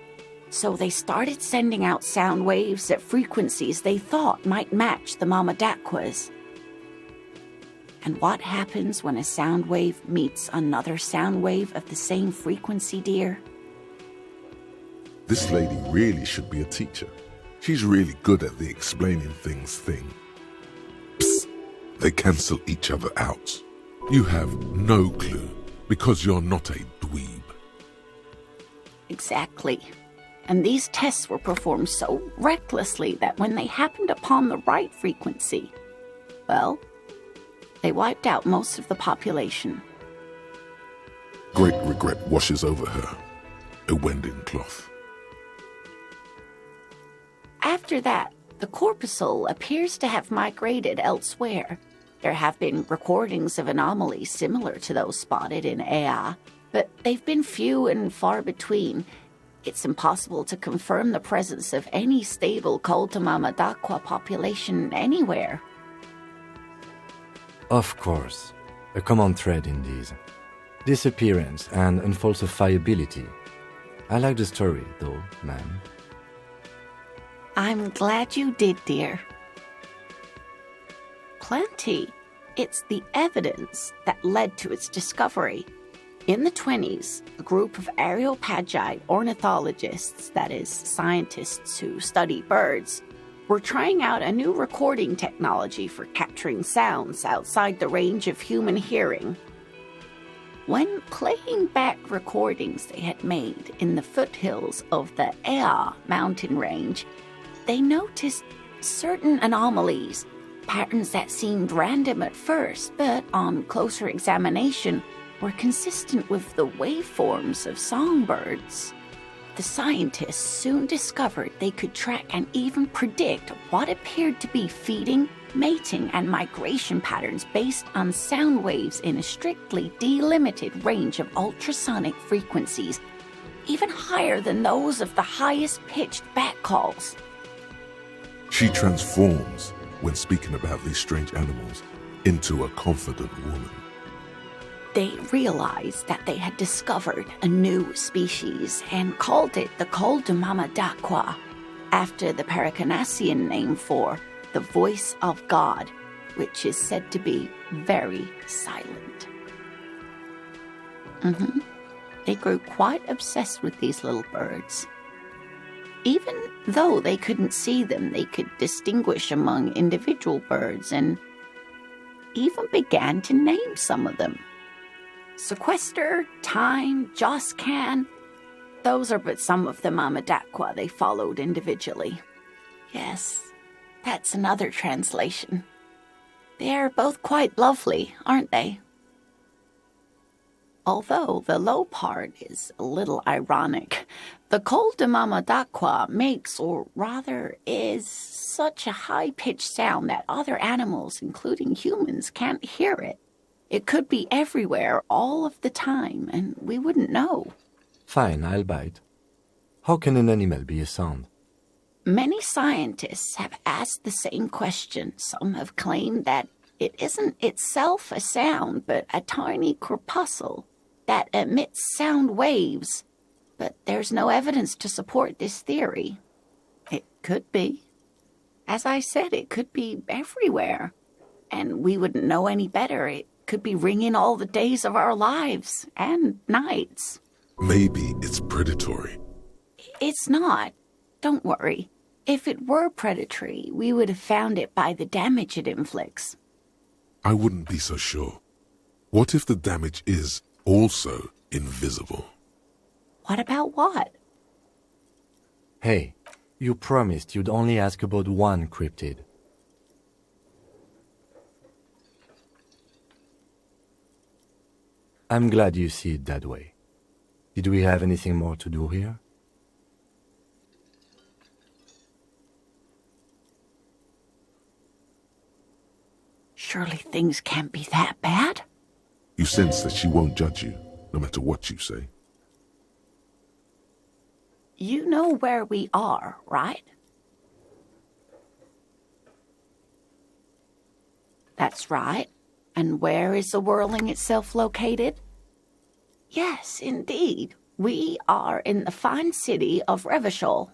So they started sending out sound waves at frequencies they thought might match the Mama d'Aqua's. And what happens when a sound wave meets another sound wave of the same frequency, dear?
This lady really should be a teacher. She's really good at the explaining things thing. Psst, they cancel each other out. You have no clue because you're not a dweeb.
Exactly. And these tests were performed so recklessly that when they happened upon the right frequency, well, they wiped out most of the population.
Great regret washes over her, a wending cloth.
After that, the corpuscle appears to have migrated elsewhere. There have been recordings of anomalies similar to those spotted in Ea, but they've been few and far between. It's impossible to confirm the presence of any stable Col de Mama d'Aqua population anywhere.
Of course, a common thread in these. Disappearance and unfalsifiability. I like the story, though, ma'am.
I'm glad you did, dear. Plenty. It's the evidence that led to its discovery. In the 1920s, a group of Areopagi ornithologists, that is, scientists who study birds, were trying out a new recording technology for capturing sounds outside the range of human hearing. When playing back recordings they had made in the foothills of the Ea mountain range, they noticed certain anomalies, patterns that seemed random at first, but on closer examination were consistent with the waveforms of songbirds. The scientists soon discovered they could track and even predict what appeared to be feeding, mating, and migration patterns based on sound waves in a strictly delimited range of ultrasonic frequencies, even higher than those of the highest-pitched bat calls.
She transforms, when speaking about these strange animals, into a confident woman.
They realized that they had discovered a new species and called it the Col de Mama d'Aqua, after the Paracanassian name for the voice of God, which is said to be very silent. They grew quite obsessed with these little birds. Even though they couldn't see them, they could distinguish among individual birds and even began to name some of them. Sequester, Time, Joscan, those are but some of the Mama d'Aqua they followed individually. Yes, that's another translation. They're both quite lovely, aren't they? Although the low part is a little ironic. The Col de Mama d'Aqua makes, or rather is, such a high-pitched sound that other animals, including humans, can't hear it. It could be everywhere, all of the time, and we wouldn't know.
Fine, I'll bite. How can an animal be a sound?
Many scientists have asked the same question. Some have claimed that it isn't itself a sound, but a tiny corpuscle that emits sound waves. But there's no evidence to support this theory. It could be. As I said, it could be everywhere. And we wouldn't know any better. It could be ringing all the days of our lives and nights.
Maybe it's predatory.
It's not. Don't worry. If it were predatory, we would have found it by the damage it inflicts.
I wouldn't be so sure. What if the damage is also invisible?
What about what?
Hey, you promised you'd only ask about one cryptid. I'm glad you see it that way. Did we have anything more to do here?
Surely things can't be that bad?
You sense that she won't judge you, no matter what you say.
You know where we are, right? That's right. And where is the whirling itself located? Yes, indeed. We are in the fine city of Revachol.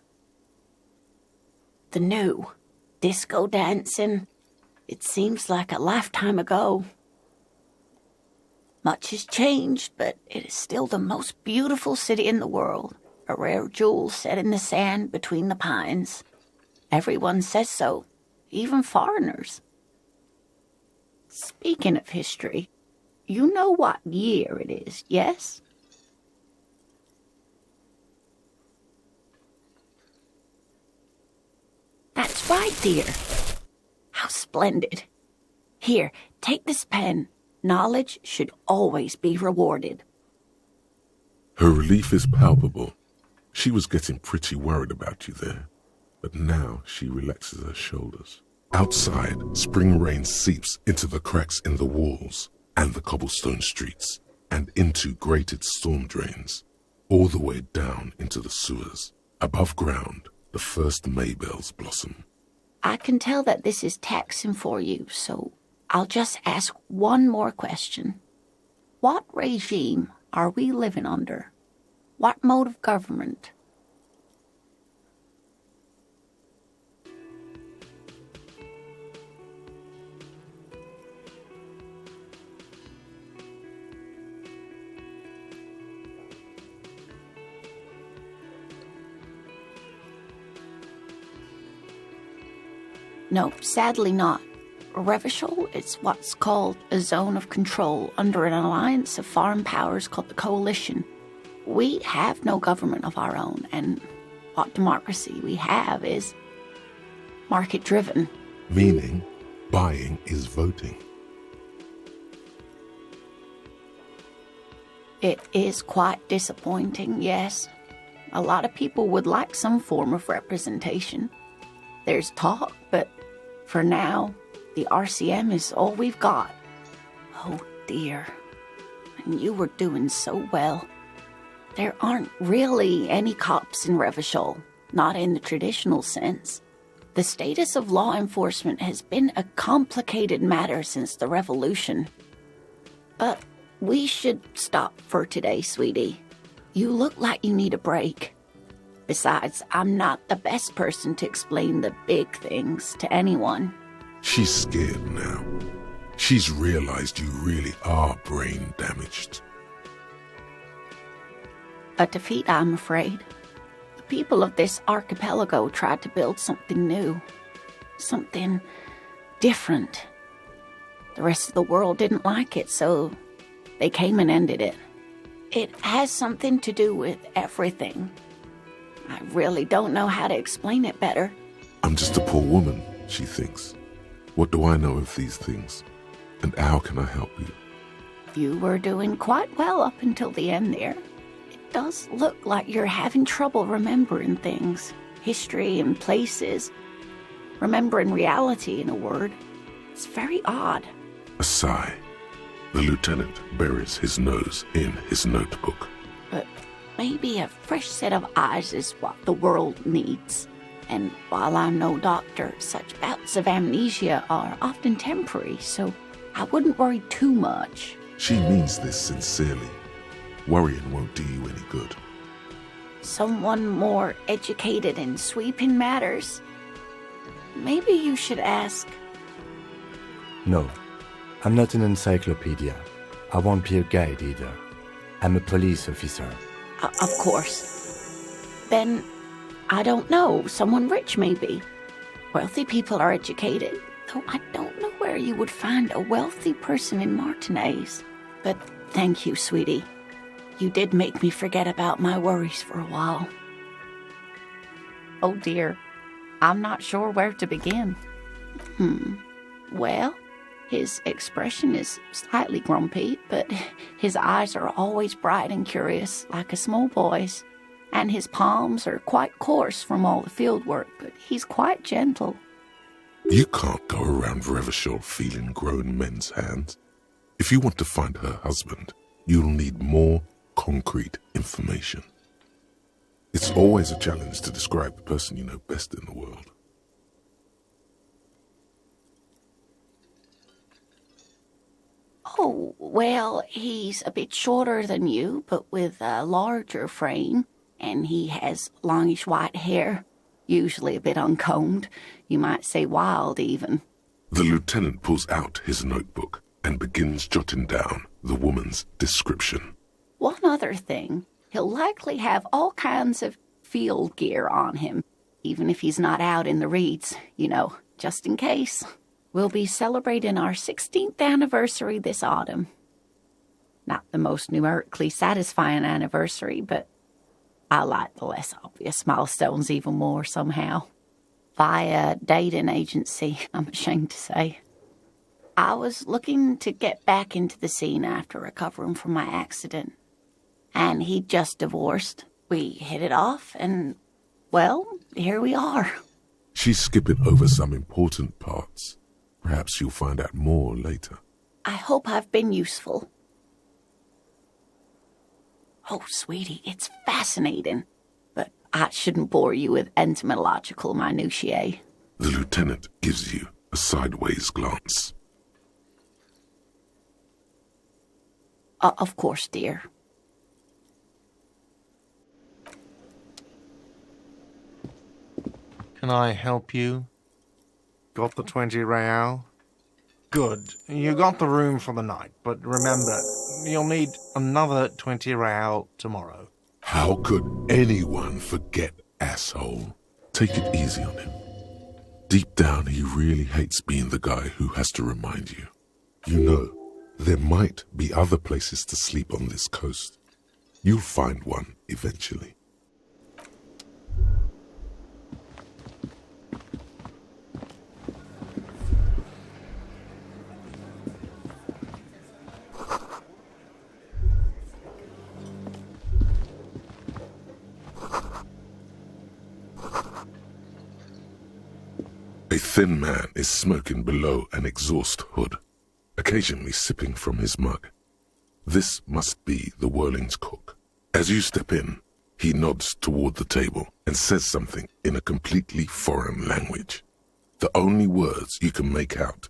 The new disco dancing. It seems like a lifetime ago. Much has changed, but it is still the most beautiful city in the world. A rare jewel set in the sand between the pines. Everyone says so, even foreigners. Speaking of history, you know what year it is, yes? That's right, dear. How splendid. Here, take this pen. Knowledge should always be rewarded.
Her relief is palpable. She was getting pretty worried about you there, but now she relaxes her shoulders. Outside, spring rain seeps into the cracks in the walls and the cobblestone streets, and into grated storm drains, all the way down into the sewers. Above ground, the first maybells blossom.
I can tell that this is taxing for you, so I'll just ask one more question. What regime are we living under? What mode of government? No, sadly not. Revachol is what's called a zone of control under an alliance of foreign powers called the Coalition. We have no government of our own, and what democracy we have is market-driven.
Meaning, buying is voting.
It is quite disappointing, yes. A lot of people would like some form of representation. There's talk, but for now, the RCM is all we've got. Oh dear. And you were doing so well. There aren't really any cops in Revachol, not in the traditional sense. The status of law enforcement has been a complicated matter since the revolution. But we should stop for today, sweetie. You look like you need a break. Besides, I'm not the best person to explain the big things to anyone.
She's scared now. She's realized you really are brain damaged.
A defeat, I'm afraid. The people of this archipelago tried to build something new. Something different. The rest of the world didn't like it, so they came and ended it. It has something to do with everything. I really don't know how to explain it better.
I'm just a poor woman, she thinks. What do I know of these things? And how can I help you?
You were doing quite well up until the end there. It does look like you're having trouble remembering things. History and places. Remembering reality, in a word. It's very odd.
A sigh. The lieutenant buries his nose in his notebook.
But maybe a fresh set of eyes is what the world needs. And while I'm no doctor, such bouts of amnesia are often temporary, so I wouldn't worry too much.
She means this sincerely. Worrying won't do you any good.
Someone more educated in sweeping matters? Maybe you should ask.
No, I'm not an encyclopedia. I won't be a guide either. I'm a police officer.
Of course. Then I don't know. Someone rich, maybe. Wealthy people are educated, though I don't know where you would find a wealthy person in Martinez. But thank you, sweetie. You did make me forget about my worries for a while. Oh dear, I'm not sure where to begin. Well, his expression is slightly grumpy, but his eyes are always bright and curious, like a small boy's. And his palms are quite coarse from all the field work, but he's quite gentle.
You can't go around Revachol feeling grown men's hands. If you want to find her husband, you'll need more concrete information. It's always a challenge to describe the person you know best in the world.
Oh, well, he's a bit shorter than you, but with a larger frame, and he has longish white hair, usually a bit uncombed. You might say wild, even.
The lieutenant pulls out his notebook and begins jotting down the woman's description.
One other thing, he'll likely have all kinds of field gear on him, even if he's not out in the reeds, just in case. We'll be celebrating our 16th anniversary this autumn. Not the most numerically satisfying anniversary, but I like the less obvious milestones even more somehow. Via dating agency, I'm ashamed to say. I was looking to get back into the scene after recovering from my accident. And he'd just divorced. We hit it off, and, well, here we are.
She's skipping over some important parts. Perhaps you'll find out more later.
I hope I've been useful. Oh, sweetie, it's fascinating. But I shouldn't bore you with entomological minutiae.
The lieutenant gives you a sideways glance.
Of course, dear.
Can I help you? Got the 20 real? Good. You got the room for the night, but remember, you'll need another 20 real tomorrow.
How could anyone forget, asshole? Take it easy on him. Deep down, he really hates being the guy who has to remind you. You know, there might be other places to sleep on this coast. You'll find one eventually. A thin man is smoking below an exhaust hood, occasionally sipping from his mug. This must be the Whirling's cook. As you step in, he nods toward the table and says something in a completely foreign language. The only words you can make out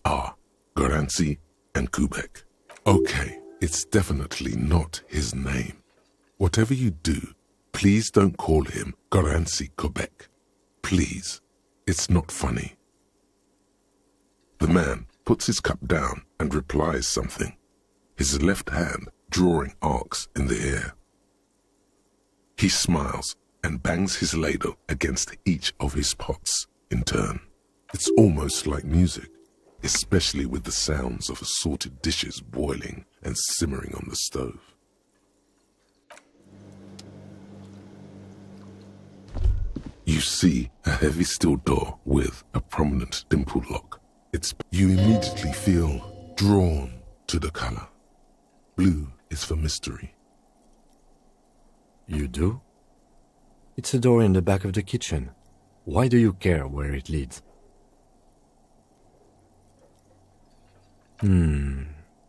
are Goranci and Kubek. Okay, it's definitely not his name. Whatever you do, please don't call him Goranci Kubek. Please. It's not funny. The man puts his cup down and replies something, his left hand drawing arcs in the air. He smiles and bangs his ladle against each of his pots in turn. It's almost like music, especially with the sounds of assorted dishes boiling and simmering on the stove. You see a heavy steel door with a prominent dimple lock. You immediately feel drawn to the color. Blue is for mystery.
You do? It's a door in the back of the kitchen. Why do you care where it leads?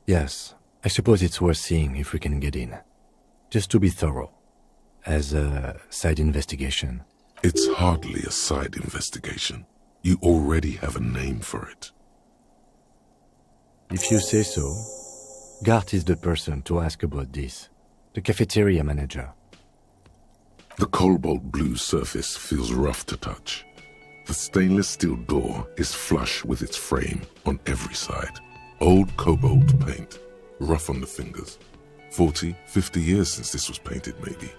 Yes, I suppose it's worth seeing if we can get in. Just to be thorough. As a side investigation.
It's hardly a side investigation. You already have a name for it.
If you say so, Gart is the person to ask about this. The cafeteria manager.
The cobalt blue surface feels rough to touch. The stainless steel door is flush with its frame on every side. Old cobalt paint, rough on the fingers. 40, 50 years since this was painted, maybe.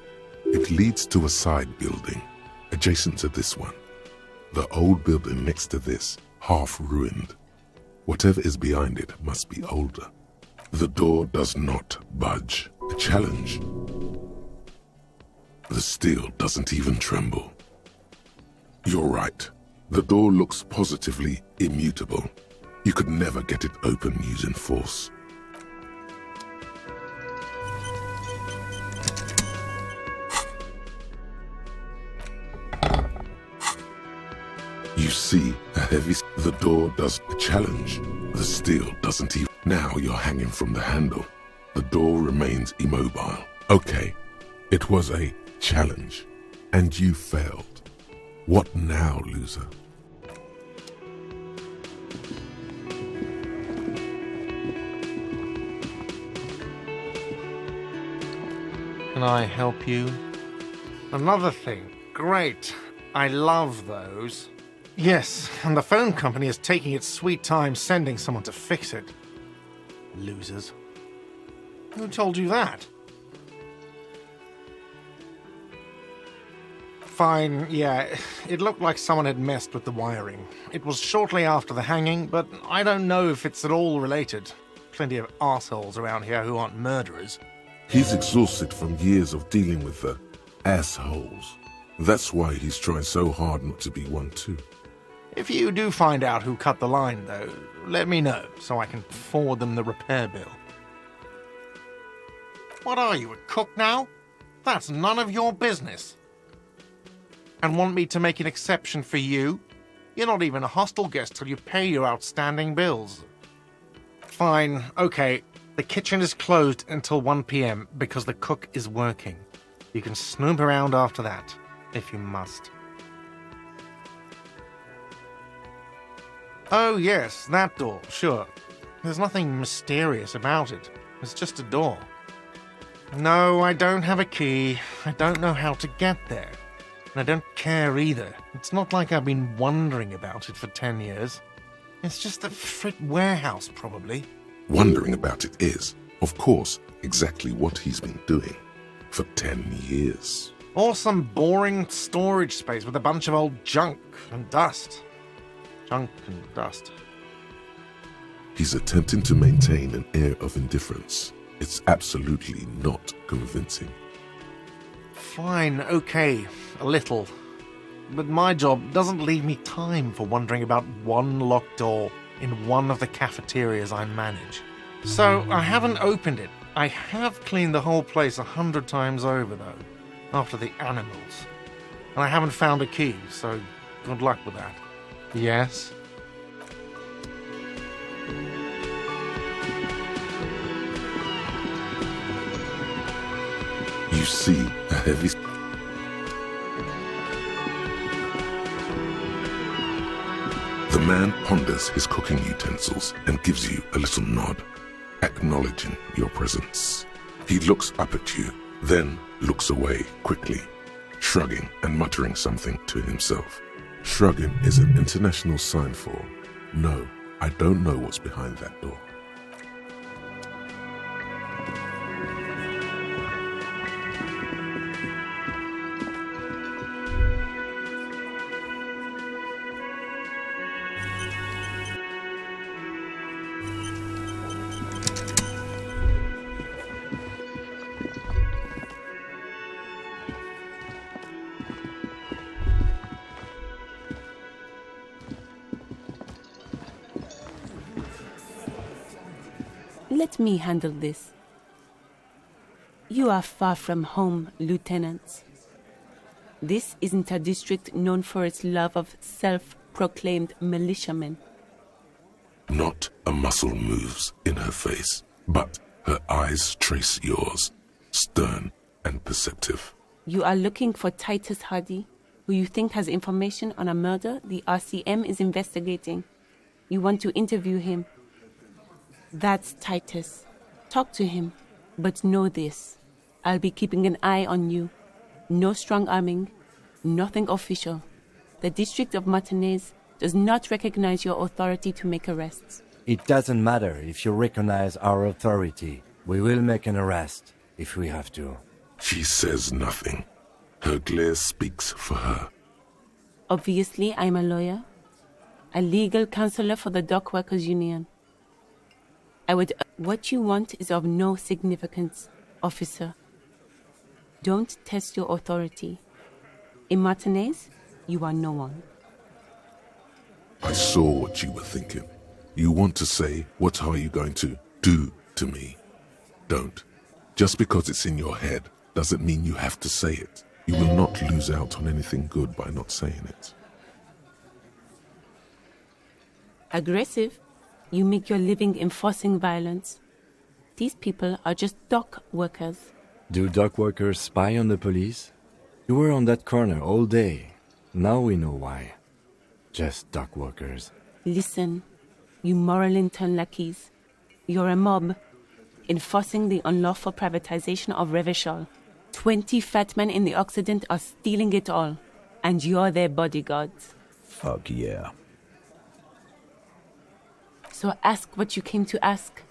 It leads to a side building. adjacent to this one. The old building next to this, half ruined. Whatever is behind it must be older. The door does not budge. A challenge. The steel doesn't even tremble. You're right. The door looks positively immutable. You could never get it open using force. You see a heavy... The door does a challenge. The steel doesn't even... Now you're hanging from the handle. The door remains immobile. Okay, it was a challenge, and you failed. What now, loser?
Can I help you? Another thing. Great. I love those. Yes, and the phone company is taking its sweet time sending someone to fix it. Losers. Who told you that? Fine, yeah, it looked like someone had messed with the wiring. It was shortly after the hanging, but I don't know if it's at all related. Plenty of assholes around here who aren't murderers.
He's exhausted from years of dealing with the assholes. That's why he's trying so hard not to be one too.
If you do find out who cut the line, though, let me know so I can forward them the repair bill. What are you, a cook now? That's none of your business. And want me to make an exception for you? You're not even a hostel guest till you pay your outstanding bills. Fine, okay. The kitchen is closed until 1 p.m. because the cook is working. You can snoop around after that, if you must. Oh yes, that door, sure. There's nothing mysterious about it. It's just a door. No, I don't have a key. I don't know how to get there. And I don't care either. It's not like I've been wondering about it for 10 years. It's just a frit warehouse, probably.
Wondering about it is, of course, exactly what he's been doing for 10 years.
Or some boring storage space with a bunch of old junk and dust. Junk and dust.
He's attempting to maintain an air of indifference. It's absolutely not convincing.
Fine, okay, a little. But my job doesn't leave me time for wondering about one locked door in one of the cafeterias I manage. So I haven't opened it. I have cleaned the whole place 100 times over, though, after the animals. And I haven't found a key, so good luck with that. Yes?
You see a heavy... The man ponders his cooking utensils and gives you a little nod, acknowledging your presence. He looks up at you, then looks away quickly, shrugging and muttering something to himself. Shrugging is an international sign for, no, I don't know what's behind that door.
Let me handle this. You are far from home, lieutenants. This isn't a district known for its love of self-proclaimed militiamen.
Not a muscle moves in her face, but her eyes trace yours, stern and perceptive.
You are looking for Titus Hardy, who you think has information on a murder the RCM is investigating. You want to interview him. That's Titus. Talk to him, but know this. I'll be keeping an eye on you. No strong-arming, nothing official. The District of Martinez does not recognize your authority to make arrests.
It doesn't matter if you recognize our authority. We will make an arrest, if we have to.
She says nothing. Her glare speaks for her.
Obviously, I'm a lawyer, a legal counselor for the Dock Workers Union. What you want is of no significance, officer. Don't test your authority. In Martinez, you are no one.
I saw what you were thinking. You want to say, what are you going to do to me? Don't. Just because it's in your head doesn't mean you have to say it. You will not lose out on anything good by not saying it.
Aggressive? You make your living enforcing violence. These people are just dock workers.
Do dock workers spy on the police? You were on that corner all day. Now we know why. Just dock workers.
Listen, you moral intern lackeys. You're a mob, enforcing the unlawful privatization of Revachol. 20 fat men in the Occident are stealing it all, and you're their bodyguards.
Fuck yeah.
So ask what you came to ask,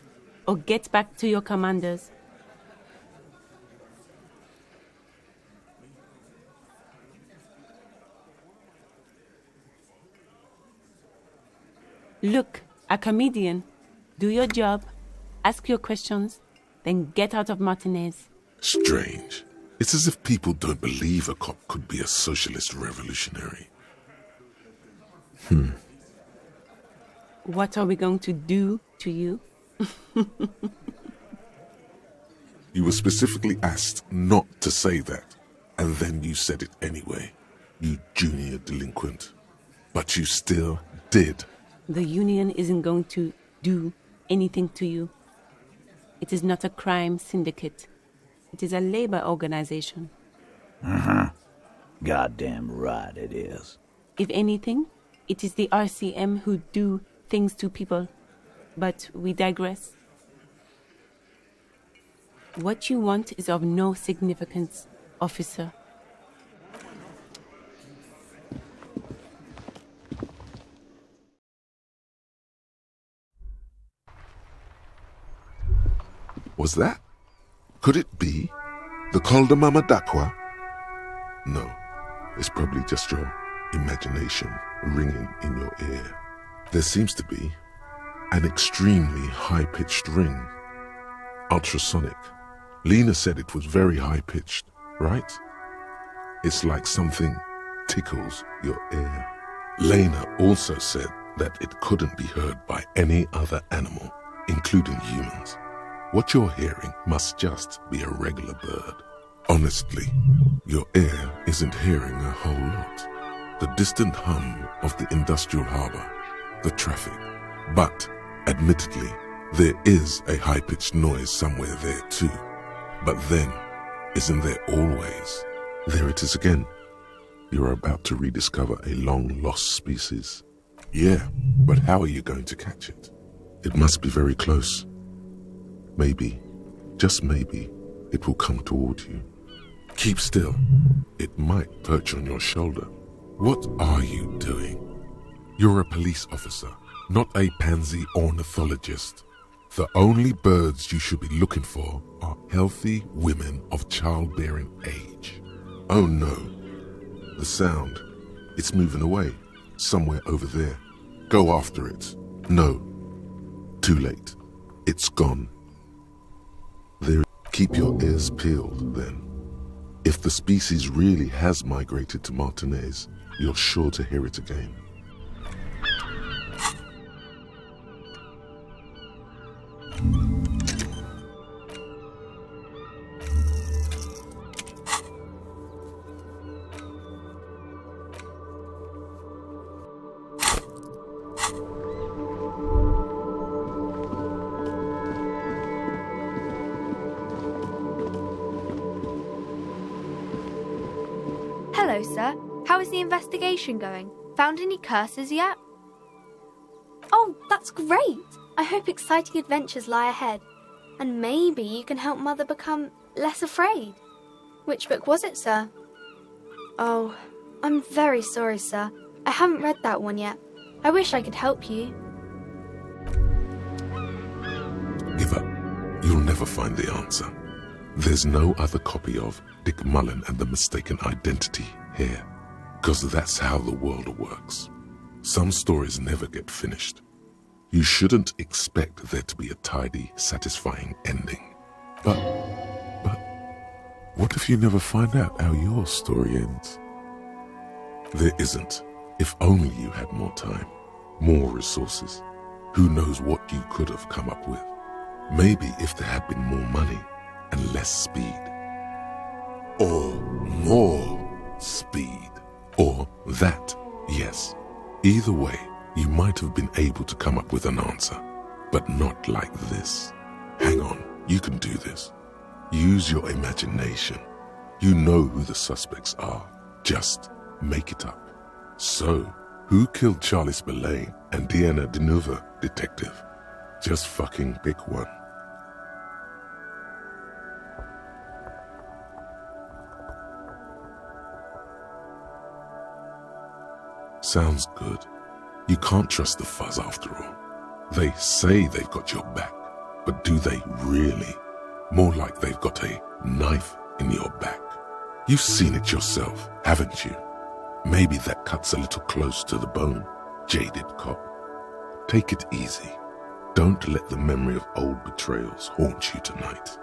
or get back to your commanders. Look, a comedian. Do your job, ask your questions, then get out of Martinez.
Strange. It's as if people don't believe a cop could be a socialist revolutionary.
What are we going to do to you?
You were specifically asked not to say that, and then you said it anyway, you junior delinquent. But you still did.
The union isn't going to do anything to you. It is not a crime syndicate. It is a labor organization.
Goddamn right it is.
If anything, it is the RCM who do things to people. But we digress. What you want is of no significance, officer.
Was that? Could it be the Col de Mama Dakwa? No, it's probably just your imagination ringing in your ear. There seems to be an extremely high-pitched ring. Ultrasonic. Lena said it was very high-pitched, right? It's like something tickles your ear. Lena also said that it couldn't be heard by any other animal, including humans. What you're hearing must just be a regular bird. Honestly, your ear isn't hearing a whole lot. The distant hum of the industrial harbor, the traffic. But, admittedly, there is a high-pitched noise somewhere there too. But then, isn't there always? There it is again. You're about to rediscover a long-lost species. Yeah, but how are you going to catch it? It must be very close. Maybe, just maybe, it will come toward you. Keep still. It might perch on your shoulder. What are you doing? You're a police officer, not a pansy ornithologist. The only birds you should be looking for are healthy women of childbearing age. Oh no. The sound. It's moving away. Somewhere over there. Go after it. No. Too late. It's gone. There. Keep your ears peeled, then. If the species really has migrated to Martinez, you're sure to hear it again.
Hello, sir. How is the investigation going? Found any curses yet? Oh, that's great! I hope exciting adventures lie ahead. And maybe you can help Mother become less afraid. Which book was it, sir? Oh, I'm very sorry, sir. I haven't read that one yet. I wish I could help you.
Give up. You'll never find the answer. There's no other copy of Dick Mullen and the Mistaken Identity here. Because that's how the world works. Some stories never get finished. You shouldn't expect there to be a tidy, satisfying ending. But, what if you never find out how your story ends? There isn't. If only you had more time, more resources. Who knows what you could have come up with? Maybe if there had been more money and less speed. Or more speed. Or that, yes. Either way, you might have been able to come up with an answer, but not like this. Hang on, you can do this. Use your imagination. You know who the suspects are. Just make it up. So, who killed Charlie Spillane and Diana Denuva, detective? Just fucking pick one. Sounds good. You can't trust the fuzz after all. They say they've got your back, but do they really? More like they've got a knife in your back. You've seen it yourself, haven't you? Maybe that cuts a little close to the bone, jaded cop. Take it easy. Don't let the memory of old betrayals haunt you tonight.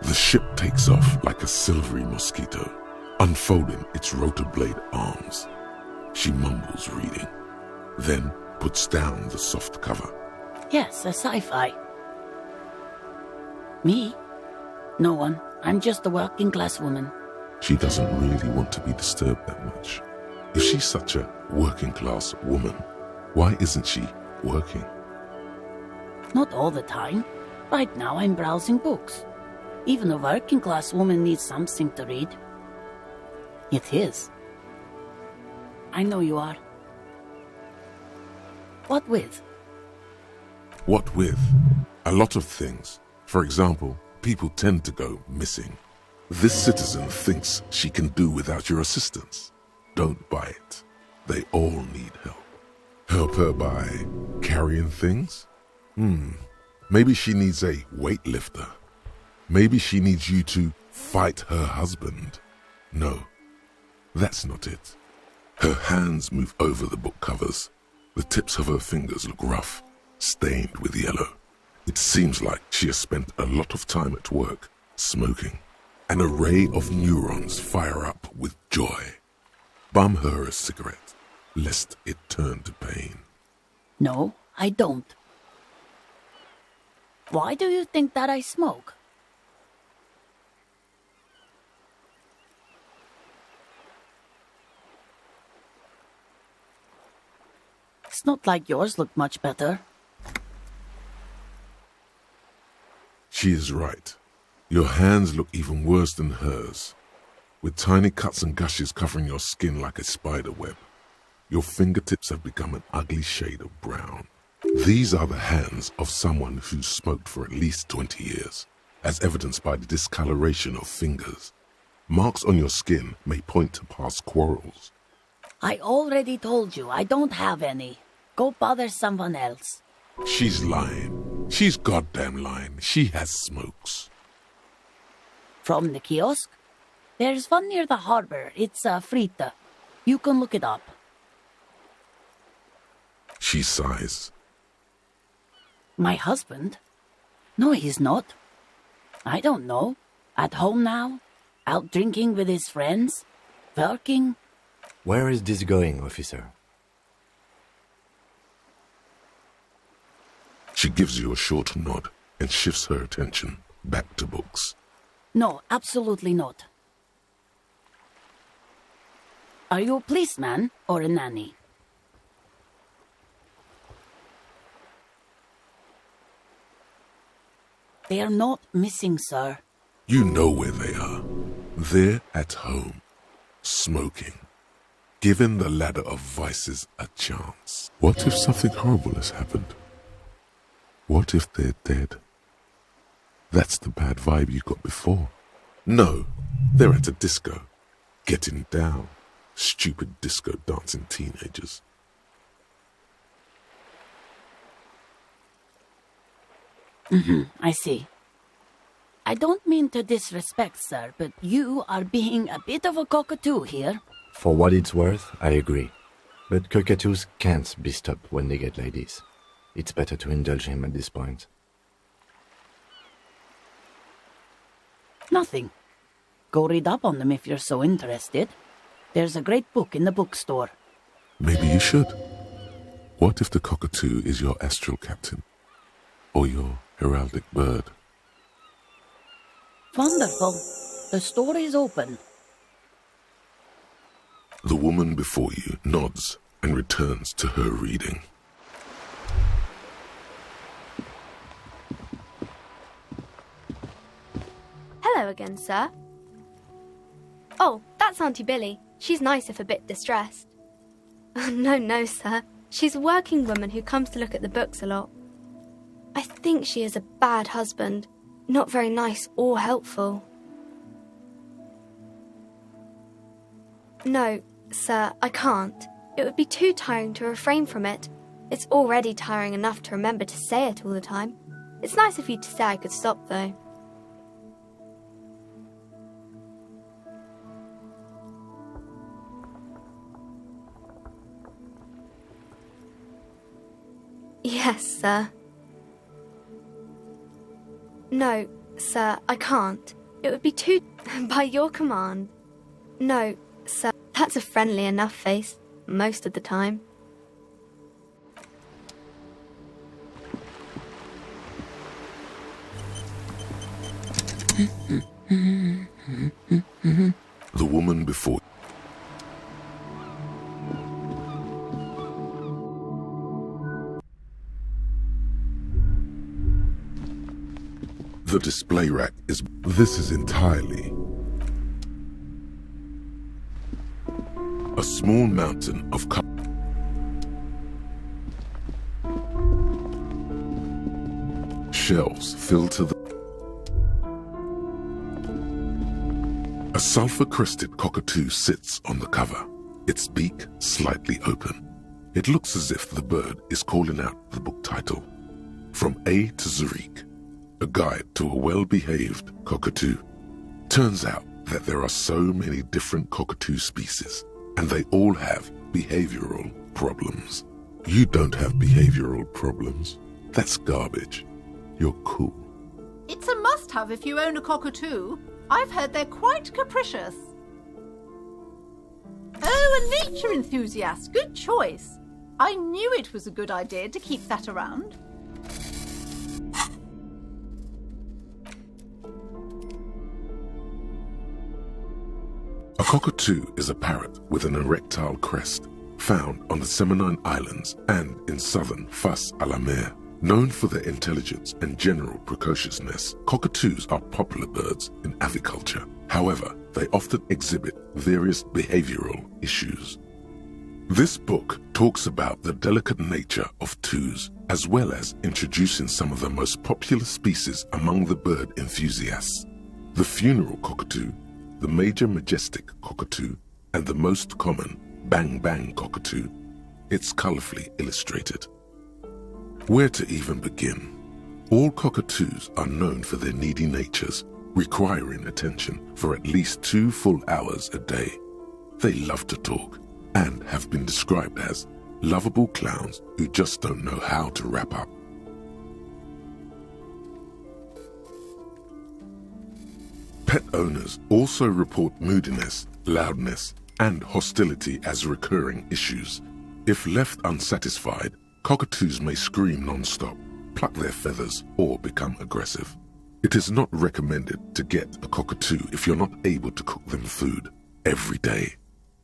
The ship takes off like a silvery mosquito, unfolding its rotor blade arms. She mumbles reading, then puts down the soft cover.
Yes, a sci-fi. Me? No one. I'm just a working class woman.
She doesn't really want to be disturbed that much. If she's such a working class woman, why isn't she working?
Not all the time. Right now I'm browsing books. Even a working class woman needs something to read. It is. I know you are. What with?
What with? A lot of things. For example, people tend to go missing. This citizen thinks she can do without your assistance. Don't buy it. They all need help. Help her by carrying things? Maybe she needs a weightlifter. Maybe she needs you to fight her husband. No, that's not it. Her hands move over the book covers. The tips of her fingers look rough, stained with yellow. It seems like she has spent a lot of time at work, smoking. An array of neurons fire up with joy. Bum her a cigarette, lest it turn to pain.
No, I don't. Why do you think that I smoke? It's not like yours look much better.
She is right. Your hands look even worse than hers, with tiny cuts and gushes covering your skin like a spider web. Your fingertips have become an ugly shade of brown. These are the hands of someone who's smoked for at least 20 years, as evidenced by the discoloration of fingers. Marks on your skin may point to past quarrels.
I already told you I don't have any. Go bother someone else.
She's lying. She's goddamn lying. She has smokes.
From the kiosk? There's one near the harbor. It's Frita. You can look it up.
She sighs.
My husband? No, he's not. I don't know. At home now? Out drinking with his friends? Working?
Where is this going, officer?
She gives you a short nod and shifts her attention back to books.
No, absolutely not. Are you a policeman or a nanny? They are not missing, sir.
You know where they are. They're at home, smoking, giving the ladder of vices a chance. What if something horrible has happened? What if they're dead? That's the bad vibe you got before. No, they're at a disco, getting down. Stupid disco dancing teenagers.
I see. I don't mean to disrespect, sir, but you are being a bit of a cockatoo here.
For what it's worth, I agree. But cockatoos can't be stopped when they get ladies. It's better to indulge him at this point.
Nothing. Go read up on them if you're so interested. There's a great book in the bookstore.
Maybe you should. What if the cockatoo is your astral captain? Or your heraldic bird?
Wonderful. The store is open.
The woman before you nods and returns to her reading.
Hello again, sir. Oh, that's Auntie Billy. She's nice if a bit distressed. No, sir. She's a working woman who comes to look at the books a lot. I think she is a bad husband. Not very nice or helpful. No, sir, I can't. It would be too tiring to refrain from it. It's already tiring enough to remember to say it all the time. It's nice of you to say I could stop, though. Yes, sir. No, sir, I can't. It would be too... by your command. No, sir, that's a friendly enough face, most of the time.
The woman before the display rack is... This is entirely a small mountain of shelves filled to the... A sulfur-crested cockatoo sits on the cover, its beak slightly open. It looks as if the bird is calling out the book title, From A to Zurich, a guide to a well-behaved cockatoo. Turns out that there are so many different cockatoo species, and they all have behavioral problems. You don't have behavioral problems. That's garbage. You're cool.
It's a must-have if you own a cockatoo. I've heard they're quite capricious. Oh, a nature enthusiast. Good choice. I knew it was a good idea to keep that around.
A cockatoo is a parrot with an erectile crest, found on the Seminine Islands and in southern Fas a la Mer. Known for their intelligence and general precociousness, cockatoos are popular birds in aviculture. However, they often exhibit various behavioral issues. This book talks about the delicate nature of toos, as well as introducing some of the most popular species among the bird enthusiasts. The funeral cockatoo, the major majestic cockatoo, and the most common bang bang cockatoo. It's colorfully illustrated. Where to even begin? All cockatoos are known for their needy natures, requiring attention for at least 2 full hours a day. They love to talk and have been described as lovable clowns who just don't know how to wrap up. Pet owners also report moodiness, loudness, and hostility as recurring issues. If left unsatisfied, cockatoos may scream non-stop, pluck their feathers, or become aggressive. It is not recommended to get a cockatoo if you're not able to cook them food every day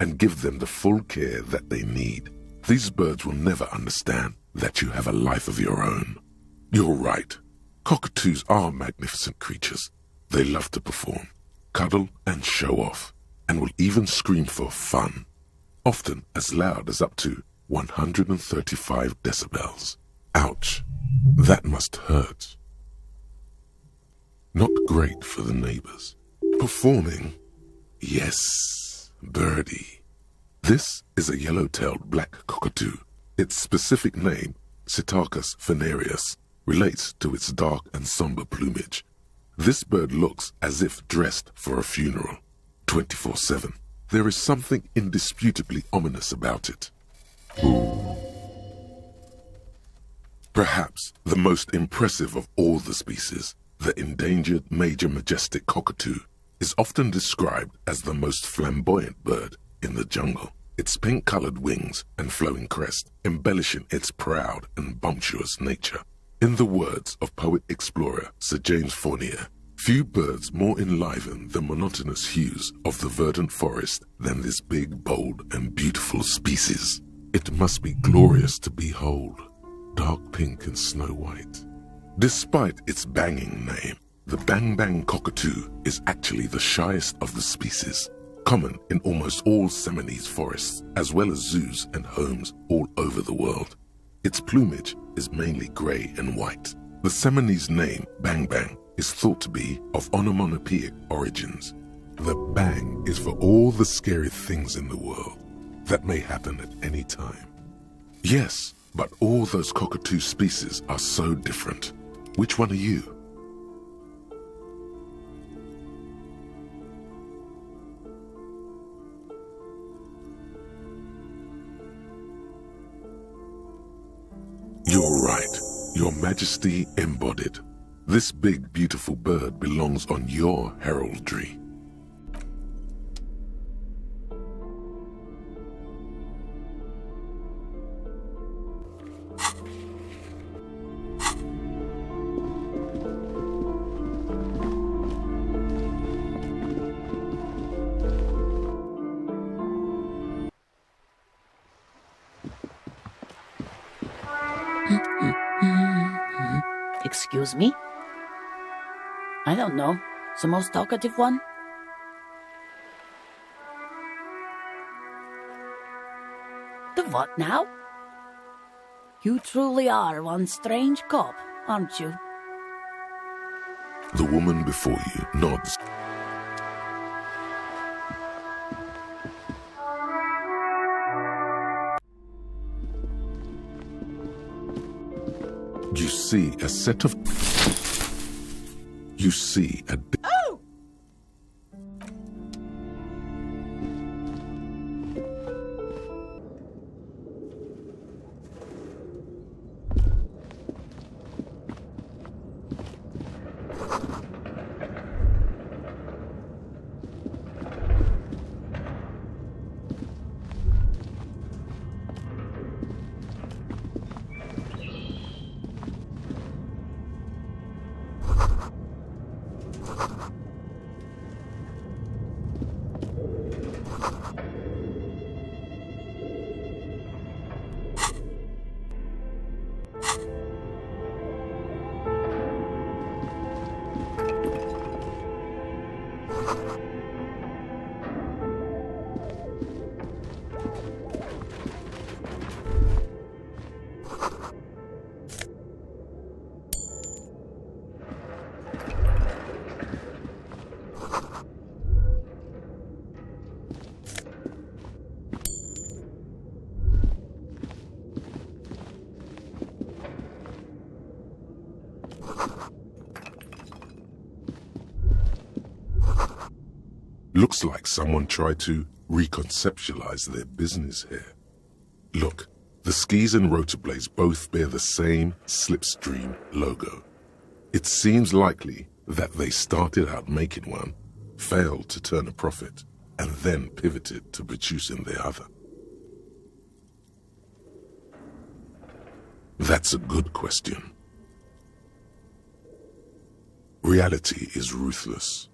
and give them the full care that they need. These birds will never understand that you have a life of your own. You're right. Cockatoos are magnificent creatures. They love to perform, cuddle, and show off, and will even scream for fun, often as loud as up to 135 decibels. Ouch. That must hurt. Not great for the neighbors. Performing? Yes, birdie. This is a yellow-tailed black cockatoo. Its specific name, Psittacus venereus, relates to its dark and somber plumage. This bird looks as if dressed for a funeral, 24/7. There is something indisputably ominous about it. Perhaps the most impressive of all the species, the endangered major majestic cockatoo, is often described as the most flamboyant bird in the jungle. Its pink-colored wings and flowing crest embellishing its proud and bumptious nature. In the words of poet-explorer Sir James Fournier, few birds more enliven the monotonous hues of the verdant forest than this big, bold, and beautiful species. It must be glorious to behold, dark pink and snow white. Despite its banging name, the bang-bang cockatoo is actually the shyest of the species, common in almost all Seminoles forests, as well as zoos and homes all over the world. Its plumage is mainly grey and white. The Seminoles name, bang-bang, is thought to be of onomatopoeic origins. The bang is for all the scary things in the world that may happen at any time. Yes, but all those cockatoo species are so different. Which one are you? You're right, Your Majesty embodied. This big, beautiful bird belongs on your heraldry.
Excuse me? I don't know. The most talkative one? The what now? You truly are one strange cop, aren't you?
The woman before you nods. You see a set of... You see a...
Oh!
Looks like someone tried to reconceptualize their business here. Look, the skis and rotor blades both bear the same Slipstream logo. It seems likely that they started out making one, failed to turn a profit, and then pivoted to producing the other. That's a good question. Reality is ruthless.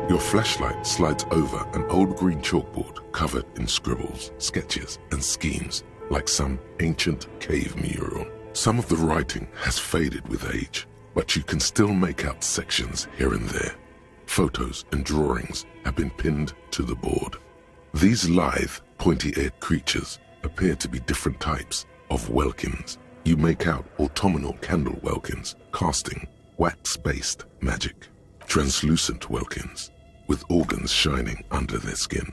Your flashlight slides over an old green chalkboard covered in scribbles, sketches, and schemes like some ancient cave mural. Some of the writing has faded with age, but you can still make out sections here and there. Photos and drawings have been pinned to the board. These lithe, pointy-eared creatures appear to be different types of welkins. You make out autumnal candle welkins casting wax-based magic, translucent welkins with organs shining under their skin,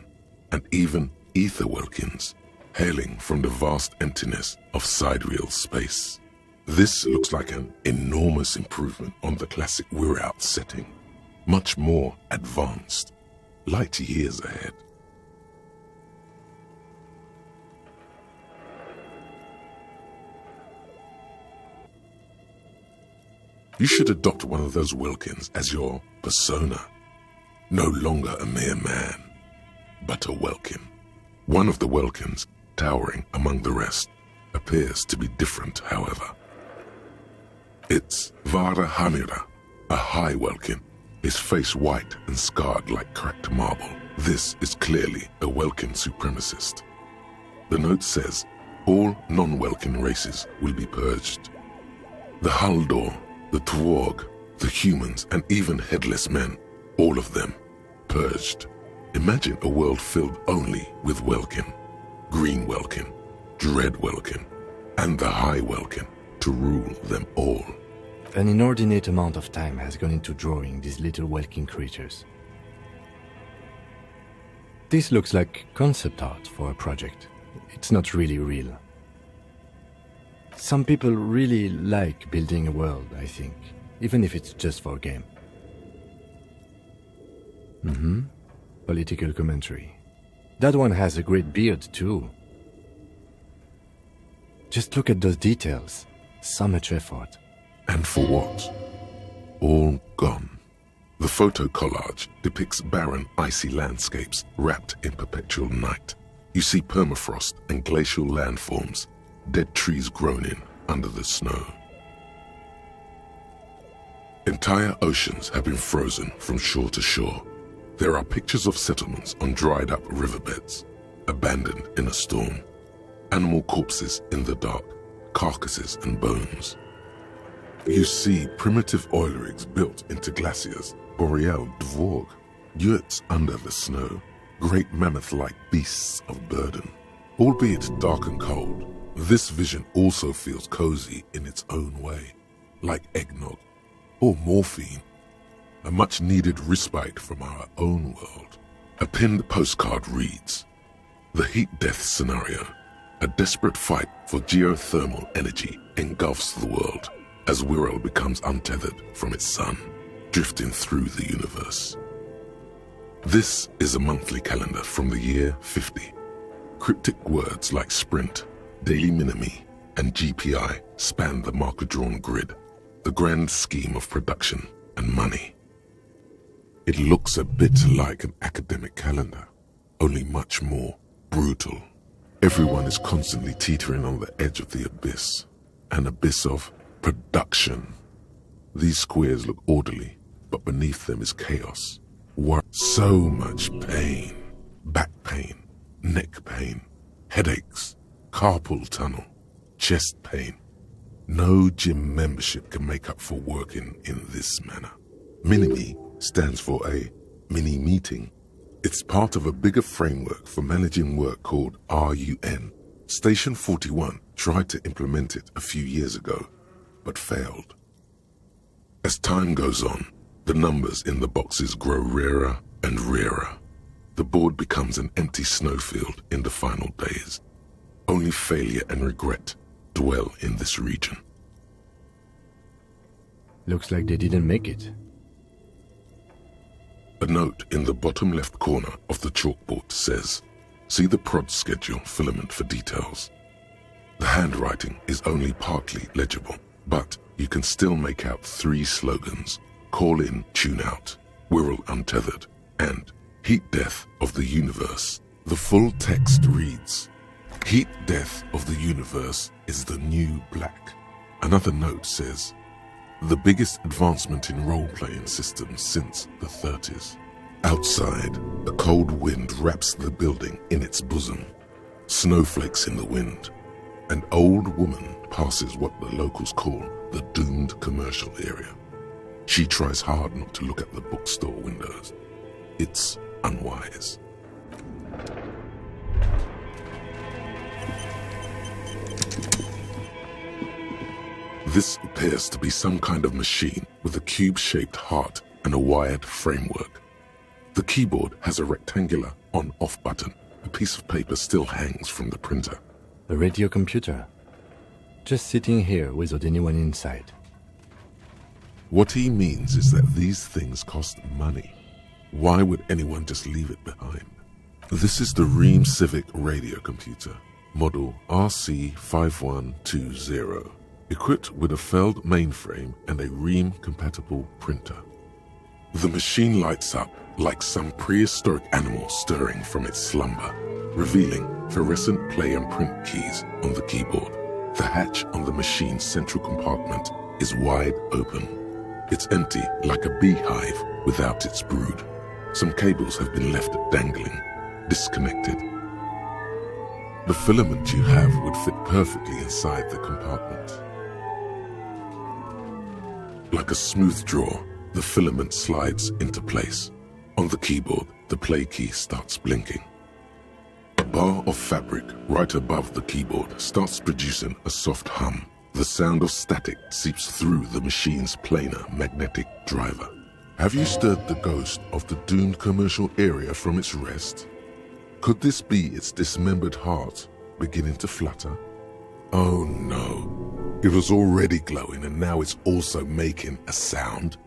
and even ether welkins hailing from the vast emptiness of sidereal space. This looks like an enormous improvement on the classic We're Out setting, much more advanced, light years ahead. You should adopt one of those Wilkins as your persona. No longer a mere man, but a Welkin. One of the Welkins, towering among the rest, appears to be different, however. It's Vara Hamira, a high Welkin, his face white and scarred like cracked marble. This is clearly a Welkin supremacist. The note says all non-Welkin races will be purged. The Haldor, the Tworg, the humans, and even headless men, all of them purged. Imagine a world filled only with Welkin, Green Welkin, Dread Welkin, and the High Welkin to rule them all.
An inordinate amount of time has gone into drawing these little Welkin creatures. This looks like concept art for a project. It's not really real. Some people really like building a world, I think, even if it's just for a game. Political commentary. That one has a great beard, too. Just look at those details. So much effort.
And for what? All gone. The photo collage depicts barren, icy landscapes wrapped in perpetual night. You see permafrost and glacial landforms, dead trees grown in under the snow. Entire oceans have been frozen from shore to shore. There are pictures of settlements on dried up riverbeds, abandoned in a storm. Animal corpses in the dark, carcasses and bones. You see primitive oil rigs built into glaciers, boreal dvorg, yurts under the snow, great mammoth-like beasts of burden. Albeit dark and cold, this vision also feels cozy in its own way, like eggnog or morphine, a much-needed respite from our own world. A pinned postcard reads, "The heat death scenario, a desperate fight for geothermal energy engulfs the world as Wirral becomes untethered from its sun, drifting through the universe." This is a monthly calendar from the year 50. Cryptic words like sprint, daily minimi, and GPI span the marker-drawn grid, the grand scheme of production and money. It looks a bit like an academic calendar, only much more brutal. Everyone is constantly teetering on the edge of the abyss, an abyss of production. These squares look orderly, but beneath them is chaos. So much pain. Back pain, neck pain, headaches, carpal tunnel, chest pain. No gym membership can make up for working in this manner. Minimi stands for a mini meeting. It's part of a bigger framework for managing work called RUN. Station 41 tried to implement it a few years ago, but failed. As time goes on, the numbers in the boxes grow rarer and rarer. The board becomes an empty snowfield in the final days. Only failure and regret dwell in this region.
Looks like they didn't make it.
A note in the bottom left corner of the chalkboard says, "See the prod schedule filament for details." The handwriting is only partly legible, but you can still make out 3 slogans: Call in, Tune Out, Wirral Untethered, and Heat Death of the Universe. The full text reads, "Heat Death of the Universe is the new black." Another note says, the biggest advancement in role-playing systems since the 30s. Outside, a cold wind wraps the building in its bosom. Snowflakes in the wind. An old woman passes what the locals call the doomed commercial area. She tries hard not to look at the bookstore windows. It's unwise. This appears to be some kind of machine with a cube-shaped heart and a wired framework. The keyboard has a rectangular on-off button. A piece of paper still hangs from the printer.
The radio computer. Just sitting here without anyone inside.
What he means is that these things cost money. Why would anyone just leave it behind? This is the Ream Civic radio computer, model RC5120, equipped with a Feld mainframe and a Ream-compatible printer. The machine lights up like some prehistoric animal stirring from its slumber, revealing fluorescent play and print keys on the keyboard. The hatch on the machine's central compartment is wide open. It's empty like a beehive without its brood. Some cables have been left dangling, disconnected. The filament you have would fit perfectly inside the compartment. Like a smooth drawer, the filament slides into place. On the keyboard, the play key starts blinking. A bar of fabric right above the keyboard starts producing a soft hum. The sound of static seeps through the machine's planar magnetic driver. Have you stirred the ghost of the doomed commercial area from its rest? Could this be its dismembered heart beginning to flutter? Oh no. It was already glowing and now it's also making a sound.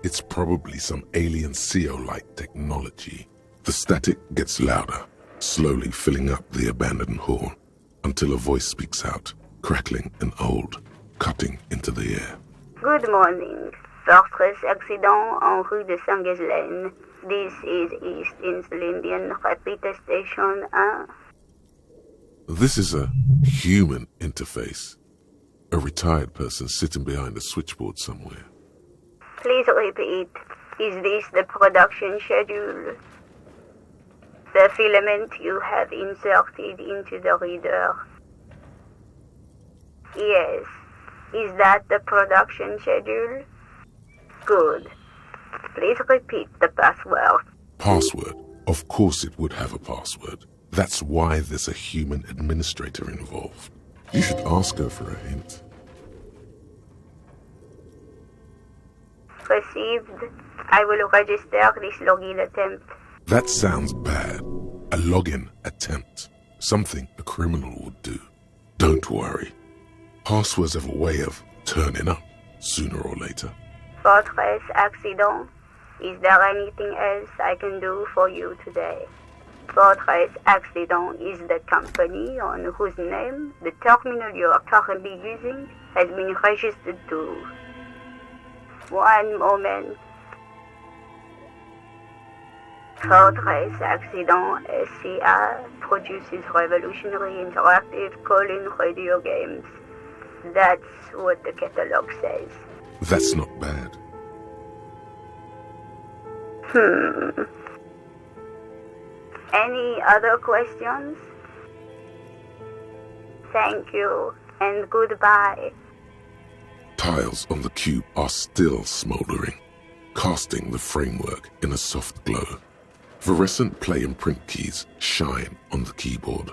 It's probably some alien CO-like technology. The static gets louder, slowly filling up the abandoned hall, until a voice speaks out, crackling and old, cutting into the air.
Good morning. Fortress accident en rue de Saint-Ghislaine. This is East Insulindian Repeater Station 1.
This is a human interface. A retired person sitting behind a switchboard somewhere.
Please repeat. Is this the production schedule? The filament you have inserted into the reader. Yes. Is that the production schedule? Good. Please repeat the password.
Password? Of course it would have a password. That's why there's a human administrator involved. You should ask her for a hint.
Received. I will register this login attempt.
That sounds bad. A login attempt. Something a criminal would do. Don't worry. Passwords have a way of turning up sooner or later.
Fortress accident. Is there anything else I can do for you today? Fortress Accident is the company on whose name the terminal you are currently using has been registered to. One moment. Fortress Accident SCA produces revolutionary interactive call-in radio games. That's what the catalog says.
That's not bad.
Any other questions? Thank you, and goodbye.
Tiles on the cube are still smoldering, casting the framework in a soft glow. Fluorescent play and print keys shine on the keyboard.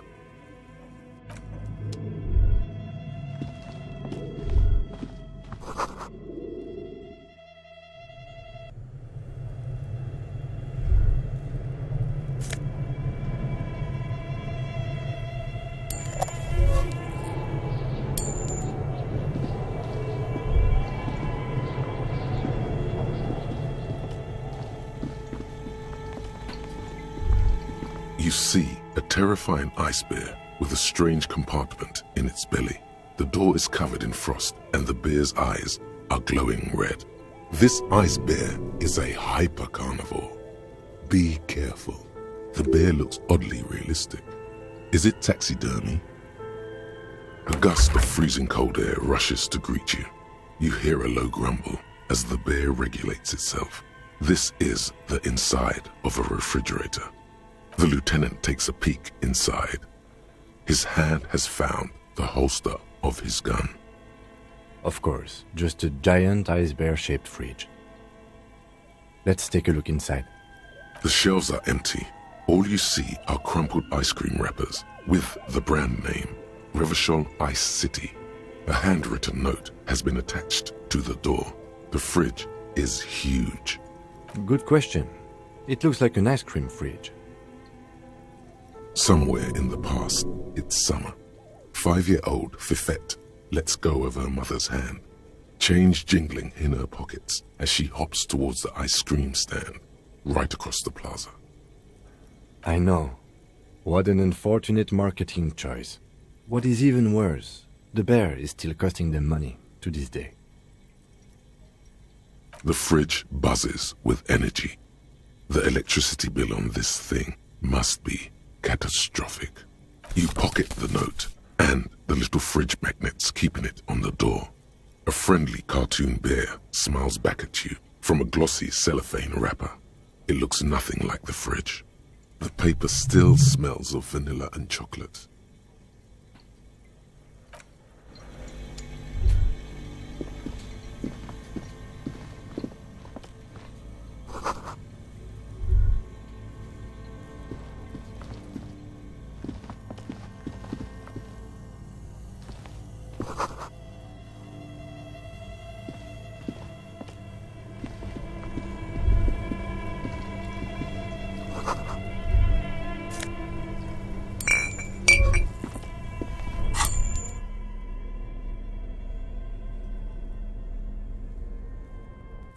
You see a terrifying ice bear with a strange compartment in its belly. The door is covered in frost and the bear's eyes are glowing red. This ice bear is a hyper-carnivore. Be careful. The bear looks oddly realistic. Is it taxidermy? A gust of freezing cold air rushes to greet you. You hear a low grumble as the bear regulates itself. This is the inside of a refrigerator. The lieutenant takes a peek inside. His hand has found the holster of his gun.
Of course, just a giant ice bear-shaped fridge. Let's take a look inside.
The shelves are empty. All you see are crumpled ice cream wrappers with the brand name, Revachol Ice City. A handwritten note has been attached to the door. The fridge is huge.
Good question. It looks like an ice cream fridge.
Somewhere in the past, it's summer. 5-year-old Fifette lets go of her mother's hand, change jingling in her pockets as she hops towards the ice cream stand right across the plaza.
I know. What an unfortunate marketing choice. What is even worse, the bear is still costing them money to this day.
The fridge buzzes with energy. The electricity bill on this thing must be catastrophic. You pocket the note and the little fridge magnets keeping it on the door. A friendly cartoon bear smiles back at you from a glossy cellophane wrapper. It looks nothing like the fridge. The paper still smells of vanilla and chocolate.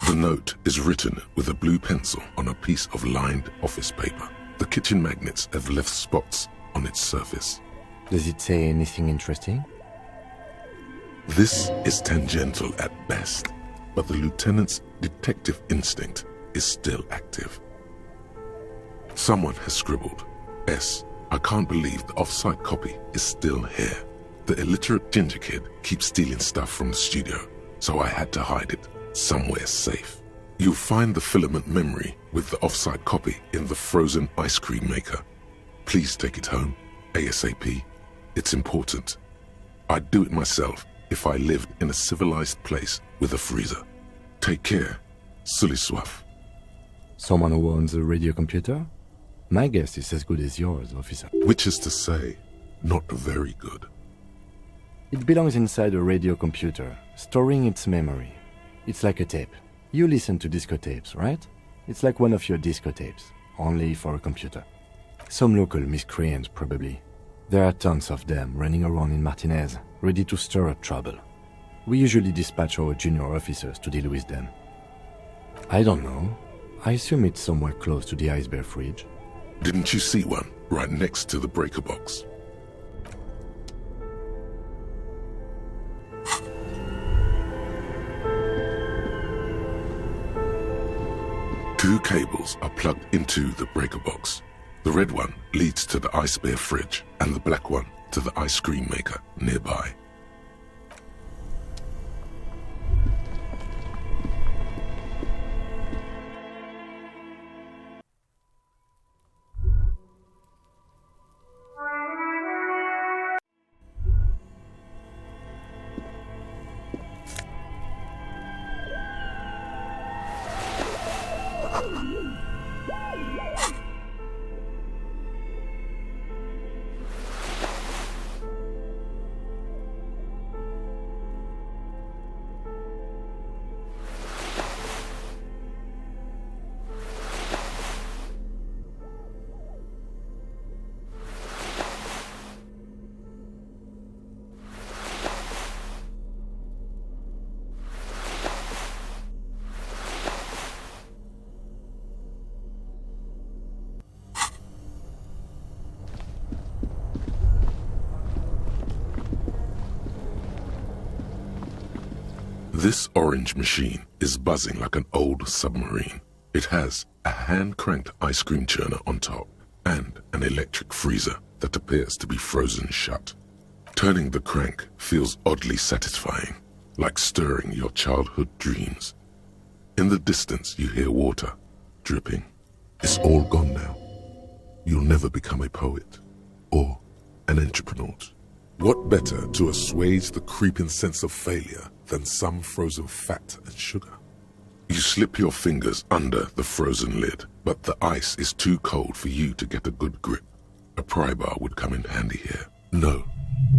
The note is written with a blue pencil on a piece of lined office paper. The kitchen magnets have left spots on its surface.
Does it say anything interesting?
This is tangential at best, but the lieutenant's detective instinct is still active. Someone has scribbled, S. I can't believe the off-site copy is still here. The illiterate ginger kid keeps stealing stuff from the studio, so I had to hide it somewhere safe. You'll find the filament memory with the off-site copy in the frozen ice cream maker. Please take it home, ASAP. It's important. I'd do it myself if I lived in a civilized place with a freezer. Take care. Sully soif.
Someone who owns a radio computer? My guess is as good as yours, officer.
Which is to say, not very good.
It belongs inside a radio computer, storing its memory. It's like a tape. You listen to disco tapes, right? It's like one of your disco tapes, only for a computer. Some local miscreants, probably. There are tons of them running around in Martinez, ready to stir up trouble. We usually dispatch our junior officers to deal with them. I don't know. I assume it's somewhere close to the ice bear fridge.
Didn't you see one right next to the breaker box? Two cables are plugged into the breaker box. The red one leads to the ice bear fridge and the black one to the ice cream maker nearby. This orange machine is buzzing like an old submarine. It has a hand-cranked ice cream churner on top and an electric freezer that appears to be frozen shut. Turning the crank feels oddly satisfying, like stirring your childhood dreams. In the distance, you hear water dripping. It's all gone now. You'll never become a poet or an entrepreneur. What better to assuage the creeping sense of failure than some frozen fat and sugar? You slip your fingers under the frozen lid, but the ice is too cold for you to get a good grip. A pry bar would come in handy here. No,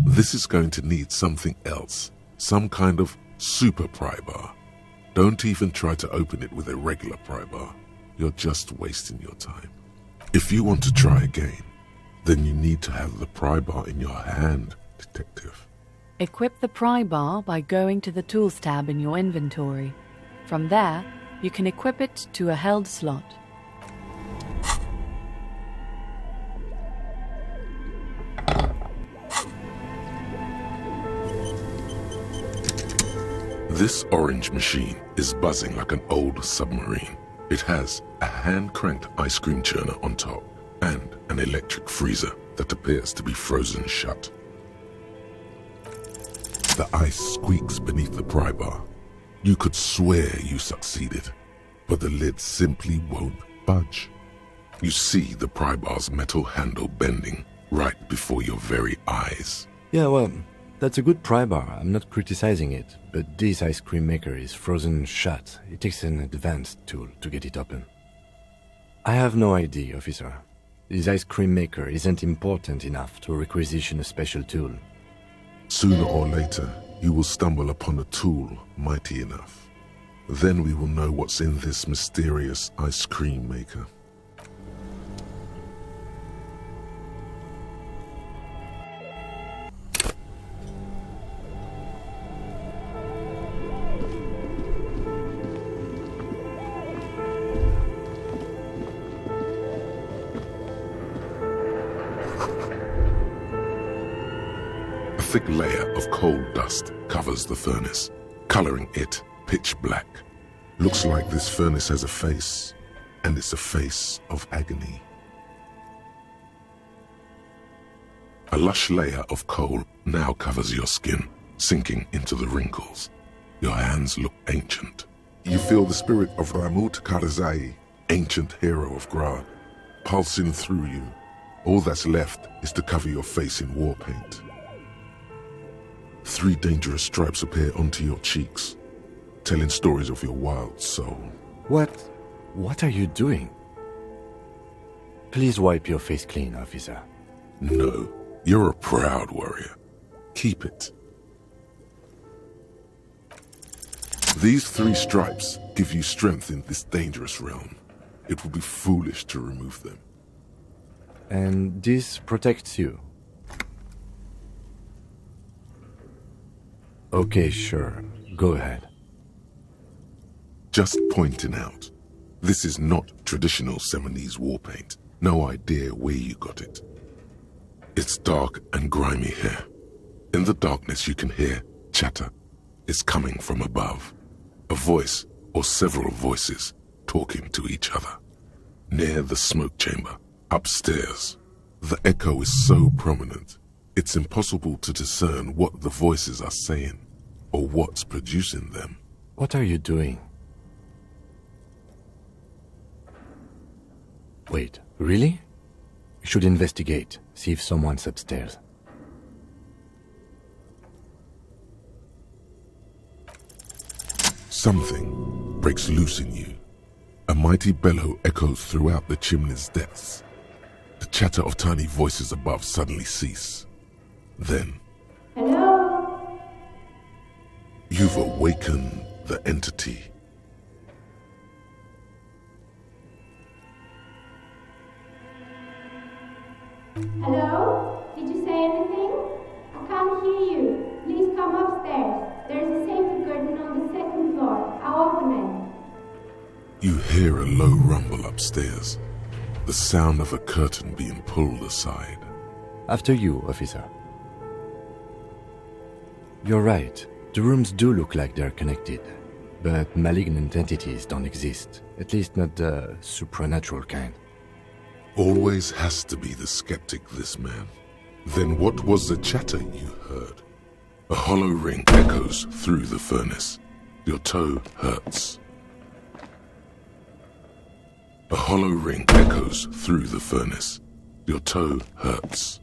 this is going to need something else, some kind of super pry bar. Don't even try to open it with a regular pry bar. You're just wasting your time. If you want to try again, then you need to have the pry bar in your hand, detective.
Equip the pry bar by going to the Tools tab in your inventory. From there, you can equip it to a held slot.
This orange machine is buzzing like an old submarine. It has a hand-cranked ice cream churner on top and an electric freezer that appears to be frozen shut. The ice squeaks beneath the pry bar. You could swear you succeeded, but the lid simply won't budge. You see the pry bar's metal handle bending right before your very eyes.
Yeah, well, that's a good pry bar. I'm not criticizing it, but this ice cream maker is frozen shut. It takes an advanced tool to get it open. I have no idea, officer. This ice cream maker isn't important enough to requisition a special tool.
Sooner or later, you will stumble upon a tool mighty enough. Then we will know what's in this mysterious ice cream maker. A thick layer of coal dust covers the furnace, coloring it pitch black. Looks like this furnace has a face, and it's a face of agony. A lush layer of coal now covers your skin, sinking into the wrinkles. Your hands look ancient. You feel the spirit of Ramout Karzai, ancient hero of Grad, pulsing through you. All that's left is to cover your face in war paint. 3 dangerous stripes appear onto your cheeks, telling stories of your wild soul.
What are you doing? Please wipe your face clean, officer.
No, you're a proud warrior. Keep it. These 3 stripes give you strength in this dangerous realm. It would be foolish to remove them.
And this protects you? Okay, sure. Go ahead.
Just pointing out, this is not traditional Seminese war paint. No idea where you got it. It's dark and grimy here. In the darkness you can hear chatter. It's coming from above. A voice or several voices talking to each other. Near the smoke chamber, upstairs. The echo is so prominent, it's impossible to discern what the voices are saying or what's producing them.
What are you doing? Wait, really? We should investigate, see if someone's upstairs.
Something breaks loose in you. A mighty bellow echoes throughout the chimney's depths. The chatter of tiny voices above suddenly cease. Then,
Hello?
You've awakened the entity.
Hello? Did you say anything? I can't hear you. Please come upstairs. There's a safety curtain on the 2nd floor. I'll open it.
You hear a low rumble upstairs. The sound of a curtain being pulled aside.
After you, officer. You're right. The rooms do look like they're connected. But malignant entities don't exist. At least not the supernatural kind.
Always has to be the skeptic, this man. Then what was the chatter you heard? A hollow ring echoes through the furnace. Your toe hurts. A hollow ring echoes through the furnace. Your toe hurts.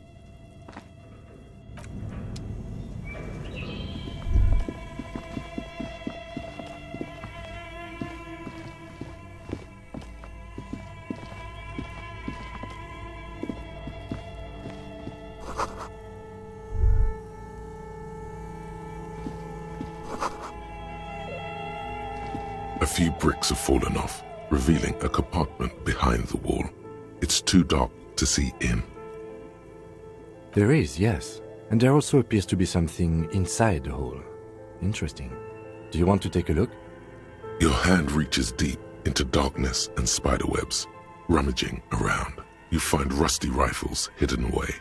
A few bricks have fallen off, revealing a compartment behind the wall. It's too dark to see in.
There is, yes. And there also appears to be something inside the hole. Interesting. Do you want to take a look?
Your hand reaches deep into darkness and spiderwebs. Rummaging around, you find rusty rifles hidden away.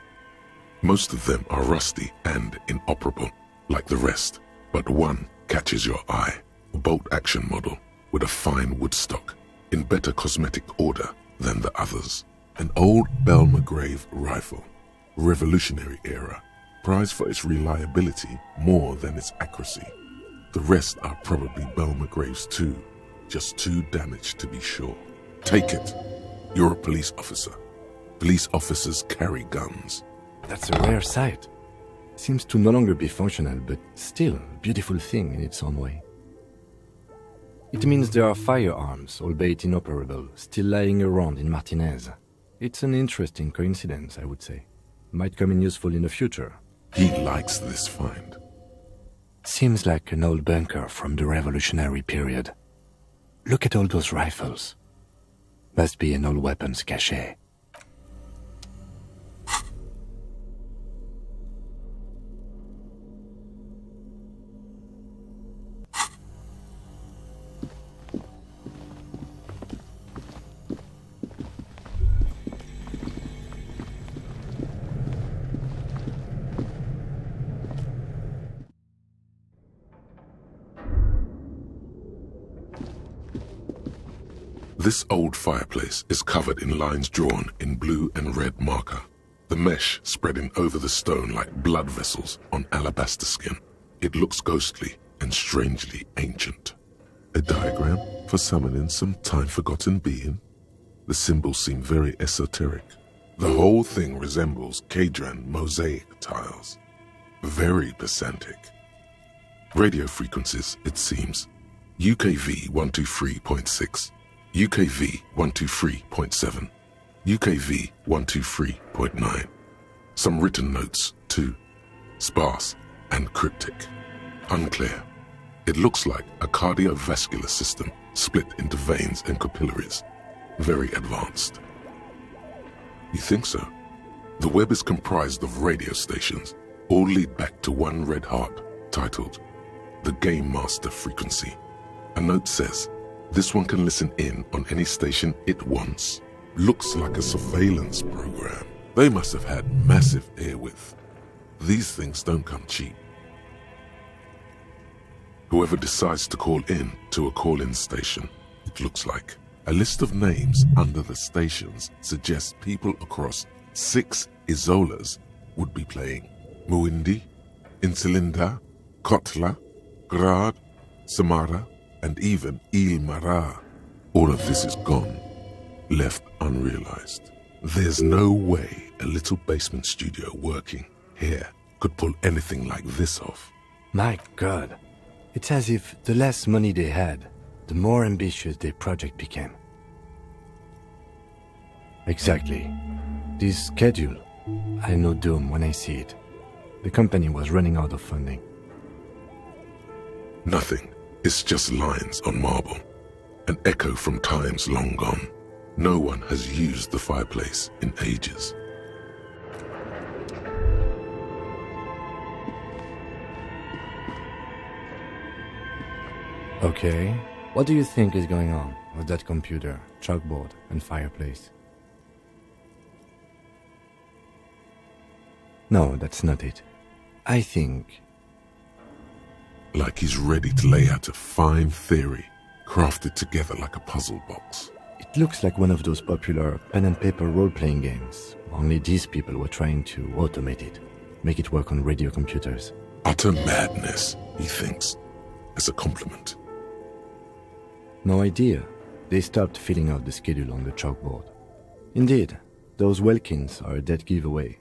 Most of them are rusty and inoperable, like the rest, but one catches your eye. A bolt-action model with a fine wood stock, in better cosmetic order than the others. An old Belmagrave rifle, Revolutionary era, prized for its reliability more than its accuracy. The rest are probably Belmagraves too, just too damaged to be sure. Take it. You're a police officer. Police officers carry guns.
That's a rare sight. Seems to no longer be functional, but still a beautiful thing in its own way. It means there are firearms, albeit inoperable, still lying around in Martinez. It's an interesting coincidence, I would say. Might come in useful in the future.
He likes this find.
Seems like an old bunker from the Revolutionary period. Look at all those rifles. Must be an old weapons cache.
This old fireplace is covered in lines drawn in blue and red marker, the mesh spreading over the stone like blood vessels on alabaster skin. It looks ghostly and strangely ancient. A diagram for summoning some time-forgotten being? The symbols seem very esoteric. The whole thing resembles Kadran mosaic tiles. Very pesantic. Radio frequencies, it seems. UKV 123.6. UKV 123.7, UKV 123.9. Some written notes, too. Sparse and cryptic. Unclear. It looks like a cardiovascular system split into veins and capillaries. Very advanced. You think so? The web is comprised of radio stations, all lead back to one red heart, titled The Game Master Frequency. A note says, this one can listen in on any station it wants. Looks like a surveillance program. They must have had massive airwidth. These things don't come cheap. Whoever decides to call in to a call-in station, it looks like. A list of names under the stations suggests people across 6 Isolas would be playing. Muindi, Insulinda, Kotla, Grad, Samara, and even Il Mara. All of this is gone, left unrealized. There's no way a little basement studio working here could pull anything like this off.
My God, it's as if the less money they had, the more ambitious their project became. Exactly. This schedule, I know doom when I see it. The company was running out of funding.
Nothing. It's just lines on marble, an echo from times long gone. No one has used the fireplace in ages.
Okay, what do you think is going on with that computer, chalkboard, and fireplace? No, that's not it. I think...
Like he's ready to lay out a fine theory, crafted together like a puzzle box.
It looks like one of those popular pen and paper role-playing games. Only these people were trying to automate it, make it work on radio computers.
Utter madness, he thinks, as a compliment.
No idea. They stopped filling out the schedule on the chalkboard. Indeed, those Welkins are a dead giveaway.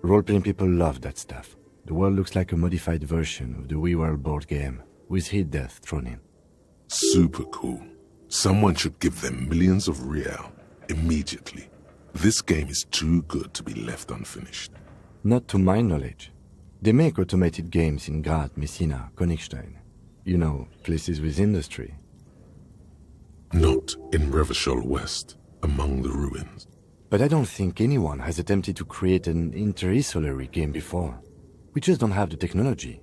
Role-playing people love that stuff. The world looks like a modified version of the WeWorld board game, with hit death thrown in.
Super cool. Someone should give them millions of real immediately. This game is too good to be left unfinished.
Not to my knowledge. They make automated games in Graz, Messina, Königstein. You know, places with industry.
Not in Revachol West, among the ruins.
But I don't think anyone has attempted to create an inter-isolary game before. We just don't have the technology.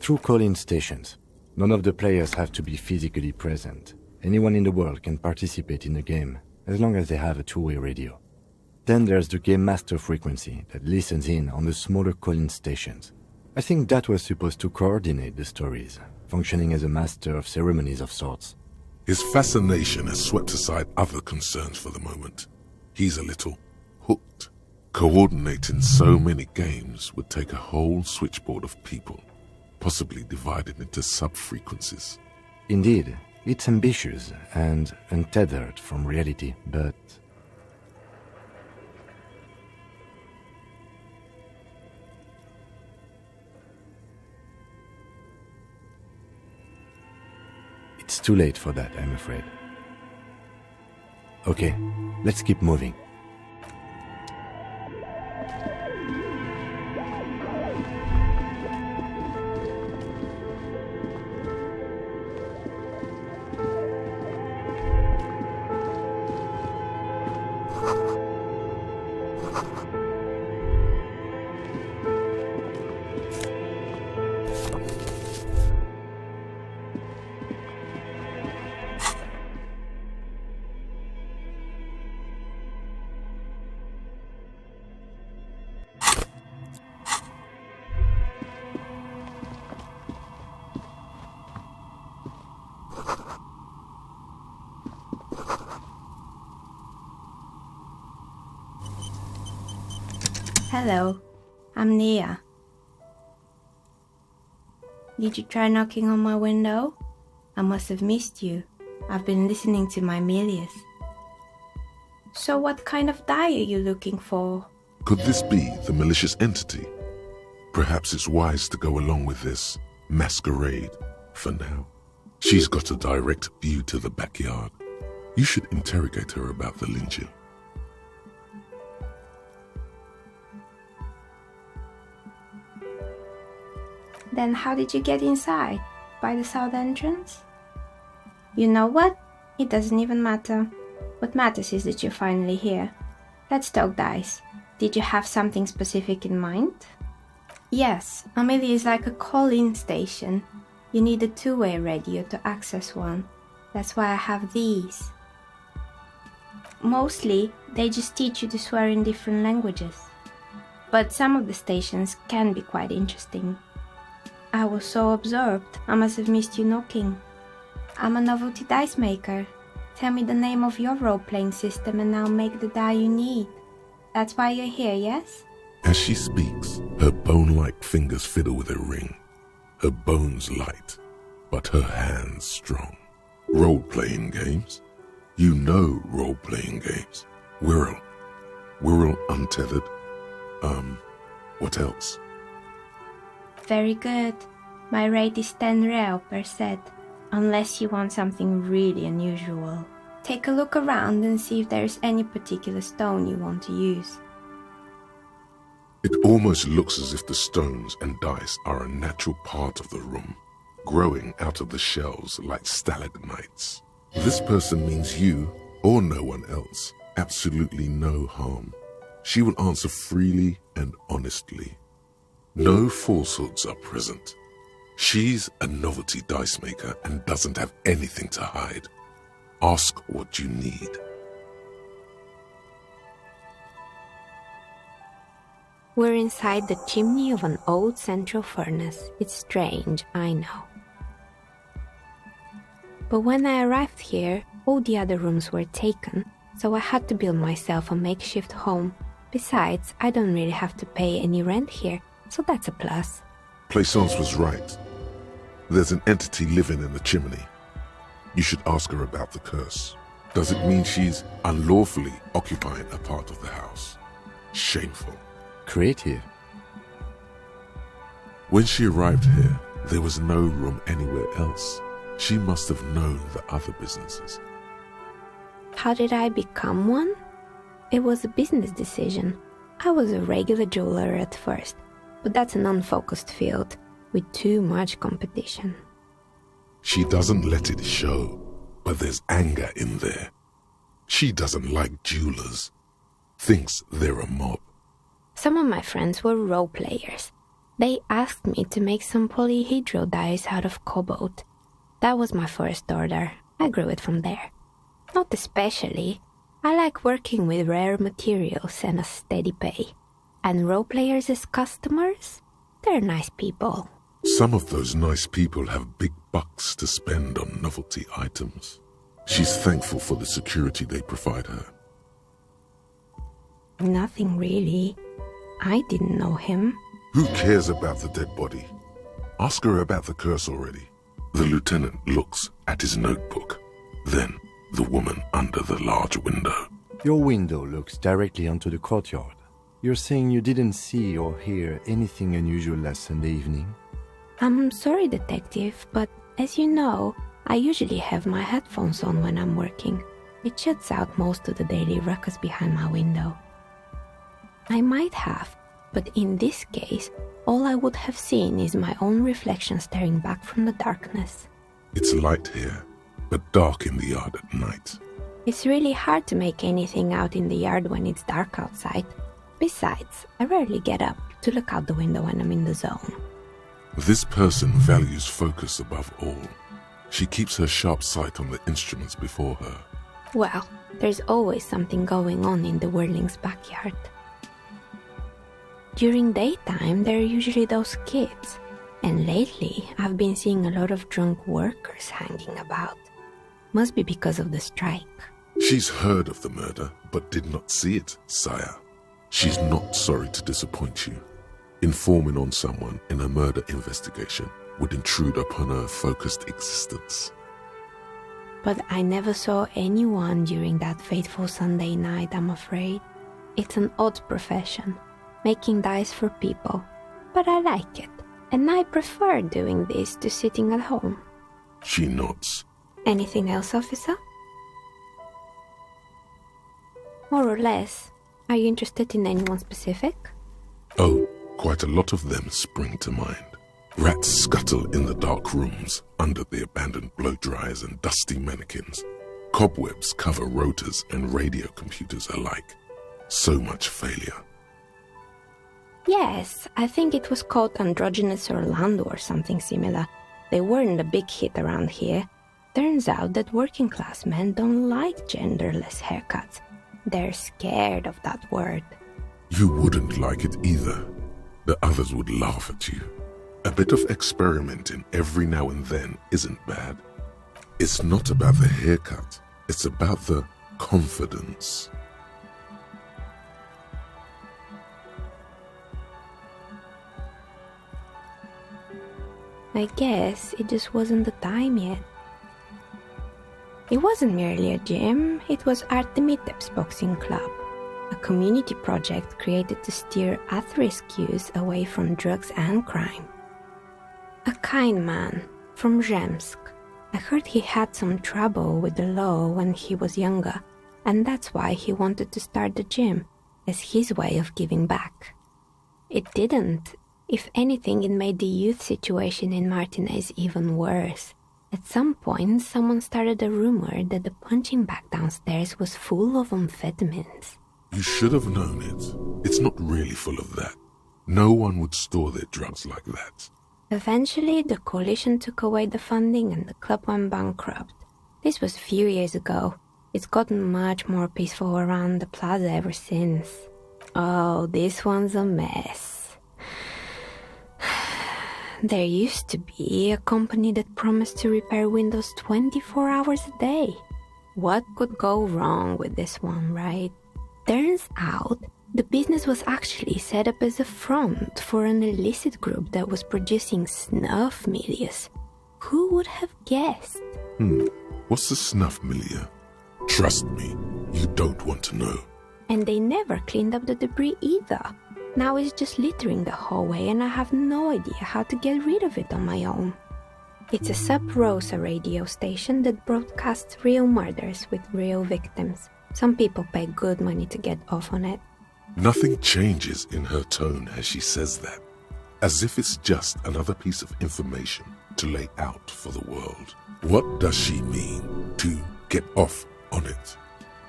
Through call-in stations, none of the players have to be physically present. Anyone in the world can participate in the game, as long as they have a two-way radio. Then there's the game master frequency that listens in on the smaller call-in stations. I think that was supposed to coordinate the stories, functioning as a master of ceremonies of sorts.
His fascination has swept aside other concerns for the moment. He's a little hooked. Coordinating so many games would take a whole switchboard of people, possibly divided into sub-frequencies.
Indeed, it's ambitious and untethered from reality, but... It's too late for that, I'm afraid. Okay, let's keep moving.
Hello, I'm Nia. Did you try knocking on my window? I must have missed you. I've been listening to my Milius. So what kind of die are you looking for?
Could this be the malicious entity? Perhaps it's wise to go along with this masquerade for now. She's got a direct view to the backyard. You should interrogate her about the lynching.
Then how did you get inside? By the south entrance? You know what? It doesn't even matter. What matters is that you're finally here. Let's talk dice. Did you have something specific in mind? Yes, Amelia is like a call-in station. You need a two-way radio to access one. That's why I have these. Mostly, they just teach you to swear in different languages. But some of the stations can be quite interesting. I was so absorbed, I must have missed you knocking. I'm a novelty dice maker. Tell me the name of your role-playing system and I'll make the die you need. That's why you're here, yes?
As she speaks, her bone-like fingers fiddle with a ring. Her bones light, but her hands strong. Role-playing games? You know role-playing games. Wirral. Wirral Untethered. What else?
Very good. My rate is 10 real per set, unless you want something really unusual. Take a look around and see if there's any particular stone you want to use.
It almost looks as if the stones and dice are a natural part of the room, growing out of the shells like stalagmites. This person means you, or no one else, absolutely no harm. She will answer freely and honestly. No falsehoods are present. She's a novelty dice maker and doesn't have anything to hide. Ask what you need.
We're inside the chimney of an old central furnace. It's strange, I know. But when I arrived here, all the other rooms were taken, so I had to build myself a makeshift home. Besides, I don't really have to pay any rent here, so that's a plus.
Plaisance was right. There's an entity living in the chimney. You should ask her about the curse. Does it mean she's unlawfully occupying a part of the house? Shameful.
Creative.
When she arrived here, there was no room anywhere else. She must have known the other businesses.
How did I become one? It was a business decision. I was a regular jeweler at first, but that's an unfocused field with too much competition.
She doesn't let it show, but there's anger in there. She doesn't like jewelers. Thinks they're a mob.
Some of my friends were role players. They asked me to make some polyhedral dice out of cobalt. That was my first order. I grew it from there. Not especially. I like working with rare materials and a steady pay. And role players as customers? They're nice people.
Some of those nice people have big bucks to spend on novelty items. She's thankful for the security they provide her.
Nothing really. I didn't know him.
Who cares about the dead body? Ask her about the curse already. The lieutenant looks at his notebook. Then the woman under the large window.
Your window looks directly onto the courtyard. You're saying you didn't see or hear anything unusual last Sunday evening?
I'm sorry, detective, but as you know, I usually have my headphones on when I'm working. It shuts out most of the daily ruckus behind my window. I might have, but in this case, all I would have seen is my own reflection staring back from the darkness.
It's light here, but dark in the yard at night.
It's really hard to make anything out in the yard when it's dark outside. Besides, I rarely get up to look out the window when I'm in the zone.
This person values focus above all. She keeps her sharp sight on the instruments before her.
Well, there's always something going on in the whirling's backyard. During daytime, there are usually those kids. And lately, I've been seeing a lot of drunk workers hanging about. Must be because of the strike.
She's heard of the murder, but did not see it, sire. She's not sorry to disappoint you. Informing on someone in a murder investigation would intrude upon her focused existence.
But I never saw anyone during that fateful Sunday night, I'm afraid. It's an odd profession, making dice for people. But I like it, and I prefer doing this to sitting at home.
She nods.
Anything else, officer? More or less. Are you interested in anyone specific?
Oh, quite a lot of them spring to mind. Rats scuttle in the dark rooms under the abandoned blow dryers and dusty mannequins. Cobwebs cover rotors and radio computers alike. So much failure.
Yes, I think it was called Androgynous Orlando or something similar. They weren't a big hit around here. Turns out that working class men don't like genderless haircuts. They're scared of that word.
You wouldn't like it either. The others would laugh at you. A bit of experimenting every now and then isn't bad. It's not about the haircut. It's about the confidence.
I guess it just wasn't the time yet. It wasn't merely a gym, it was Artemitep's boxing club, a community project created to steer at-risk youth away from drugs and crime. A kind man from Zemsk. I heard he had some trouble with the law when he was younger, and that's why he wanted to start the gym, as his way of giving back. It didn't. If anything, it made the youth situation in Martinez even worse. At some point, someone started a rumor that the punching bag downstairs was full of amphetamines.
You should have known it. It's not really full of that. No one would store their drugs like that.
Eventually, the coalition took away the funding and the club went bankrupt. This was a few years ago. It's gotten much more peaceful around the plaza ever since. Oh, this one's a mess. There used to be a company that promised to repair windows 24 hours a day. What could go wrong with this one, right? Turns out The business was actually set up as a front for an illicit group that was producing snuff milias. Who would have guessed?
What's a snuff milieu? Trust me, you don't want to know.
And they never cleaned up the debris either. Now it's just littering the hallway and I have no idea how to get rid of it on my own. It's a Sub Rosa radio station that broadcasts real murders with real victims. Some people pay good money to get off on it.
Nothing changes in her tone as she says that, as if it's just another piece of information to lay out for the world. What does she mean to get off on it?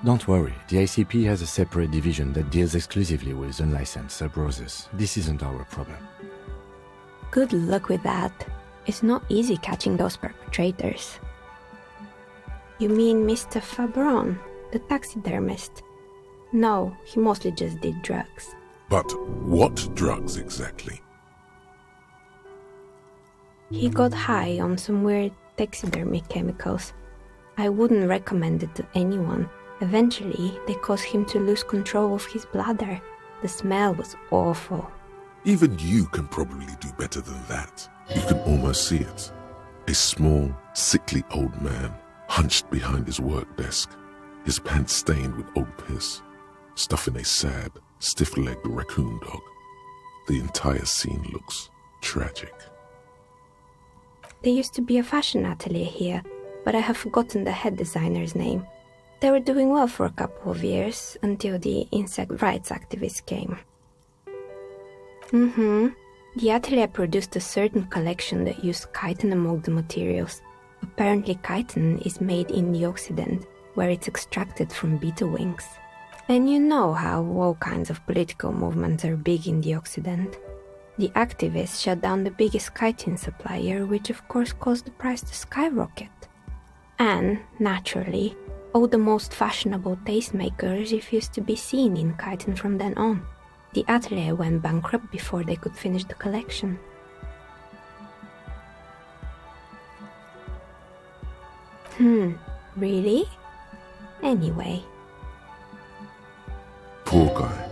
Don't worry, the ICP has a separate division that deals exclusively with unlicensed sub-roses. This isn't our problem.
Good luck with that. It's not easy catching those perpetrators. You mean Mr. Fabron, the taxidermist? No, he mostly just did drugs.
But what drugs exactly?
He got high on some weird taxidermy chemicals. I wouldn't recommend it to anyone. Eventually, they caused him to lose control of his bladder. The smell was awful.
Even you can probably do better than that. You can almost see it. A small, sickly old man, hunched behind his work desk, his pants stained with old piss, stuffing a sad, stiff-legged raccoon dog. The entire scene looks tragic.
There used to be a fashion atelier here, but I have forgotten the head designer's name. They were doing well for a couple of years, until the insect rights activists came. The atelier produced a certain collection that used chitin among the materials. Apparently chitin is made in the Occident, where it's extracted from beetle wings. And you know how all kinds of political movements are big in the Occident. The activists shut down the biggest chitin supplier, which of course caused the price to skyrocket. And, naturally, all the most fashionable tastemakers refused to be seen in chitin from then on. The atelier went bankrupt before they could finish the collection. Really? Anyway.
Poor guy.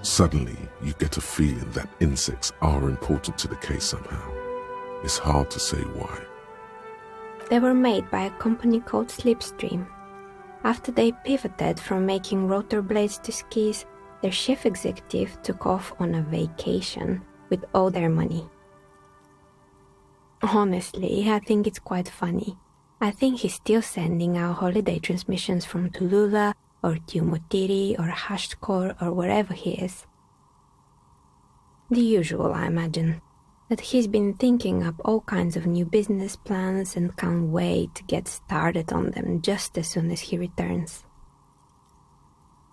Suddenly, you get a feeling that insects are important to the case somehow. It's hard to say why.
They were made by a company called Slipstream. After they pivoted from making rotor blades to skis, their chief executive took off on a vacation with all their money. Honestly, I think it's quite funny. I think he's still sending out holiday transmissions from Tulula or Tiumotiri or Hashtkor or wherever he is. The usual, I imagine. That he's been thinking up all kinds of new business plans and can't wait to get started on them just as soon as he returns.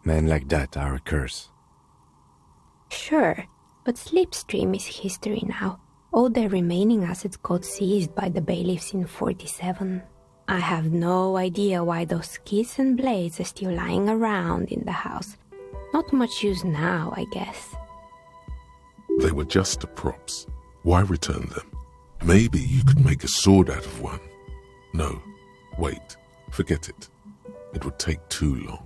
Men like that are a curse.
Sure, but Slipstream is history now. All their remaining assets got seized by the bailiffs in 47. I have no idea why those skis and blades are still lying around in the house. Not much use now, I guess.
They were just props. Why return them? Maybe you could make a sword out of one. No, wait, forget it. It would take too long.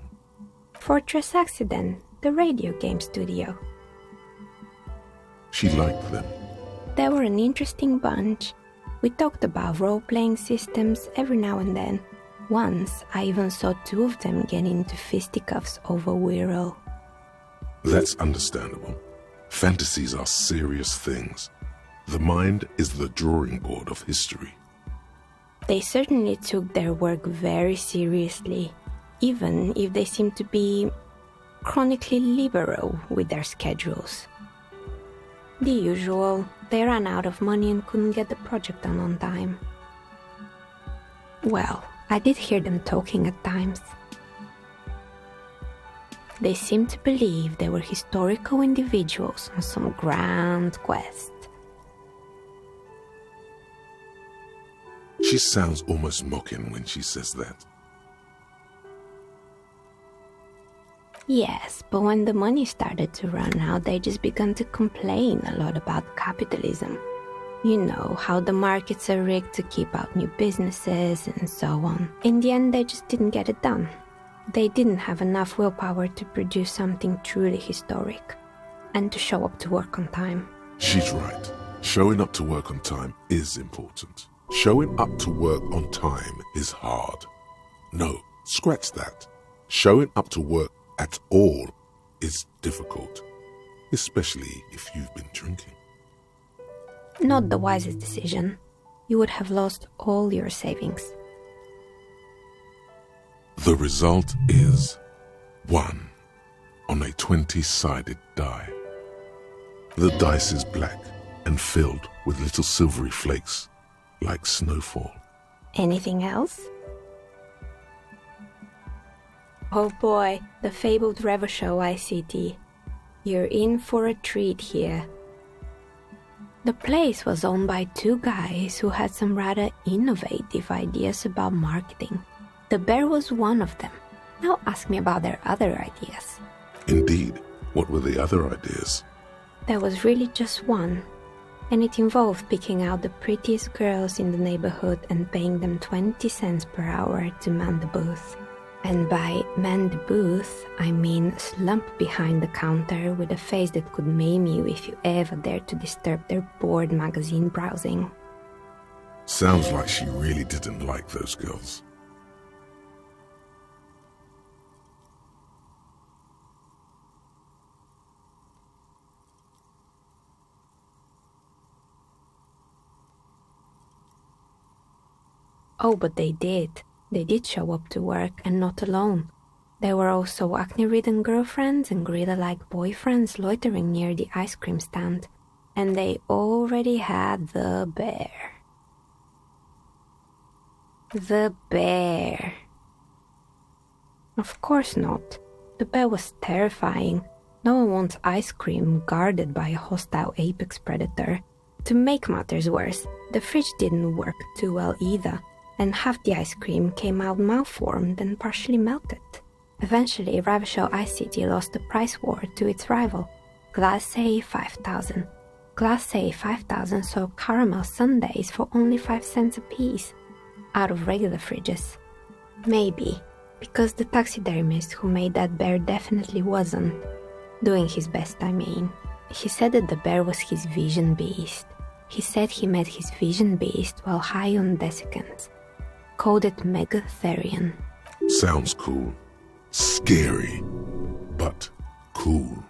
Fortress Accident, the radio game studio.
She liked them.
They were an interesting bunch. We talked about role-playing systems every now and then. Once, I even saw two of them get into fisticuffs over Wirral.
That's understandable. Fantasies are serious things. The mind is the drawing board of history.
They certainly took their work very seriously, even if they seemed to be chronically liberal with their schedules. The usual, they ran out of money and couldn't get the project done on time. Well, I did hear them talking at times. They seemed to believe they were historical individuals on some grand quest.
She sounds almost mocking when she says that.
Yes, but when the money started to run out, they just began to complain a lot about capitalism. You know, how the markets are rigged to keep out new businesses and so on. In the end, they just didn't get it done. They didn't have enough willpower to produce something truly historic and to show up to work on time.
She's right. Showing up to work on time is important. Showing up to work on time is hard. No, scratch that. Showing up to work at all is difficult, especially if you've been drinking.
Not the wisest decision. You would have lost all your savings.
The result is 1 on a 20-sided die. The dice is black and filled with little silvery flakes, like snowfall.
Anything else? Oh boy, the fabled Revo Show ICT. You're in for a treat here. The place was owned by two guys who had some rather innovative ideas about marketing. The bear was one of them. Now ask me about their other ideas.
Indeed, what were the other ideas?
There was really just one, and it involved picking out the prettiest girls in the neighborhood and paying them 20 cents per hour to man the booth. And by man the booth, I mean slump behind the counter with a face that could maim you if you ever dared to disturb their bored magazine browsing.
Sounds like she really didn't like those girls.
Oh, but they did. They did show up to work, and not alone. There were also acne-ridden girlfriends and gorilla-like boyfriends loitering near the ice cream stand. And they already had the bear. The bear. Of course not. The bear was terrifying. No one wants ice cream guarded by a hostile apex predator. To make matters worse, the fridge didn't work too well either, and half the ice cream came out malformed and partially melted. Eventually, Ravishell ICT lost the price war to its rival, Glace 5000. Glace 5000 sold caramel sundaes for only 5 cents a piece, out of regular fridges. Maybe, because the taxidermist who made that bear definitely wasn't. Doing his best, I mean. He said that the bear was his vision beast. He said he met his vision beast while high on desiccants. Called it Megatherion.
Sounds cool. Scary, but cool.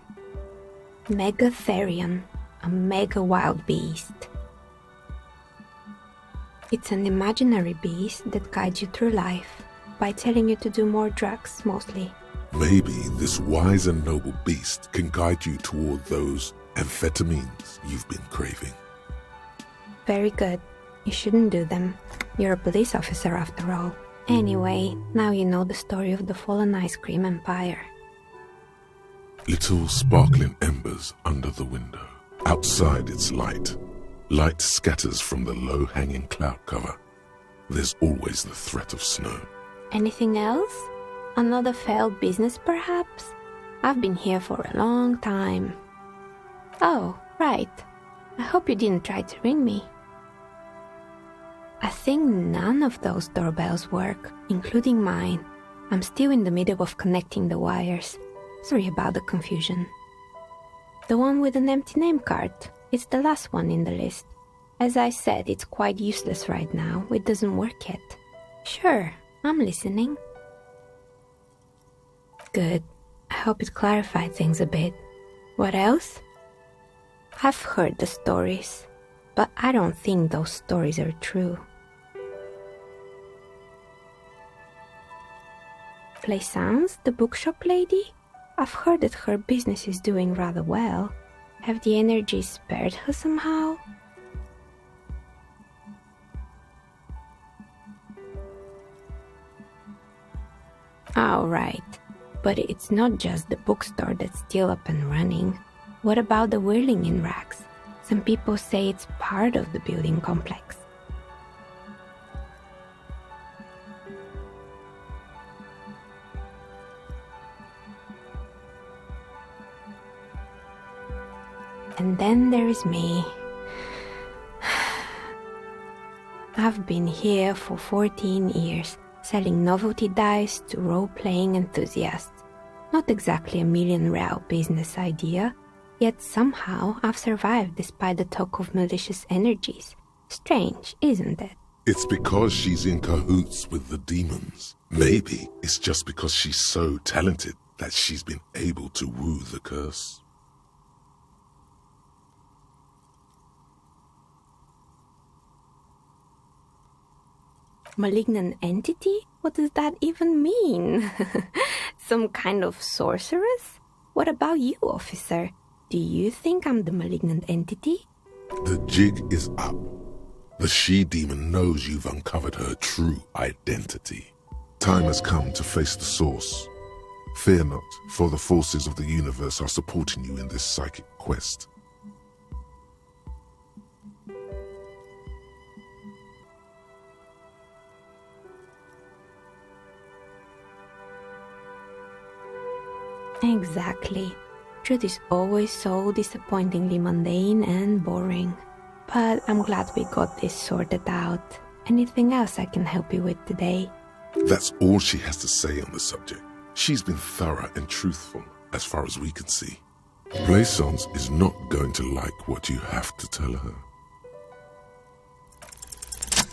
Megatherion, a mega wild beast. It's an imaginary beast that guides you through life by telling you to do more drugs, mostly.
Maybe this wise and noble beast can guide you toward those amphetamines you've been craving.
Very good. You shouldn't do them. You're a police officer after all. Anyway, now you know the story of the fallen ice cream empire.
Little sparkling embers under the window. Outside it's light. Light scatters from the low-hanging cloud cover. There's always the threat of snow.
Anything else? Another failed business, perhaps? I've been here for a long time. Oh, right. I hope you didn't try to ring me. I think none of those doorbells work, including mine. I'm still in the middle of connecting the wires. Sorry about the confusion. The one with an empty name card. It's the last one in the list. As I said, it's quite useless right now. It doesn't work yet. Sure, I'm listening. Good. I hope it clarified things a bit. What else? I've heard the stories, but I don't think those stories are true. Plaisance, the bookshop lady? I've heard that her business is doing rather well. Have the energies spared her somehow? Oh, right. But it's not just the bookstore that's still up and running. What about the whirling in rags? Some people say it's part of the building complex. And then there is me. I've been here for 14 years, selling novelty dice to role-playing enthusiasts. Not exactly a million-real business idea, yet somehow I've survived despite the talk of malicious energies. Strange, isn't it?
It's because she's in cahoots with the demons. Maybe it's just because she's so talented that she's been able to woo the curse.
Malignant entity? What does that even mean? Some kind of sorceress? What about you, officer? Do you think I'm the malignant entity?
The jig is up. The she-demon knows you've uncovered her true identity. Time has come to face the source. Fear not, for the forces of the universe are supporting you in this psychic quest.
Exactly. Truth is always so disappointingly mundane and boring. But I'm glad we got this sorted out. Anything else I can help you with today?
That's all she has to say on the subject. She's been thorough and truthful, as far as we can see. Plaisance is not going to like what you have to tell her.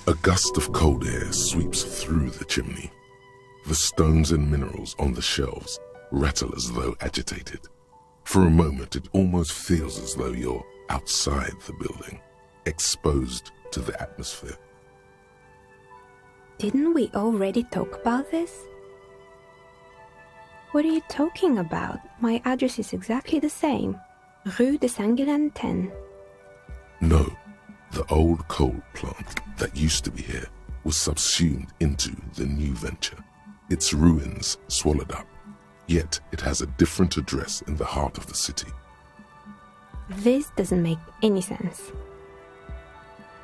A gust of cold air sweeps through the chimney. The stones and minerals on the shelves rattle as though agitated. For a moment, it almost feels as though you're outside the building, exposed to the atmosphere.
Didn't we already talk about this? What are you talking about? My address is exactly the same. Rue de Saint-Guilain 10.
No, the old coal plant that used to be here was subsumed into the new venture. Its ruins swallowed up. Yet it has a different address in the heart of the city.
This doesn't make any sense.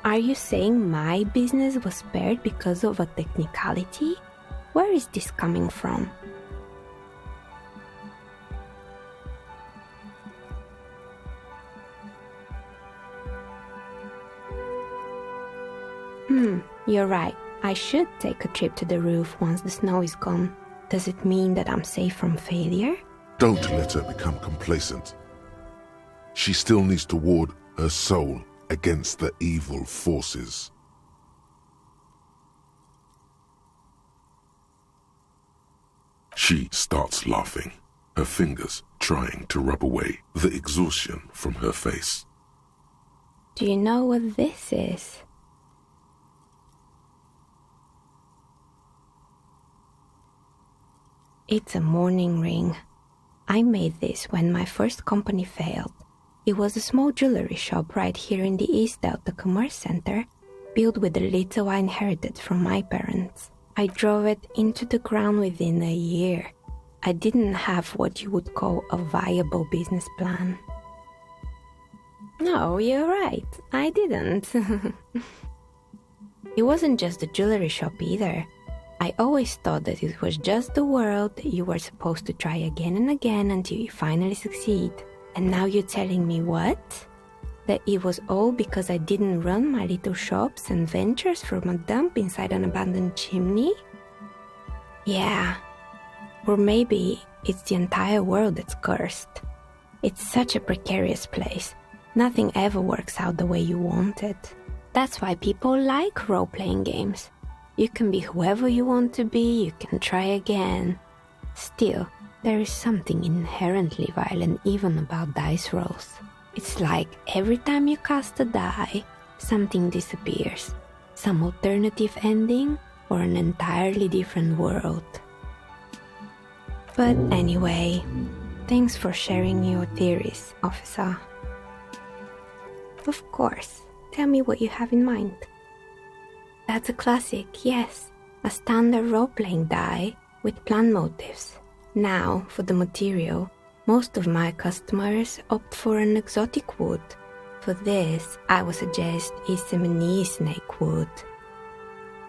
Are you saying my business was spared because of a technicality? Where is this coming from? You're right. I should take a trip to the roof once the snow is gone. Does it mean that I'm safe from failure?
Don't let her become complacent. She still needs to ward her soul against the evil forces. She starts laughing, her fingers trying to rub away the exhaustion from her face.
Do you know what this is? It's a mourning ring. I made this when my first company failed. It was a small jewelry shop right here in the East Delta Commerce Center, built with the little I inherited from my parents. I drove it into the ground within a year. I didn't have what you would call a viable business plan. No, you're right. I didn't. It wasn't just the jewelry shop either. I always thought that it was just the world that you were supposed to try again and again until you finally succeed. And now you're telling me what? That it was all because I didn't run my little shops and ventures from a dump inside an abandoned chimney? Yeah. Or maybe it's the entire world that's cursed. It's such a precarious place. Nothing ever works out the way you want it. That's why people like role-playing games. You can be whoever you want to be, you can try again. Still, there is something inherently violent even about dice rolls. It's like every time you cast a die, something disappears. Some alternative ending or an entirely different world. But anyway, thanks for sharing your theories, officer. Of course, tell me what you have in mind. That's a classic, yes. A standard role-playing die with plan motives. Now, for the material, most of my customers opt for an exotic wood. For this, I would suggest Elysium snake wood.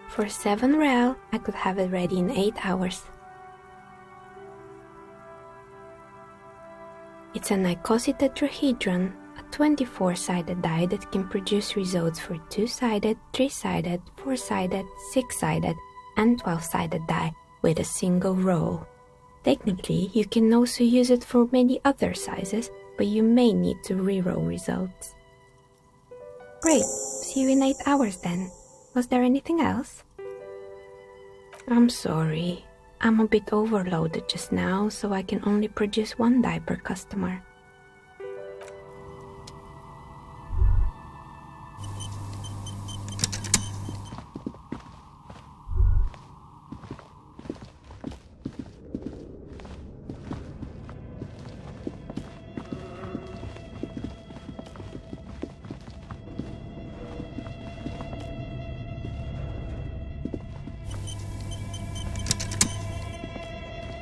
For 7 real, I could have it ready in 8 hours. It's an icositetrahedron, a 24-sided die that can produce results for 2-sided, 3-sided, 4-sided, 6-sided, and 12-sided die with a single roll. Technically, you can also use it for many other sizes, but you may need to reroll results. Great, see you in 8 hours then. Was there anything else? I'm sorry. I'm a bit overloaded just now, so I can only produce 1 die per customer.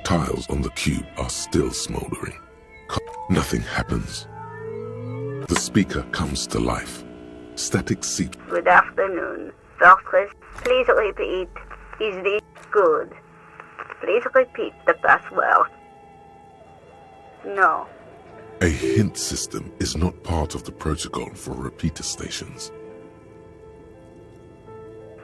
Tiles on the cube are still smoldering. Nothing happens. The speaker comes to life. Static seat.
Good afternoon. Fortress, please repeat. Is this good? Please repeat the password. No.
A hint system is not part of the protocol for repeater stations.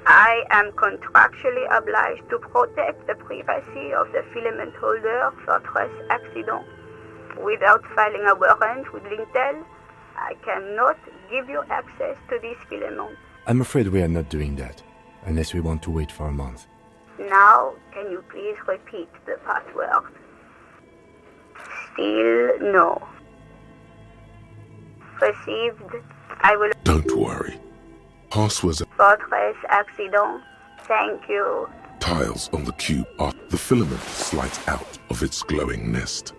I am contractually obliged to protect the privacy of the filament holder Fortress Accident. Without filing a warrant with Lintel, I cannot give you access to this filament.
I'm afraid we are not doing that, unless we want to wait for a month.
Now, can you please repeat the password? Still no. Received. I will...
Don't worry. Passwords.
Fortress Accident. Thank you.
Tiles on the cube are... The filament slides out of its glowing nest.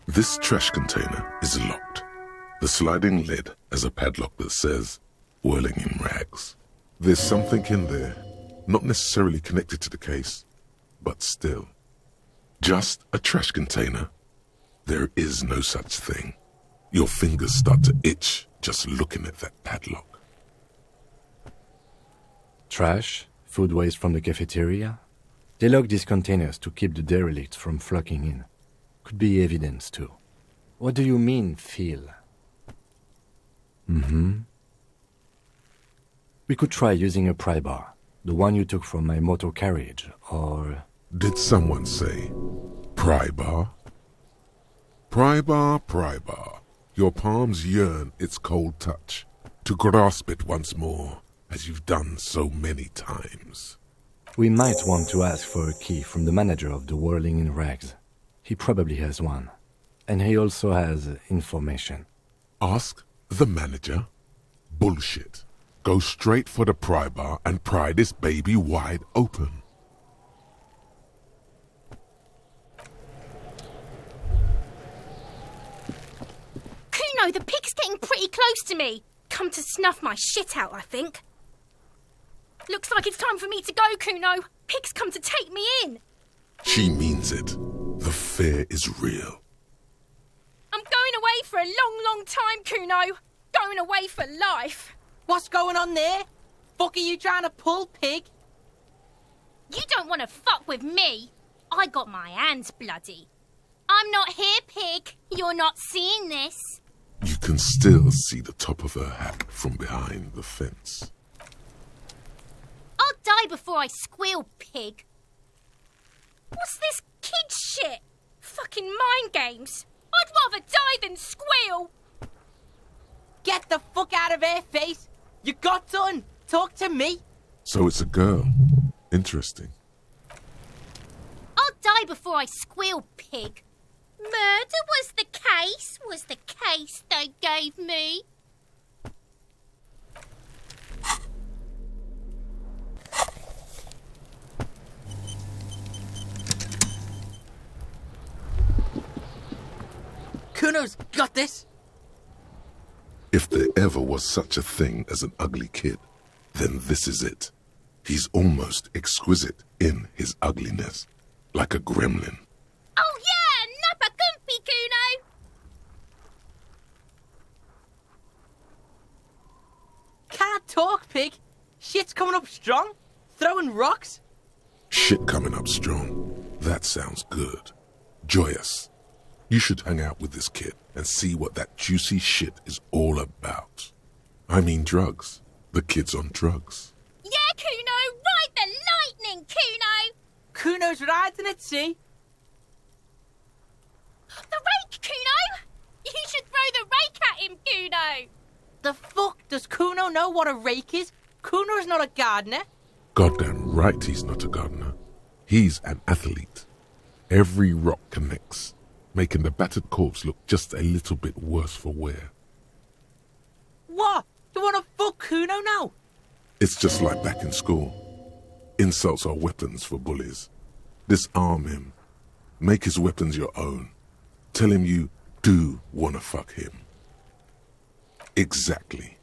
This trash container is locked. The sliding lid has a padlock that says, whirling in rags. There's something in there, not necessarily connected to the case, but still. Just a trash container. There is no such thing. Your fingers start to itch just looking at that padlock.
Trash, food waste from the cafeteria. They lock these containers to keep the derelicts from flocking in. Could be evidence, too. What do you mean, Phil? We could try using a pry bar, the one you took from my motor carriage, or...
Did someone say, pry bar? Pry bar, pry bar. Your palms yearn its cold touch, to grasp it once more, as you've done so many times.
We might want to ask for a key from the manager of the Whirling in Rags. He probably has one. And he also has information.
Ask the manager? Bullshit. Go straight for the pry bar and pry this baby wide open.
Kuno, the pig's getting pretty close to me. Come to snuff my shit out, I think. Looks like it's time for me to go, Kuno. Pig's come to take me in.
She means it. The fear is real.
I'm going away for a long, long time, Kuno. Going away for life.
What's going on there? Fuck are you trying to pull, pig?
You don't want to fuck with me. I got my hands bloody. I'm not here, pig. You're not seeing this.
You can still see the top of her hat from behind the fence.
I'll die die before I squeal, pig. What's this kid shit? Fucking mind games. I'd rather die than squeal.
Get the fuck out of here, face. You got done. Talk to me.
So it's a girl. Interesting.
I'll die before I squeal, pig. Murder was the case they gave me.
Kuno's got this.
If there ever was such a thing as an ugly kid, then this is it. He's almost exquisite in his ugliness, like a gremlin.
Oh yeah, Nappa Gumpy, Kuno!
Can't talk, pig. Shit's coming up strong. Throwing rocks.
Shit coming up strong. That sounds good. Joyous. You should hang out with this kid and see what that juicy shit is all about. I mean drugs. The kid's on drugs.
Yeah, Kuno, ride the lightning, Kuno!
Kuno's riding it, see?
The rake, Kuno! You should throw the rake at him, Kuno!
The fuck does Kuno know what a rake is? Kuno's not a gardener.
Goddamn right he's not a gardener. He's an athlete. Every rock connects, making the battered corpse look just a little bit worse for wear.
What? You want to fuck Kuno now?
It's just like back in school. Insults are weapons for bullies. Disarm him. Make his weapons your own. Tell him you do want to fuck him. Exactly.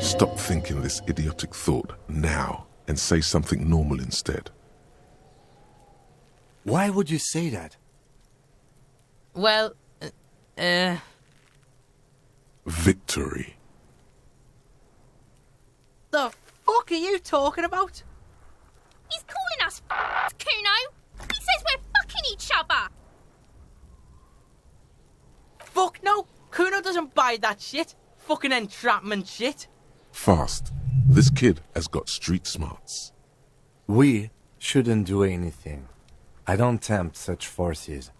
Stop thinking this idiotic thought now and say something normal instead.
Why would you say that?
Well,
Victory.
the fuck are you talking about?
He's calling us Kuno! He says we're fucking each other!
Fuck no! Kuno doesn't buy that shit. Fucking entrapment shit.
Fast. This kid has got street smarts.
We shouldn't do anything. I don't tempt such forces.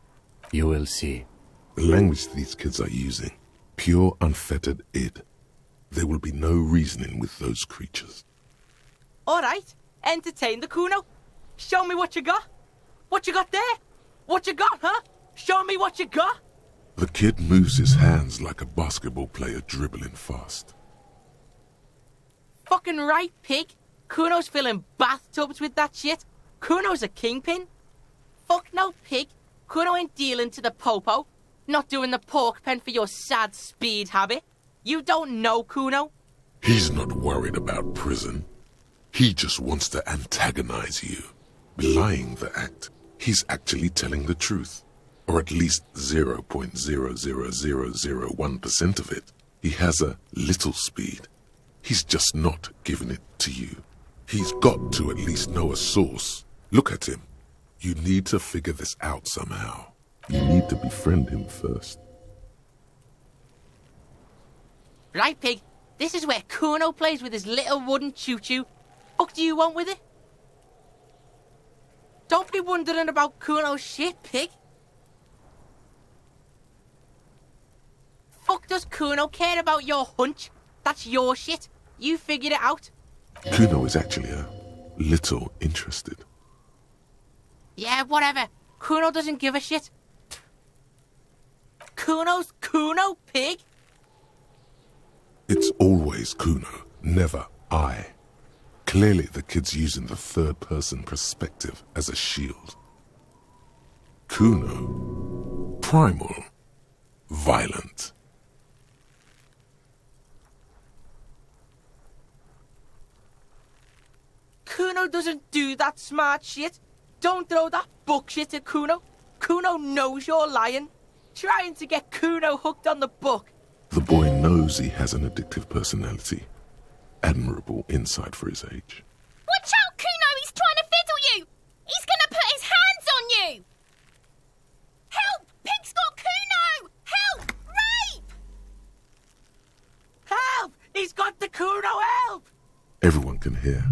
You will see.
The language these kids are using, pure unfettered id. There will be no reasoning with those creatures.
Alright, entertain the Kuno. Show me what you got. What you got there? What you got, huh? Show me what you got.
The kid moves his hands like a basketball player dribbling fast.
Fucking right, pig. Kuno's filling bathtubs with that shit. Kuno's a kingpin. Fuck no, pig. Kuno ain't dealing to the popo. Not doing the pork pen for your sad speed habit. You don't know Kuno.
He's not worried about prison. He just wants to antagonize you. Belying the act, he's actually telling the truth. Or at least 0.00001% of it. He has a little speed. He's just not giving it to you. He's got to at least know a source. Look at him. You need to figure this out somehow. You need to befriend him first.
Right, pig. This is where Kuno plays with his little wooden choo-choo. What do you want with it? Don't be wondering about Kuno's shit, pig. Fuck does Kuno care about your hunch? That's your shit. You figured it out.
Kuno is actually a little interested.
Yeah, whatever. Kuno doesn't give a shit. Kuno's Kuno, pig.
It's always Kuno, never I. Clearly the kid's using the third-person perspective as a shield. Kuno, primal, violent.
Kuno doesn't do that smart shit. Don't throw that bullshit at Kuno. Kuno knows you're lying. Trying to get Kuno hooked on the book.
The boy knows he has an addictive personality. Admirable insight for his age.
Watch out, Kuno! He's trying to fiddle you! He's gonna put his hands on you! Help! Pig's got Kuno! Help! Rape!
Help! He's got the Kuno, help!
Everyone can hear.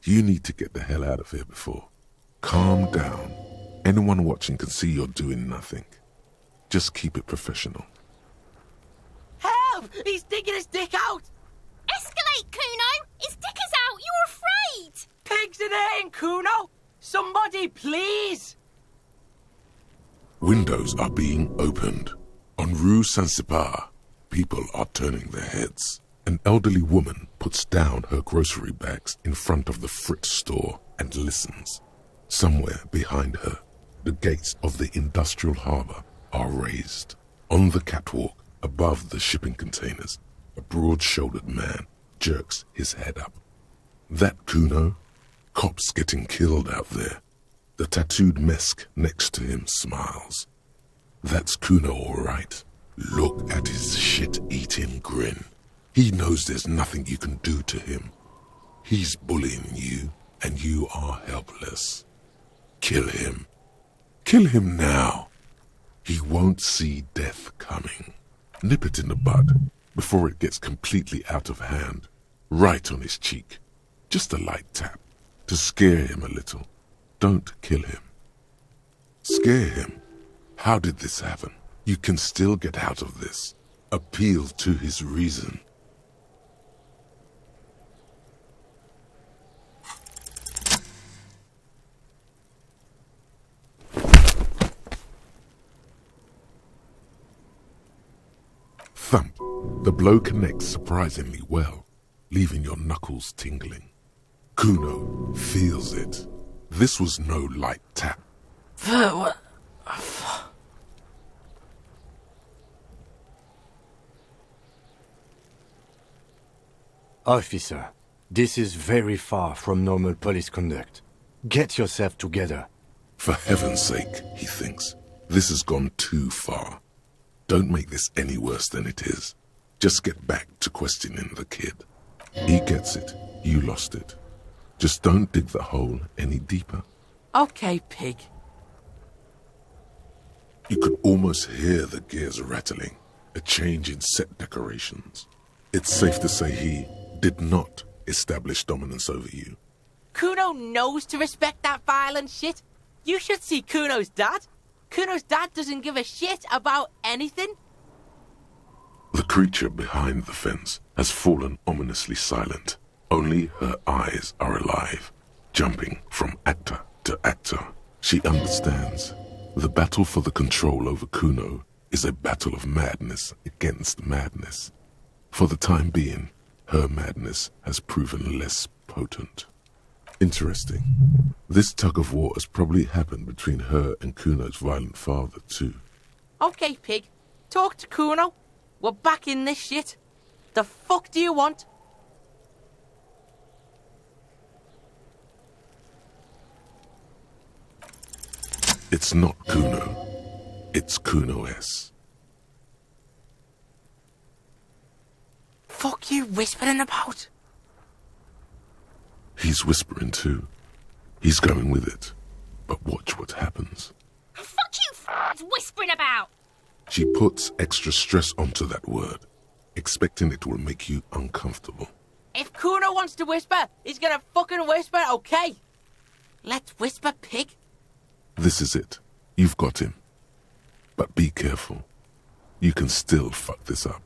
You need to get the hell out of here before. Calm down. Anyone watching can see you're doing nothing. Just keep it professional.
Help! He's digging his dick out!
Escalate, Kuno! His dick is out! You're afraid!
Pigs in here, Kuno! Somebody, please!
Windows are being opened. On Rue Saint-Sipar, people are turning their heads. An elderly woman puts down her grocery bags in front of the Fritz store and listens. Somewhere behind her, the gates of the industrial harbor are raised. On the catwalk, above the shipping containers, a broad-shouldered man jerks his head up. That Kuno? Cops getting killed out there. The tattooed mesk next to him smiles. That's Kuno, all right. Look at his shit-eating grin. He knows there's nothing you can do to him. He's bullying you, and you are helpless. Kill him. Kill him now. He won't see death coming. Nip it in the bud before it gets completely out of hand. Right on his cheek. Just a light tap to scare him a little. Don't kill him. Scare him. How did this happen? You can still get out of this. Appeal to his reason. Thump. The blow connects surprisingly well, leaving your knuckles tingling. Kuno feels it. This was no light tap.
What?
Officer, this is very far from normal police conduct. Get yourself together.
For heaven's sake, he thinks. This has gone too far. Don't make this any worse than it is. Just get back to questioning the kid. He gets it. You lost it. Just don't dig the hole any deeper.
Okay, pig.
You could almost hear the gears rattling, a change in set decorations. It's safe to say he did not establish dominance over you.
Kuno knows to respect that violent shit. You should see Kuno's dad. Kuno's dad doesn't give a shit about anything.
The creature behind the fence has fallen ominously silent. Only her eyes are alive, jumping from actor to actor. She understands. The battle for the control over Kuno is a battle of madness against madness. For the time being, her madness has proven less potent. Interesting. This tug-of-war has probably happened between her and Kuno's violent father, too.
Okay, pig. Talk to Kuno. We're back in this shit. The fuck do you want?
It's not Kuno. It's Kuno-S.
Fuck you whispering about?
He's whispering too. He's going with it. But watch what happens.
Fuck you, whispering about!
She puts extra stress onto that word, expecting it will make you uncomfortable.
If Kuno wants to whisper, he's gonna fucking whisper, okay? Let's whisper, pig.
This is it. You've got him. But be careful. You can still fuck this up.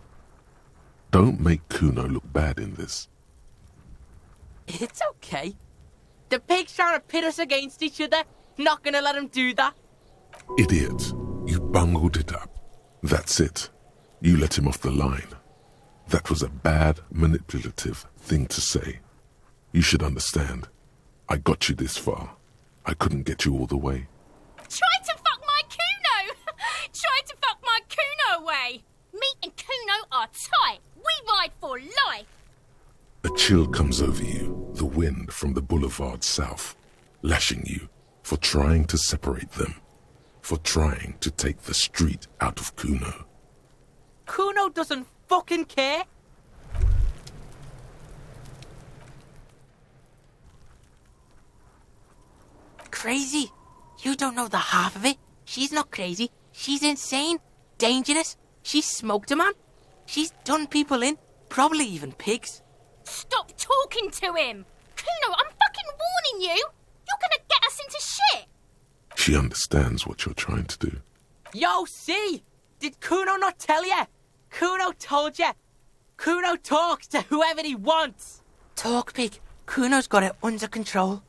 Don't make Kuno look bad in this.
It's okay. The pig's trying to pit us against each other. Not gonna let him do that.
Idiot. You bungled it up. That's it. You let him off the line. That was a bad, manipulative thing to say. You should understand. I got you this far. I couldn't get you all the way.
Try to fuck my Kuno! Try to fuck my Kuno away! Me and Kuno are tight. We ride for life.
A chill comes over you, the wind from the boulevard south, lashing you for trying to separate them, for trying to take the street out of Kuno.
Kuno doesn't fucking care. Crazy? You don't know the half of it. She's not crazy. She's insane. Dangerous. She's smoked a man. She's done people in. Probably even pigs.
Stop talking to him! Kuno, I'm fucking warning you! You're gonna get us into shit!
She understands what you're trying to do.
Yo, see? Did Kuno not tell you? Kuno told you. Kuno talks to whoever he wants. Talk, pig. Kuno's got it under control.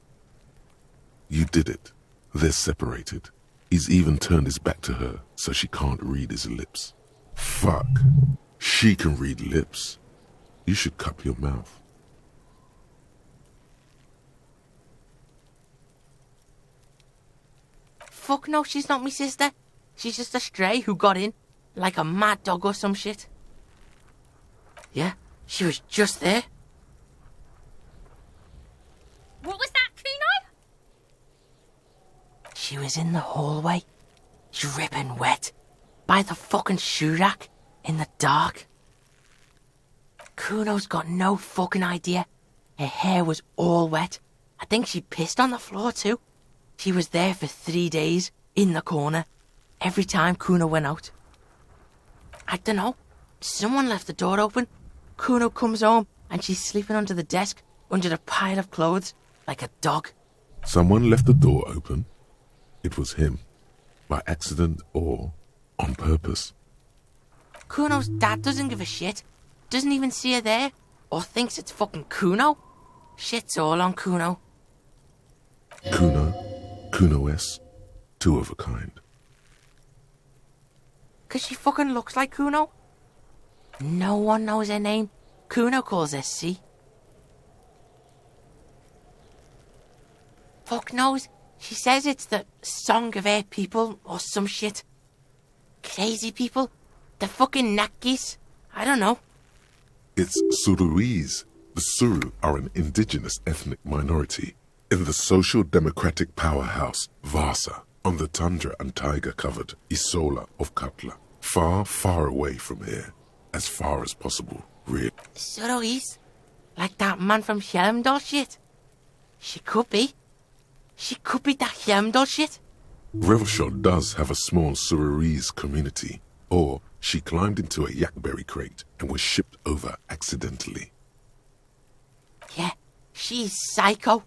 You did it. They're separated. He's even turned his back to her so she can't read his lips. Fuck. She can read lips. You should cup your mouth.
Fuck no, she's not me sister. She's just a stray who got in, like a mad dog or some shit. Yeah, she was just there.
What was that, Kuno?
She was in the hallway, dripping wet, by the fucking shoe rack, in the dark. Kuno's got no fucking idea. Her hair was all wet. I think she pissed on the floor too. She was there for 3 days, in the corner, every time Kuno went out. I dunno, someone left the door open. Kuno comes home and she's sleeping under the desk, under the pile of clothes, like a dog.
Someone left the door open. It was him. By accident or on purpose.
Kuno's dad doesn't give a shit. Doesn't even see her there. Or thinks it's fucking Kuno. Shit's all on Kuno.
Kuno S. Two of a kind.
'Cause she fucking looks like Kuno. No one knows her name. Kuno calls her C. Fuck knows. She says it's the song of her people or some shit. Crazy people. The fucking Nakis. I don't know.
It's Suruese. The Suru are an indigenous ethnic minority in the social democratic powerhouse Vasa on the tundra and tiger-covered Isola of Katla. Far, far away from here. As far as possible, really.
Suruese? Like that man from Helmdall shit? She could be. She could be that Helmdall shit.
Revelshot does have a small Suruese community. Or she climbed into a yakberry crate and was shipped over accidentally.
Yeah, she's psycho.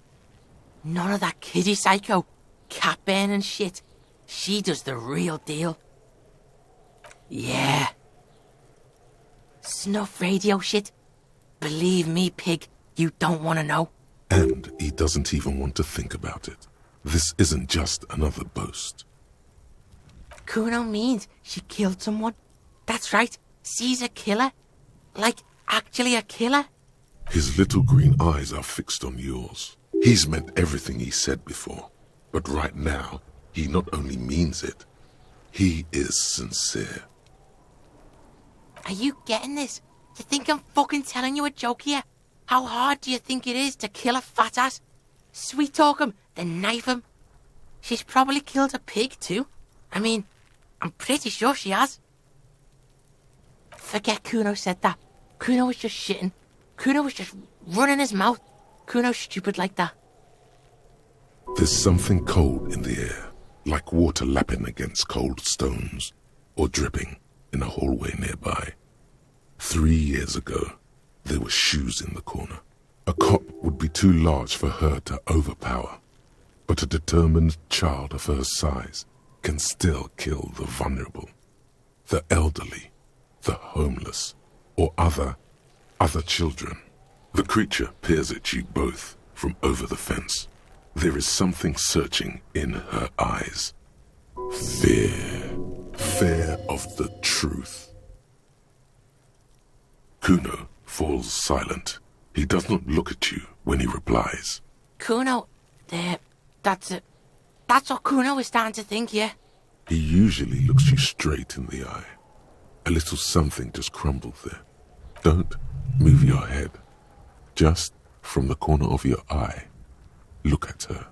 None of that kiddie psycho, cat burning shit. She does the real deal. Yeah. Snuff radio shit. Believe me, pig, you don't want to know.
And he doesn't even want to think about it. This isn't just another boast.
Kuno means she killed someone. That's right, she's a killer. Like, actually a killer.
His little green eyes are fixed on yours. He's meant everything he said before. But right now, he not only means it, he is sincere.
Are you getting this? You think I'm fucking telling you a joke here? How hard do you think it is to kill a fat ass? Sweet talk him, then knife him. She's probably killed a pig too. I mean, I'm pretty sure she has. Forget Kuno said that. Kuno was just shitting. Kuno was just running his mouth. Kuno's stupid like that.
There's something cold in the air, like water lapping against cold stones, or dripping in a hallway nearby. 3 years ago, there were shoes in the corner. A cop would be too large for her to overpower, but a determined child of her size can still kill the vulnerable, the elderly, the homeless, or other children. The creature peers at you both from over the fence. There is something searching in her eyes. Fear. Fear of the truth. Kuno falls silent. He does not look at you when he replies.
Kuno, that's it. That's what Kuno is starting to think, yeah?
He usually looks you straight in the eye. A little something just crumbled there. Don't move your head. Just from the corner of your eye, look at her.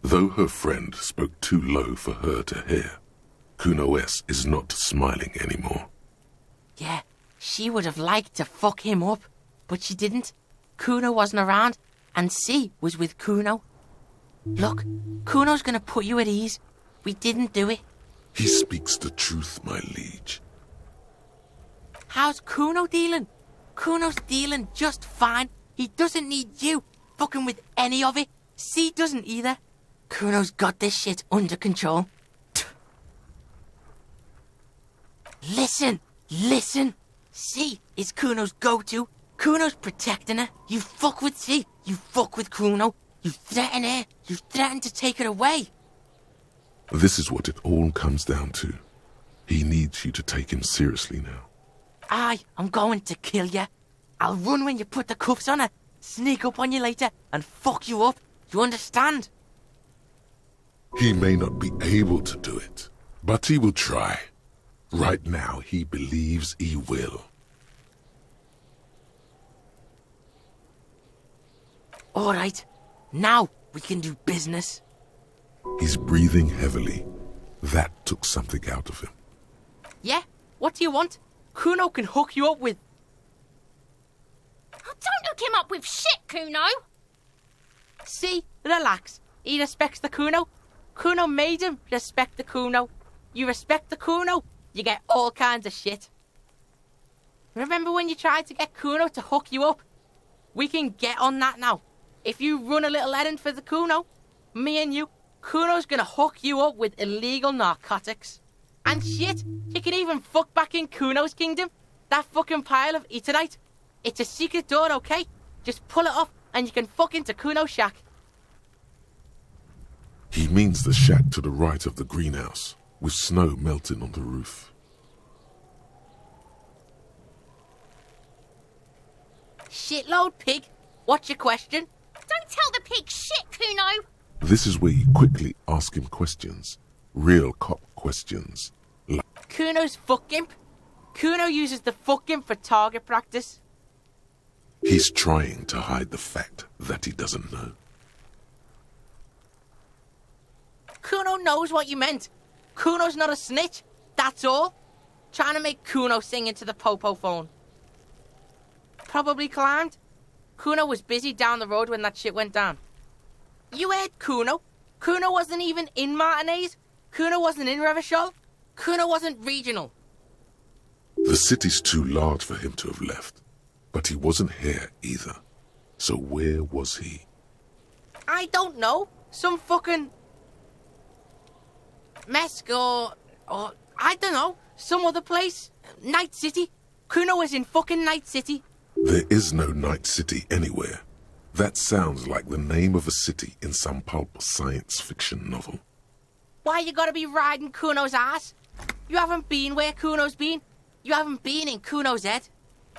Though her friend spoke too low for her to hear, Kuno S is not smiling anymore.
Yeah, she would have liked to fuck him up, but she didn't. Kuno wasn't around, and C was with Kuno. Look, Kuno's gonna put you at ease. We didn't do it.
He speaks the truth, my liege.
How's Kuno dealing? Kuno's dealing just fine. He doesn't need you fucking with any of it. C doesn't either. Kuno's got this shit under control. Listen. C is Kuno's go-to. Kuno's protecting her. You fuck with C, you fuck with Kuno. You threaten her. You threaten to take her away.
This is what it all comes down to. He needs you to take him seriously now.
I'm going to kill you. I'll run when you put the cuffs on her, sneak up on you later, and fuck you up. You understand?
He may not be able to do it, but he will try. Right now, he believes he will.
All right, now we can do business.
He's breathing heavily. That took something out of him.
Yeah? What do you want? Kuno can hook you up with...
Oh, don't hook him up with shit, Kuno!
See? Relax. He respects the Kuno. Kuno made him respect the Kuno. You respect the Kuno, you get all kinds of shit. Remember when you tried to get Kuno to hook you up? We can get on that now. If you run a little errand for the Kuno, me and you, Kuno's gonna hook you up with illegal narcotics. And shit, you can even fuck back in Kuno's kingdom. That fucking pile of eternite. It's a secret door, okay? Just pull it up and you can fuck into Kuno's shack.
He means the shack to the right of the greenhouse, with snow melting on the roof.
Shitload, pig. What's your question?
Don't tell the pig shit, Kuno!
This is where you quickly ask him questions. Real cop questions.
Kuno's fuck imp. Kuno uses the fuck imp for target practice.
He's trying to hide the fact that he doesn't know.
Kuno knows what you meant. Kuno's not a snitch. That's all. Trying to make Kuno sing into the popo phone. Probably climbed. Kuno was busy down the road when that shit went down. You heard Kuno. Kuno wasn't even in Martinez. Kuno wasn't in Revachol. Kuno wasn't regional.
The city's too large for him to have left. But he wasn't here either. So where was he?
I don't know. Some fucking... Mesk or I don't know. Some other place. Night City. Kuno was in fucking Night City.
There is no Night City anywhere. That sounds like the name of a city in some pulp science fiction novel.
Why you gotta be riding Kuno's ass? You haven't been where Kuno's been. You haven't been in Kuno's head.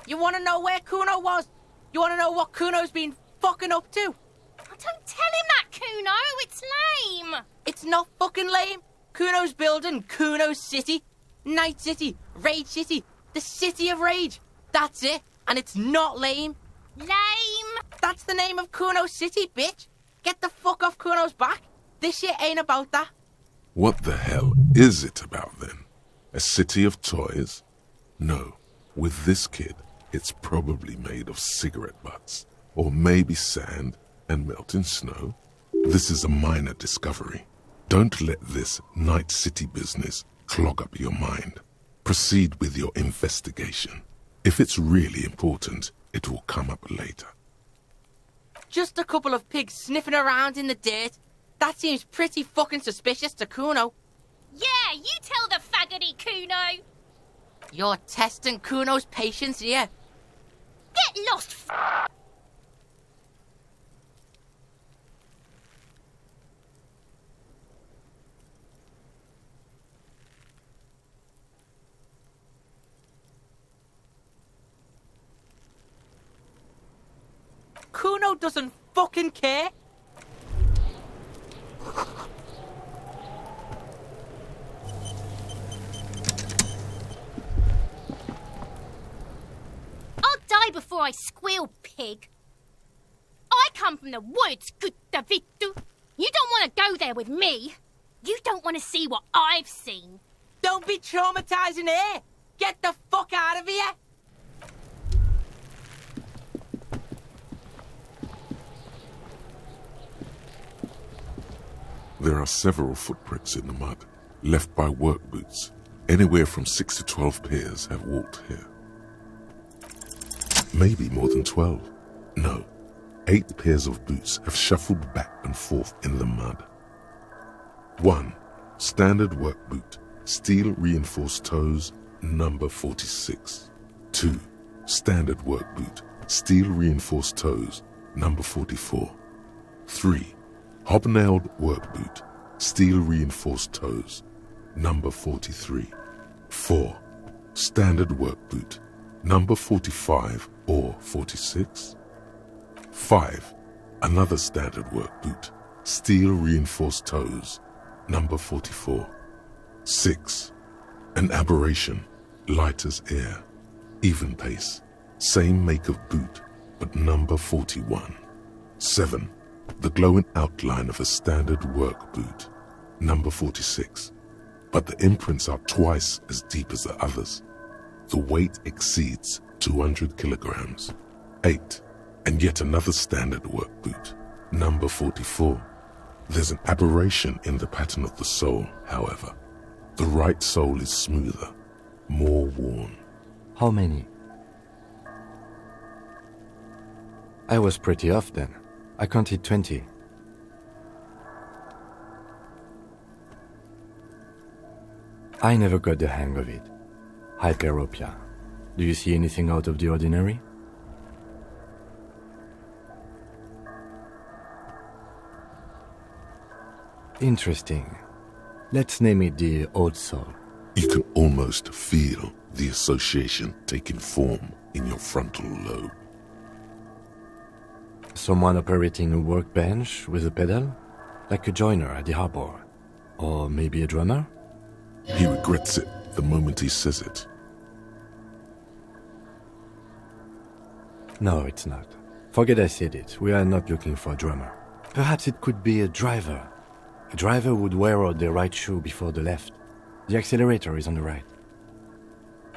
You wanna know where Kuno was? You wanna know what Kuno's been fucking up to?
Oh, don't tell him that, Kuno. It's lame.
It's not fucking lame. Kuno's building Kuno's city. Night City. Rage City. The City of Rage. That's it. And it's not lame.
Lame.
That's the name of Kuno's city, bitch. Get the fuck off Kuno's back. This shit ain't about that.
What the hell is it about then? A city of toys? No. With this kid, it's probably made of cigarette butts. Or maybe sand and melting snow. This is a minor discovery. Don't let this Night City business clog up your mind. Proceed with your investigation. If it's really important, it will come up later.
Just a couple of pigs sniffing around in the dirt. That seems pretty fucking suspicious to Kuno.
Yeah, you tell the faggoty, Kuno.
You're testing Kuno's patience here.
Get lost,
Kuno doesn't fucking care.
I'll die before I squeal, pig. I come from the woods, good Davidu. You don't want to go there with me. You don't want to see what I've seen.
Don't be traumatizing her. Get the fuck out of here.
There are several footprints in the mud, left by work boots. Anywhere from 6 to 12 pairs have walked here. Maybe more than 12. No, 8 pairs of boots have shuffled back and forth in the mud. 1. Standard work boot, steel reinforced toes, number 46. 2. Standard work boot, steel reinforced toes, number 44. 3. Hobnailed work boot, steel reinforced toes, number 43. 4. Standard work boot, number 45 or 46. 5. Another standard work boot, steel reinforced toes, number 44. 6. An aberration, light as air, even pace, same make of boot, but number 41. 7. The glowing outline of a standard work boot, number 46, but the imprints are twice as deep as the others. The weight exceeds 200 kilograms. 8. And yet another standard work boot, number 44. There's an aberration in the pattern of the sole, however. The right sole is smoother, more worn.
How many? I was pretty off then. I counted 20. I never got the hang of it. Hyperopia. Do you see anything out of the ordinary? Interesting. Let's name it the Old Soul.
You can almost feel the association taking form in your frontal lobe.
Someone operating a workbench with a pedal? Like a joiner at the harbor? Or maybe a drummer?
He regrets it the moment he says it.
No, it's not. Forget I said it. We are not looking for a drummer. Perhaps it could be a driver. A driver would wear out the right shoe before the left. The accelerator is on the right.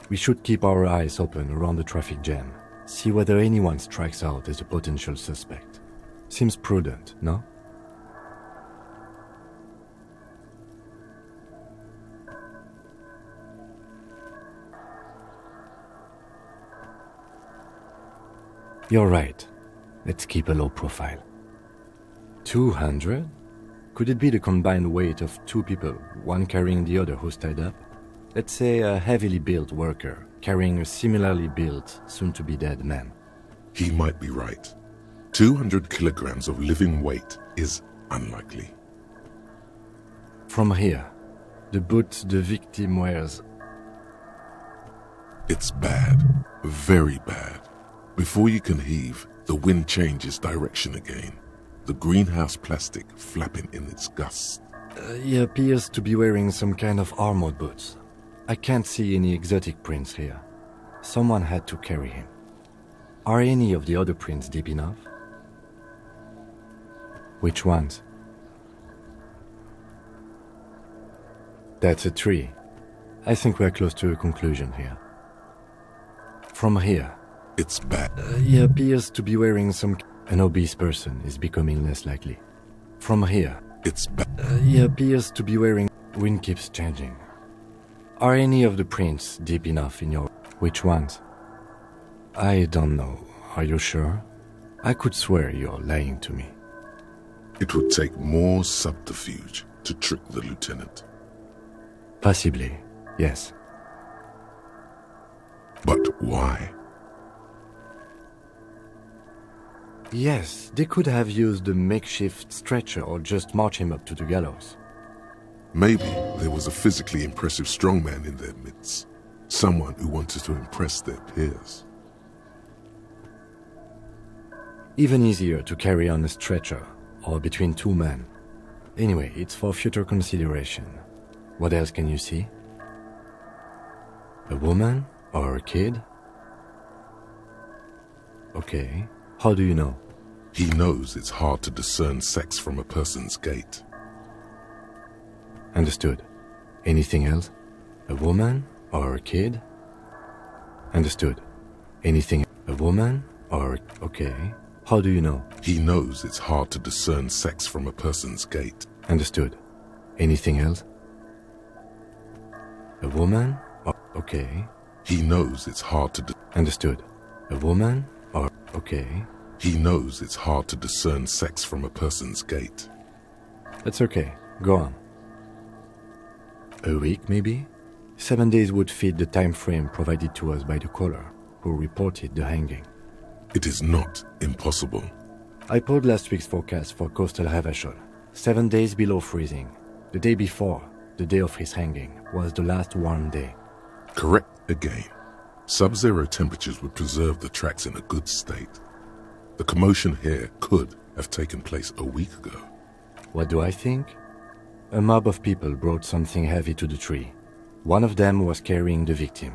We should keep our eyes open around the traffic jam. See whether anyone strikes out as a potential suspect. Seems prudent, no? You're right. Let's keep a low profile. 200? Could it be the combined weight of 2 people, one carrying the other who's tied up? Let's say a heavily built worker carrying a similarly built, soon-to-be-dead man.
He might be right. 200 kilograms of living weight is unlikely.
From here, the boot the victim wears.
It's bad. Very bad. Before you can heave, the wind changes direction again. The greenhouse plastic flapping in its gusts.
He appears to be wearing some kind of armored boots. I can't see any exotic prints here. Someone had to carry him. Are any of the other prints deep enough? Which ones? That's a tree. I think we're close to a conclusion here. From here.
It's bad.
He appears to be wearing some... An obese person is becoming less likely. From here.
It's bad.
He appears to be wearing... Wind keeps changing. Are any of the prints deep enough in your... Which ones? I don't know. Are you sure? I could swear you're lying to me.
It would take more subterfuge to trick the lieutenant.
Possibly, yes.
But why?
Yes, they could have used a makeshift stretcher or just march him up to the gallows.
Maybe there was a physically impressive strongman in their midst. Someone who wanted to impress their peers.
Even easier to carry on a stretcher or between 2 men. Anyway, it's for future consideration. What else can you see? A woman or a kid? Okay. How do you know?
He knows it's hard to discern sex from a person's gait.
Understood. Anything else? A woman or a kid? Understood. Anything? A woman or... Okay. How do you know?
He knows it's hard to discern sex from a person's gait.
Understood. Anything else? A woman? Oh, okay.
He knows it's hard to...
Understood. A woman? Or... okay.
He knows it's hard to discern sex from a person's gait.
That's okay. Go on. A week, maybe? 7 days would fit the time frame provided to us by the caller, who reported the hanging.
It is not impossible.
I pulled last week's forecast for coastal Havashol. 7 days below freezing. The day before, the day of his hanging, was the last warm day.
Correct again. Sub-zero temperatures would preserve the tracks in a good state. The commotion here could have taken place a week ago.
What do I think? A mob of people brought something heavy to the tree. One of them was carrying the victim.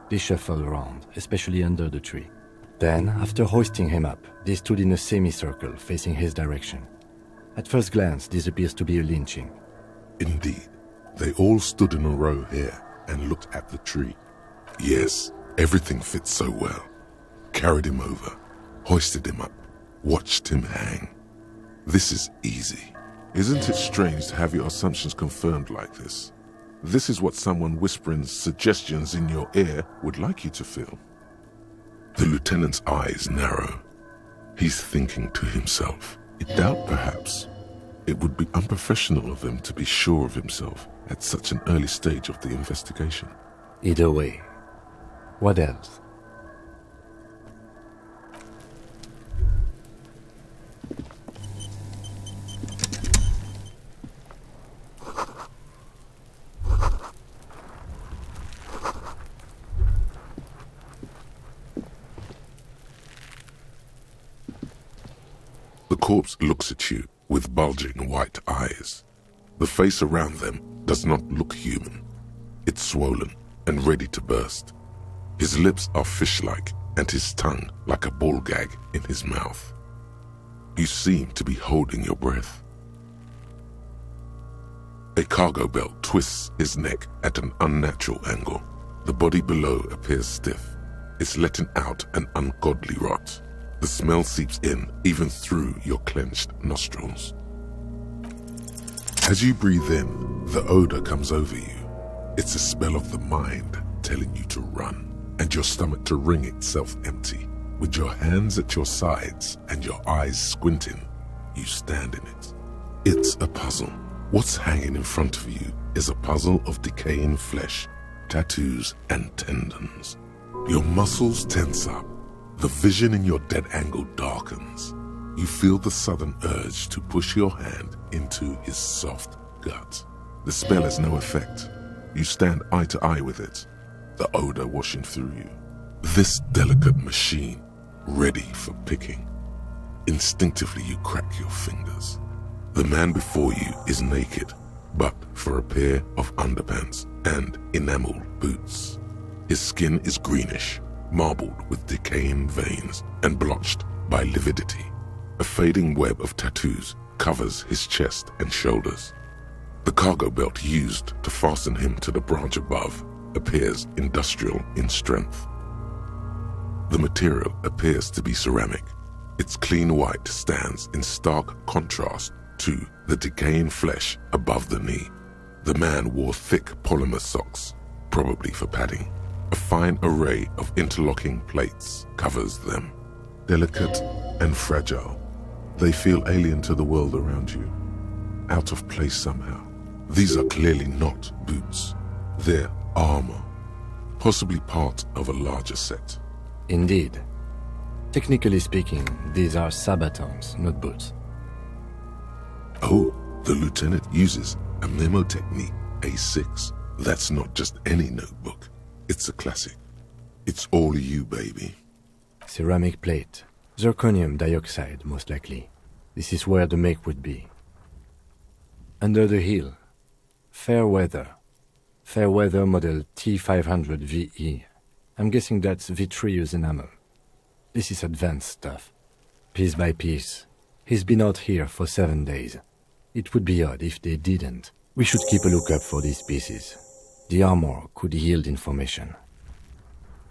They shuffled around, especially under the tree. Then, after hoisting him up, they stood in a semicircle facing his direction. At first glance, this appears to be a lynching.
Indeed. They all stood in a row here and looked at the tree. Yes, everything fits so well. Carried him over, hoisted him up, watched him hang. This is easy. Isn't it strange to have your assumptions confirmed like this? This is what someone whispering suggestions in your ear would like you to feel. The lieutenant's eyes narrow. He's thinking to himself. I doubt, perhaps, it would be unprofessional of him to be sure of himself at such an early stage of the investigation.
Either way. What else?
The corpse looks at you with bulging white eyes. The face around them does not look human. It's swollen and ready to burst. His lips are fish-like and his tongue like a ball gag in his mouth. You seem to be holding your breath. A cargo belt twists his neck at an unnatural angle. The body below appears stiff. It's letting out an ungodly rot. The smell seeps in even through your clenched nostrils. As you breathe in, the odor comes over you. It's a smell of the mind telling you to run, and your stomach to wring itself empty. With your hands at your sides and your eyes squinting, you stand in it. It's a puzzle. What's hanging in front of you is a puzzle of decaying flesh, tattoos, and tendons. Your muscles tense up. The vision in your dead angle darkens. You feel the sudden urge to push your hand into his soft gut. The spell has no effect. You stand eye to eye with it, the odor washing through you. This delicate machine, ready for picking. Instinctively you crack your fingers. The man before you is naked, but for a pair of underpants and enameled boots. His skin is greenish, marbled with decaying veins and blotched by lividity. A fading web of tattoos covers his chest and shoulders. The cargo belt used to fasten him to the branch above appears industrial in strength. The material appears to be ceramic. Its clean white stands in stark contrast to the decaying flesh above the knee. The man wore thick polymer socks, probably for padding. A fine array of interlocking plates covers them. Delicate and fragile, they feel alien to the world around you, out of place somehow. These are clearly not boots. They're armor, possibly part of a larger set.
Indeed. Technically speaking, these are sabatons, not boots.
Oh, the lieutenant uses a memo technique A6. That's not just any notebook. It's a classic. It's all you, baby.
Ceramic plate. Zirconium dioxide, most likely. This is where the make would be. Under the hill. Fair weather. Fair weather model T500 VE. I'm guessing that's vitreous enamel. This is advanced stuff. Piece by piece. He's been out here for 7 days. It would be odd if they didn't. We should keep a lookout for these pieces. The armor could yield information.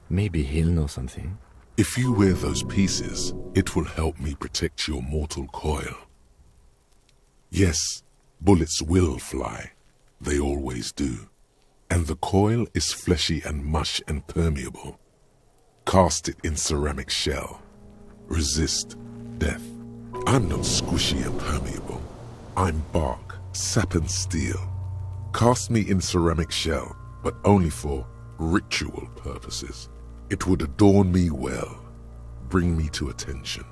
Maybe he'll know something.
If you wear those pieces, it will help me protect your mortal coil. Yes, Bullets will fly. They always do. And the coil is fleshy and mush and permeable. Cast it in ceramic shell. Resist death. I'm not squishy and permeable. I'm bark, sap and steel. Cast me in ceramic shell, but only for ritual purposes. It would adorn me well, bring me to attention.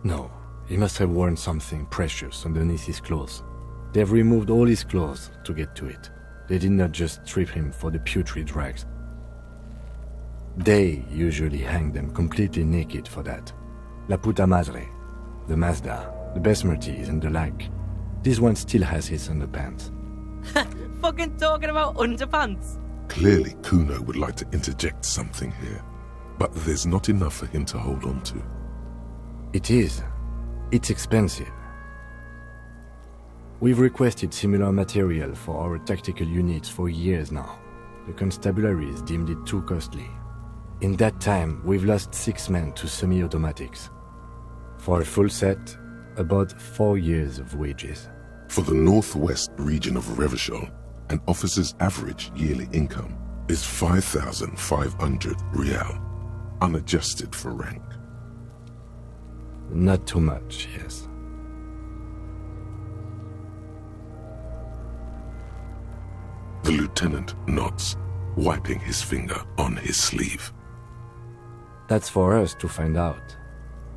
No, he must have worn something precious underneath his clothes. They've removed all his clothes to get to it. They did not just strip him for the putrid rags. They usually hang them completely naked for that. La puta madre, the Mazda, the Besmerties and the like. This one still has his underpants.
Fucking talking about underpants.
Clearly Kuno would like to interject something here, but there's not enough for him to hold on to.
It is. It's expensive. We've requested similar material for our tactical units for years now. The constabularies deemed it too costly. In that time, we've lost 6 men to semi-automatics. For a full set, about 4 years of wages.
For the northwest region of Revachol, an officer's average yearly income is 5,500 real, unadjusted for rank.
Not too much, yes.
The lieutenant nods, wiping his finger on his sleeve.
That's for us to find out.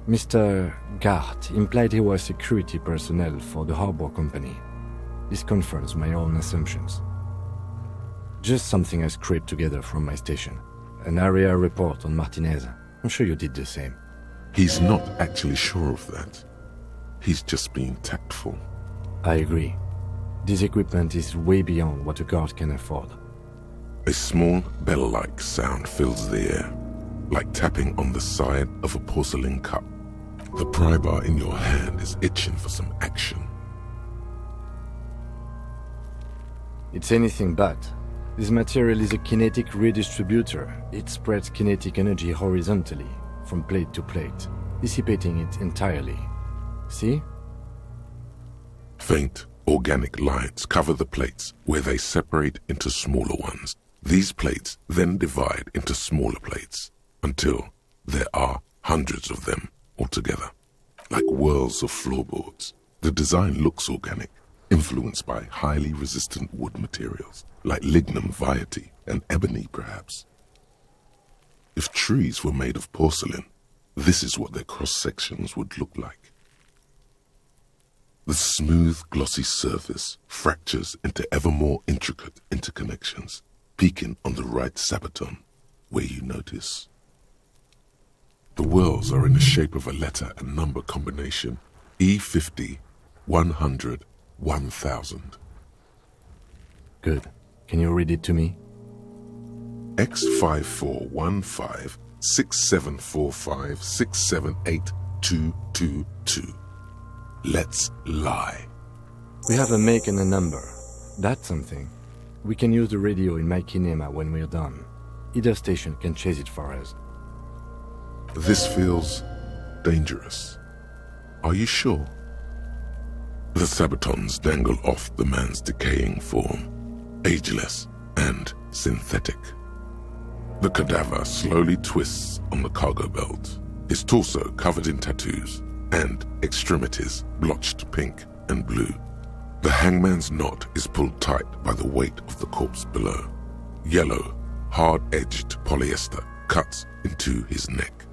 Mr. Gart implied he was security personnel for the harbor company. This confirms my own assumptions. Just something I scraped together from my station. An area report on Martinez. I'm sure you did the same.
He's not actually sure of that. He's just being tactful.
I agree. This equipment is way beyond what a guard can afford.
A small bell-like sound fills the air, like tapping on the side of a porcelain cup. The pry bar in your hand is itching for some action.
It's anything but. This material is a kinetic redistributor. It spreads kinetic energy horizontally, from plate to plate, dissipating it entirely. See?
Faint, organic lines cover the plates where they separate into smaller ones. These plates then divide into smaller plates until there are hundreds of them altogether, like whirls of floorboards. The design looks organic, influenced by highly resistant wood materials, like lignum vitae and ebony perhaps. If trees were made of porcelain, this is what their cross-sections would look like. The smooth, glossy surface fractures into ever more intricate interconnections, peaking on the right sabaton, where you notice. The whirls are in the shape of a letter and number combination, E50, 100, 1000.
Good. Can you read it to me?
X5415 6745 678222. Let's lie.
We have a make and a number. That's something. We can use the radio in my kinema when we're done. Either station can chase it for us.
This feels dangerous. Are you sure? The sabatons dangle off the man's decaying form, ageless and synthetic. The cadaver slowly twists on the cargo belt, his torso covered in tattoos and extremities blotched pink and blue. The hangman's knot is pulled tight by the weight of the corpse below. Yellow, hard-edged polyester cuts into his neck.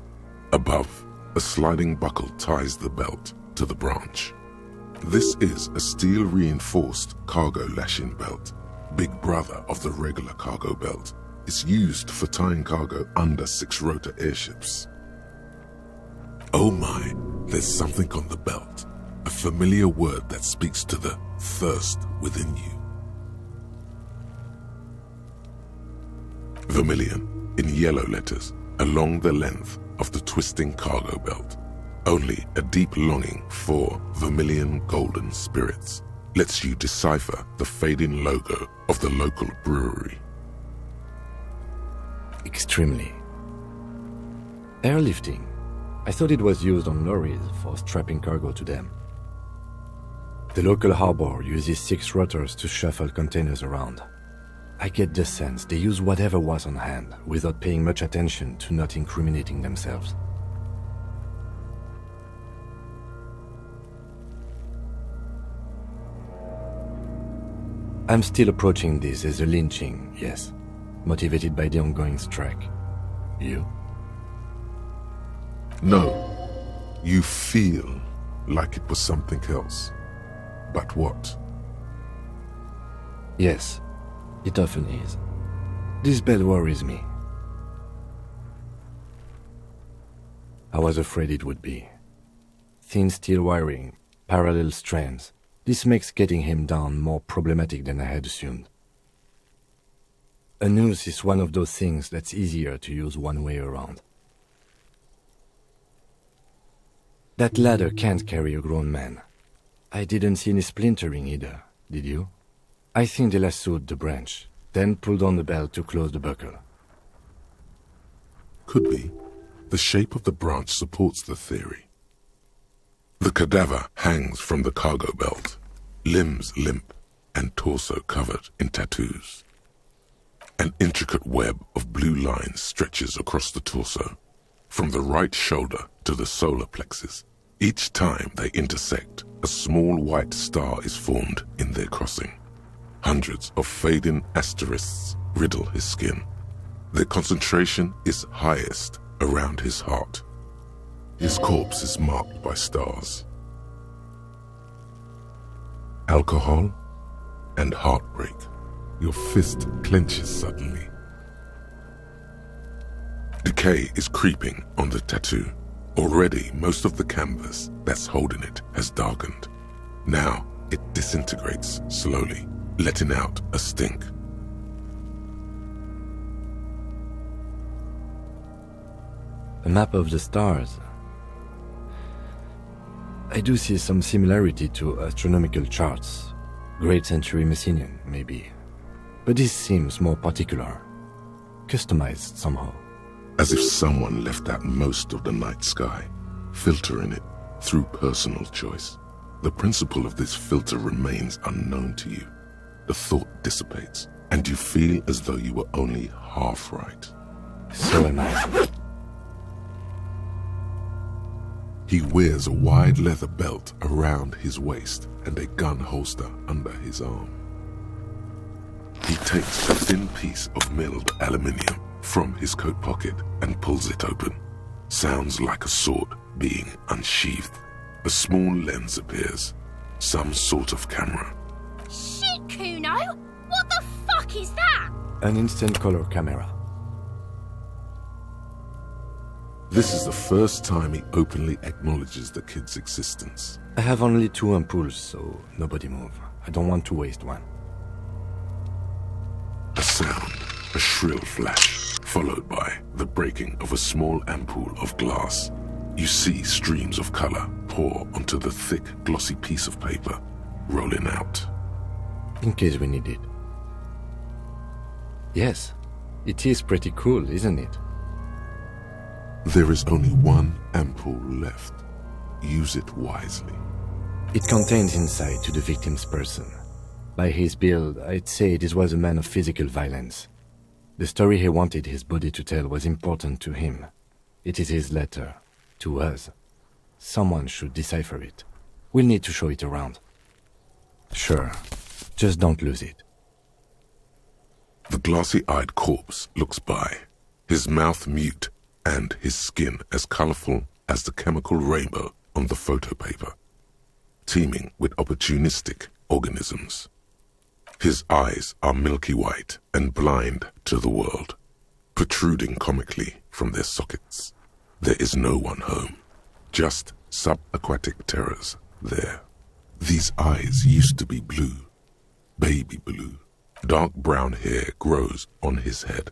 Above, a sliding buckle ties the belt to the branch. This is a steel-reinforced cargo lashing belt, big brother of the regular cargo belt. It's used for tying cargo under 6-rotor airships. Oh my, there's something on the belt, a familiar word that speaks to the thirst within you. Vermilion, in yellow letters, along the length of the twisting cargo belt. Only a deep longing for vermilion golden spirits lets you decipher the fading logo of the local brewery.
Extremely. Airlifting. I thought it was used on lorries for strapping cargo to them. The local harbor uses 6 rotors to shuffle containers around. I get the sense they use whatever was on hand without paying much attention to not incriminating themselves. I'm still approaching this as a lynching, yes, motivated by the ongoing strike. You?
No. You feel like it was something else. But what?
Yes, it often is. This bell worries me. I was afraid it would be. Thin steel wiring, parallel strands. This makes getting him down more problematic than I had assumed. A noose is one of those things that's easier to use one way around. That ladder can't carry a grown man. I didn't see any splintering either, did you? I think they lassoed the branch, then pulled on the bell to close the buckle.
Could be. The shape of the branch supports the theory. The cadaver hangs from the cargo belt, limbs limp and torso covered in tattoos. An intricate web of blue lines stretches across the torso, from the right shoulder to the solar plexus. Each time they intersect, a small white star is formed in their crossing. Hundreds of fading asterisks riddle his skin. Their concentration is highest around his heart. His corpse is marked by stars. Alcohol and heartbreak. Your fist clenches suddenly. Decay is creeping on the tattoo. Already, most of the canvas that's holding it has darkened. Now, it disintegrates slowly, letting out a stink.
A map of the stars. I do see some similarity to astronomical charts. Great Century Messinian, maybe. But this seems more particular. Customized somehow.
As if someone left out most of the night sky, filtering it through personal choice. The principle of this filter remains unknown to you. The thought dissipates, and you feel as though you were only half right.
So am I.
He wears a wide leather belt around his waist and a gun holster under his arm. He takes a thin piece of milled aluminium from his coat pocket and pulls it open. Sounds like a sword being unsheathed. A small lens appears. Some sort of camera.
Shit, Kuno! What the fuck is that?
An instant color camera.
This is the first time he openly acknowledges the kid's existence.
I have only 2 ampoules, so nobody move. I don't want to waste one.
A sound, a shrill flash, followed by the breaking of a small ampoule of glass. You see streams of color pour onto the thick, glossy piece of paper, rolling out.
In case we need it. Yes, it is pretty cool, isn't it?
There is only one ampoule left. Use it wisely.
It contains insight to the victim's person. By his build, I'd say this was a man of physical violence. The story he wanted his body to tell was important to him. It is his letter. To us. Someone should decipher it. We'll need to show it around. Sure. Just don't lose it.
The glossy-eyed corpse looks by, his mouth mute and his skin as colorful as the chemical rainbow on the photo paper, teeming with opportunistic organisms. His eyes are milky white and blind to the world, protruding comically from their sockets. There is no one home, just subaquatic terrors there. These eyes used to be blue, baby blue. Dark brown hair grows on his head.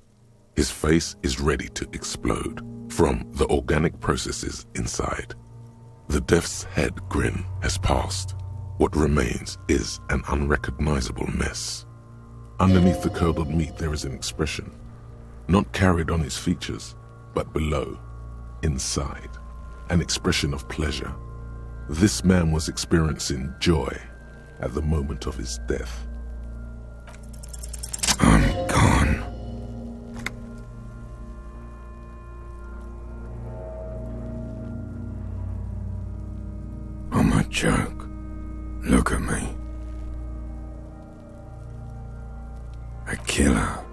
His face is ready to explode from the organic processes inside. The death's head grin has passed. What remains is an unrecognizable mess. Underneath the curdled meat there is an expression, not carried on his features, but below, inside, an expression of pleasure. This man was experiencing joy, at the moment of his death.
I'm gone. I'm a joke. Look at me. A killer.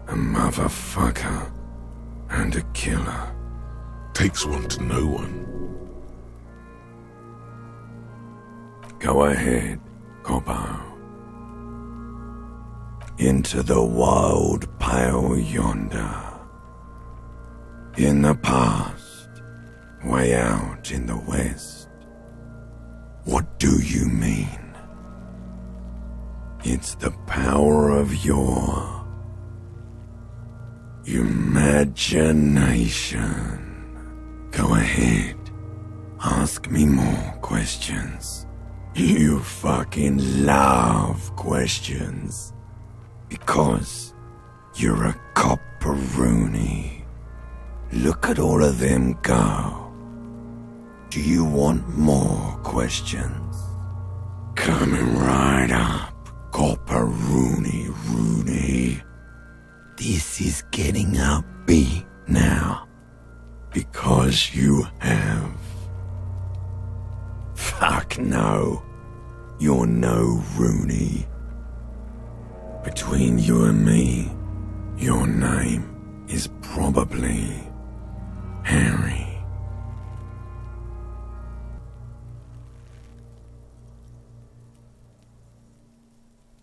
A motherfucker. And a killer.
Takes one to know one.
Go ahead, Cobbo. Into the wild pale yonder. In the past, way out in the west. What do you mean? It's the power of your imagination. Go ahead. Ask me more questions. You fucking love questions. Because you're a copperoonie. Look at all of them go. Do you want more questions? Coming right up, copperoonie Rooney. This is getting upbeat now. Because you have. Fuck no. You're no Rooney. Between you and me, your name is probably Harry.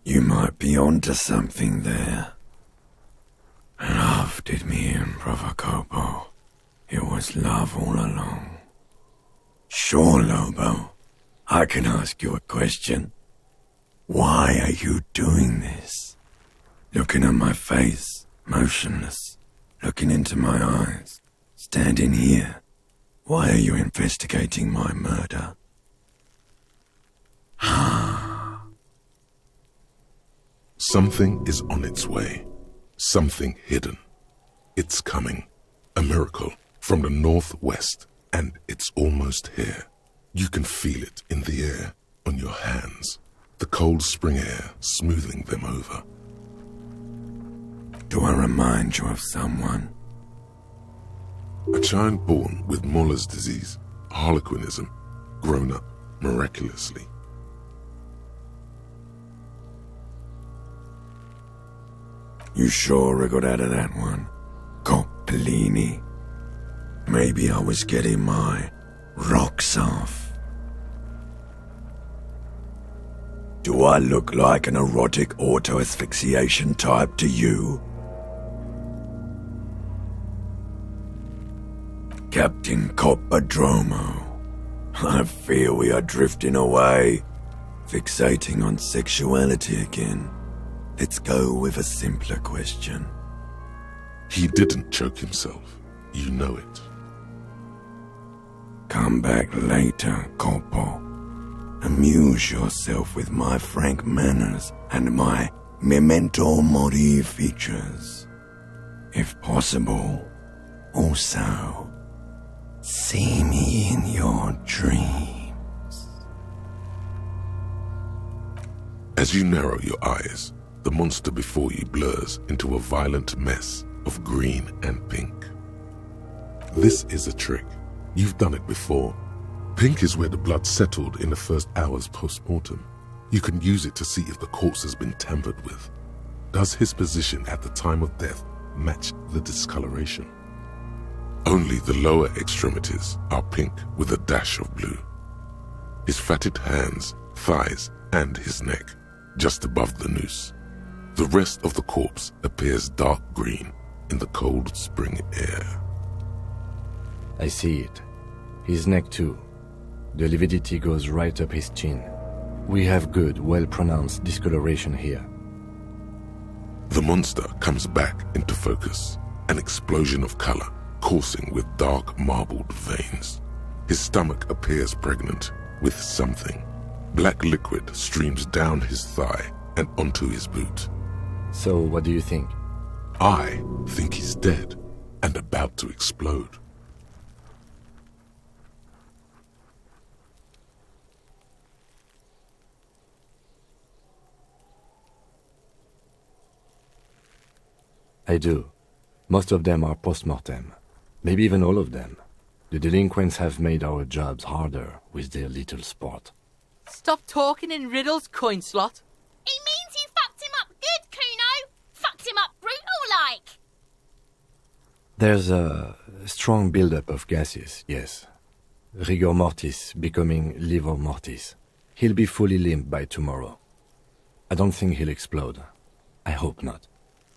You might be onto something there. Love did me in, Brother Copo. It was love all along. Sure, Lobo. I can ask you a question. Why are you doing this? Looking at my face, motionless, looking into my eyes, standing here. Why are you investigating my murder?
Something is on its way. Something hidden. It's coming. A miracle from the northwest, and it's almost here. You can feel it in the air, on your hands. The cold spring air smoothing them over.
Do I remind you of someone?
A child born with Muller's disease, harlequinism, grown up miraculously.
You sure wriggled out of that one, Coppellini? Maybe I was getting my rocks off. Do I look like an erotic auto-asphyxiation type to you? Captain Coppodromo, I fear we are drifting away, fixating on sexuality again. Let's go with a simpler question.
He didn't choke himself. You know it.
Come back later, Coppo. Amuse yourself with my frank manners and my memento mori features. If possible, also, see me in your dreams.
As you narrow your eyes, the monster before you blurs into a violent mess of green and pink. This is a trick. You've done it before. Pink is where the blood settled in the first hours post-mortem. You can use it to see if the corpse has been tampered with. Does his position at the time of death match the discoloration? Only the lower extremities are pink with a dash of blue. His fatted hands, thighs, and his neck, just above the noose. The rest of the corpse appears dark green in the cold spring air.
I see it. His neck too. The lividity goes right up his chin. We have good, well-pronounced discoloration here.
The monster comes back into focus, an explosion of color coursing with dark marbled veins. His stomach appears pregnant with something. Black liquid streams down his thigh and onto his boot.
So, what do you think?
I think he's dead and about to explode.
I do. Most of them are post-mortem. Maybe even all of them. The delinquents have made our jobs harder with their little sport.
Stop talking in riddles, coin slot.
He means you fucked him up good, Kuno. Fucked him up brutal-like.
There's a strong buildup of gases, yes. Rigor mortis becoming livor mortis. He'll be fully limp by tomorrow. I don't think he'll explode. I hope not.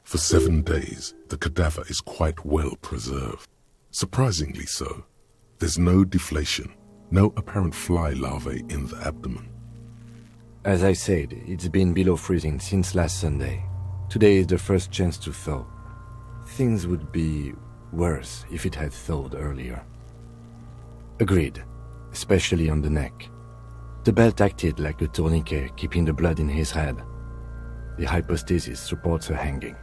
For 7 days, the cadaver is quite well preserved. Surprisingly so. There's no deflation, no apparent fly larvae in the abdomen.
As I said, it's been below freezing since last Sunday. Today is the first chance to thaw. Things would be worse if it had thawed earlier. Agreed, especially on the neck. The belt acted like a tourniquet, keeping the blood in his head. The hypostasis supports her hanging.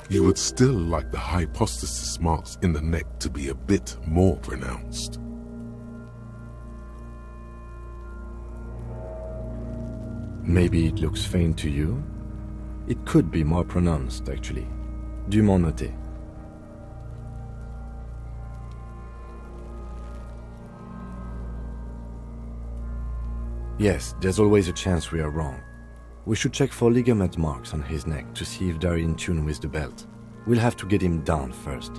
You would still like the hypostasis marks in the neck to be a bit more pronounced.
Maybe it looks faint to you? It could be more pronounced, actually. Dûment noté. Yes, there's always a chance we are wrong. We should check for ligament marks on his neck to see if they're in tune with the belt. We'll have to get him down first.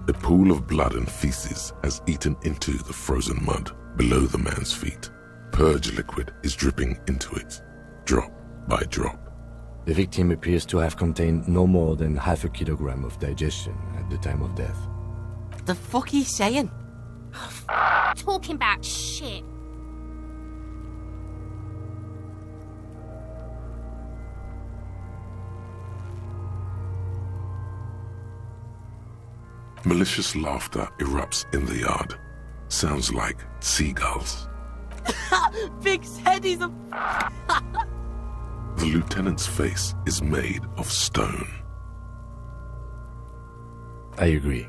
A pool of blood and feces has eaten into the frozen mud below the man's feet. Purge liquid is dripping into it, drop by drop.
The victim appears to have contained no more than half a kilogram of digestion at the time of death.
The fuck he's saying?
Talking about shit.
Malicious laughter erupts in the yard. Sounds like seagulls.
Big's head is a...
The lieutenant's face is made of stone.
I agree.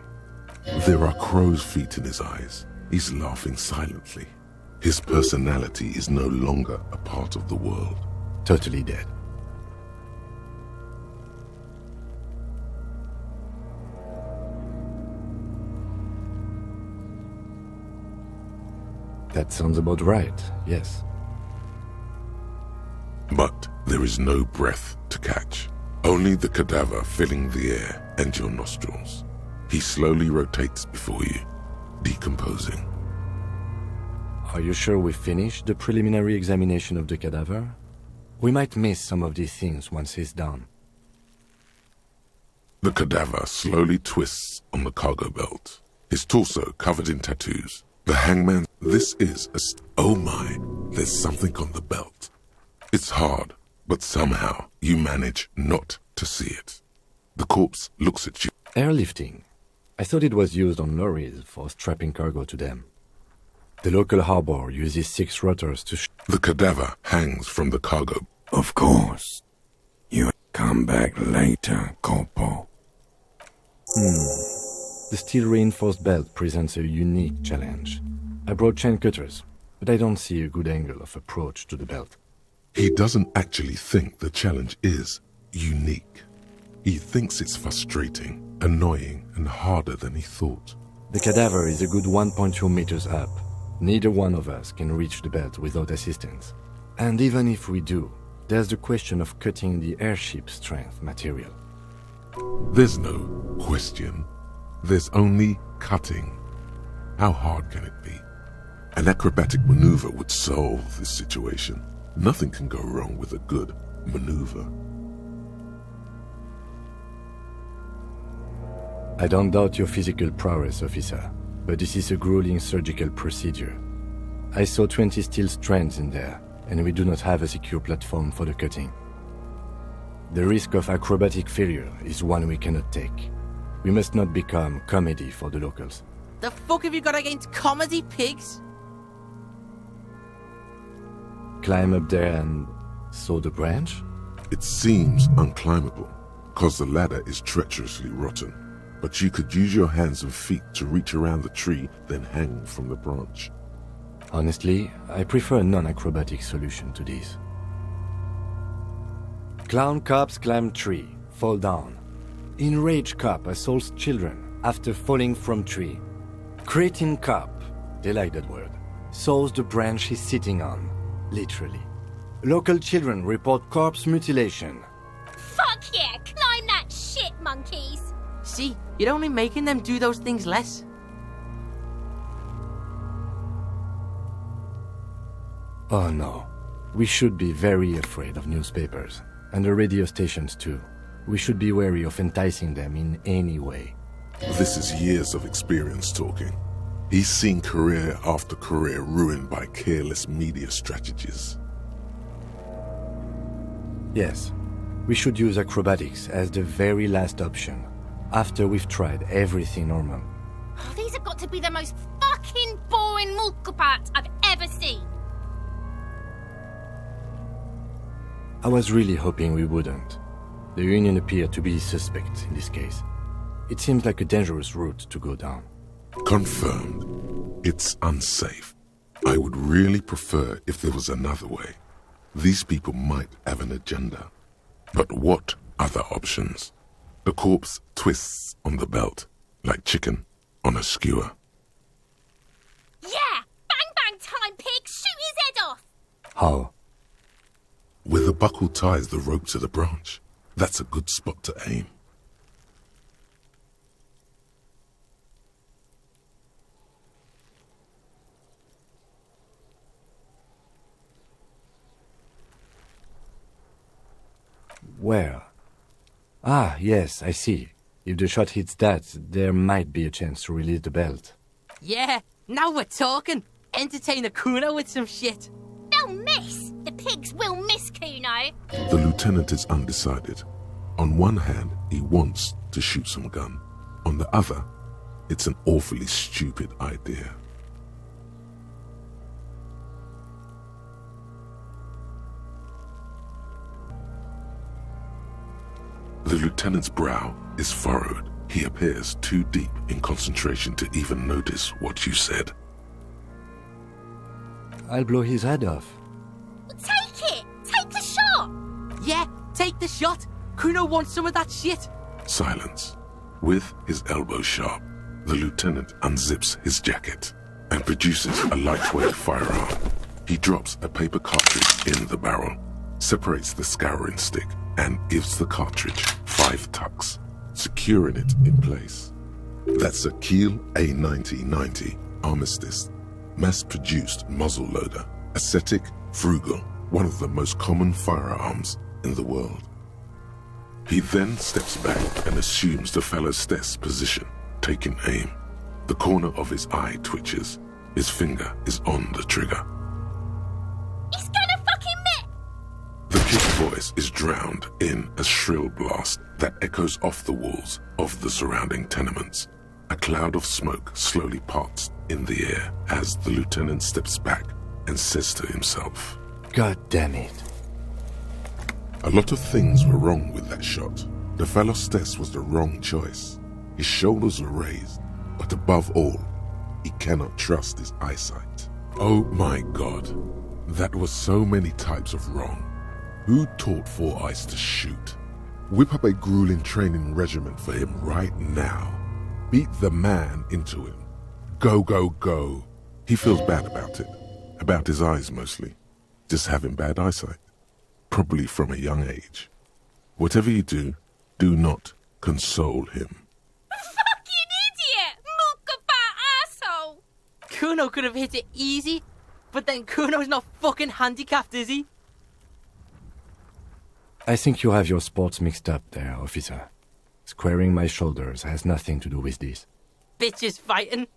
There are crow's feet in his eyes. He's laughing silently. His personality is no longer a part of the world.
Totally dead. That sounds about right, yes.
But there is no breath to catch. Only the cadaver filling the air and your nostrils. He slowly rotates before you, decomposing.
Are you sure we finished the preliminary examination of the cadaver? We might miss some of these things once he's done.
The cadaver slowly twists on the cargo belt, his torso covered in tattoos. The hangman, this is a... Oh my, there's something on the belt. It's hard, but somehow you manage not to see it. The corpse looks at you.
Airlifting. I thought it was used on lorries for strapping cargo to them. The local harbor uses 6 rotors to...
The cadaver hangs from the cargo.
Of course. You come back later, Corpo.
The steel-reinforced belt presents a unique challenge. I brought chain cutters, but I don't see a good angle of approach to the belt.
He doesn't actually think the challenge is unique. He thinks it's frustrating, annoying, and harder than he thought.
The cadaver is a good 1.2 meters up. Neither one of us can reach the belt without assistance. And even if we do, there's the question of cutting the airship strength material.
There's no question. There's only cutting. How hard can it be? An acrobatic maneuver would solve this situation. Nothing can go wrong with a good maneuver.
I don't doubt your physical prowess, officer, but this is a grueling surgical procedure. I saw 20 steel strands in there, and we do not have a secure platform for the cutting. The risk of acrobatic failure is one we cannot take. We must not become comedy for the locals.
The fuck have you got against comedy, pigs?
Climb up there and saw the branch?
It seems unclimbable, cause the ladder is treacherously rotten. But you could use your hands and feet to reach around the tree, then hang from the branch.
Honestly, I prefer a non-acrobatic solution to this. Clown cops climb tree. fall down. Enraged cop assaults children after falling from tree. Cretin cop, they like that word, saws the branch he's sitting on, literally. Local children report corpse mutilation.
Fuck yeah! Climb that shit, monkeys!
See, you're only making them do those things less.
Oh no. We should be very afraid of newspapers, and the radio stations too. We should be wary of enticing them in any way.
This is years of experience talking. He's seen career after career ruined by careless media strategies.
Yes, we should use acrobatics as the very last option, after we've tried everything normal.
Oh, these have got to be the most fucking boring mulkapats I've ever seen.
I was really hoping we wouldn't. The Union appeared to be suspect in this case. It seems like a dangerous route to go down.
Confirmed. It's unsafe. I would really prefer if there was another way. These people might have an agenda. But what other options? The corpse twists on the belt, like chicken on a skewer.
Yeah! Bang bang time, pig! Shoot his head off!
How?
Where the buckle ties the rope to the branch. That's a good spot to aim.
Where? Ah, yes, I see. If the shot hits that, there might be a chance to release the belt.
Yeah, now we're talking. Entertain a Kuno with some shit.
They'll miss! The pigs will miss Kuno!
The lieutenant is undecided. On one hand, he wants to shoot some gun. On the other, it's an awfully stupid idea. The lieutenant's brow is furrowed. He appears too deep in concentration to even notice what you said.
I'll blow his head off.
Take it! Take the shot!
Yeah, take the shot. Kuno wants some of that shit.
Silence. With his elbow sharp, the lieutenant unzips his jacket and produces a lightweight firearm. He drops a paper cartridge in the barrel, separates the scouring stick, and gives the cartridge 5 tucks, securing it in place. That's a Kiel A9090 Armistice, mass-produced muzzle loader, ascetic, frugal, one of the most common firearms in the world. He then steps back and assumes the fellow's desk position, taking aim. The corner of his eye twitches. His finger is on the trigger.
He's gonna fucking miss!
The kid's voice is drowned in a shrill blast that echoes off the walls of the surrounding tenements. A cloud of smoke slowly parts in the air as the lieutenant steps back and says to himself,
God damn it.
A lot of things were wrong with that shot. The fellow's test was the wrong choice. His shoulders were raised, but above all, he cannot trust his eyesight. Oh my God, that was so many types of wrong. Who taught Four Eyes to shoot? Whip up a grueling training regimen for him right now. Beat the man into him. Go, go, go. He feels bad about it. About his eyes mostly. Just having bad eyesight. Probably from a young age. Whatever you do, do not console him.
Fucking idiot! Mulkabat asshole!
Kuno could have hit it easy, but then Kuno's not fucking handicapped, is he?
I think you have your sports mixed up there, officer. Squaring my shoulders has nothing to do with this.
Bitches fighting.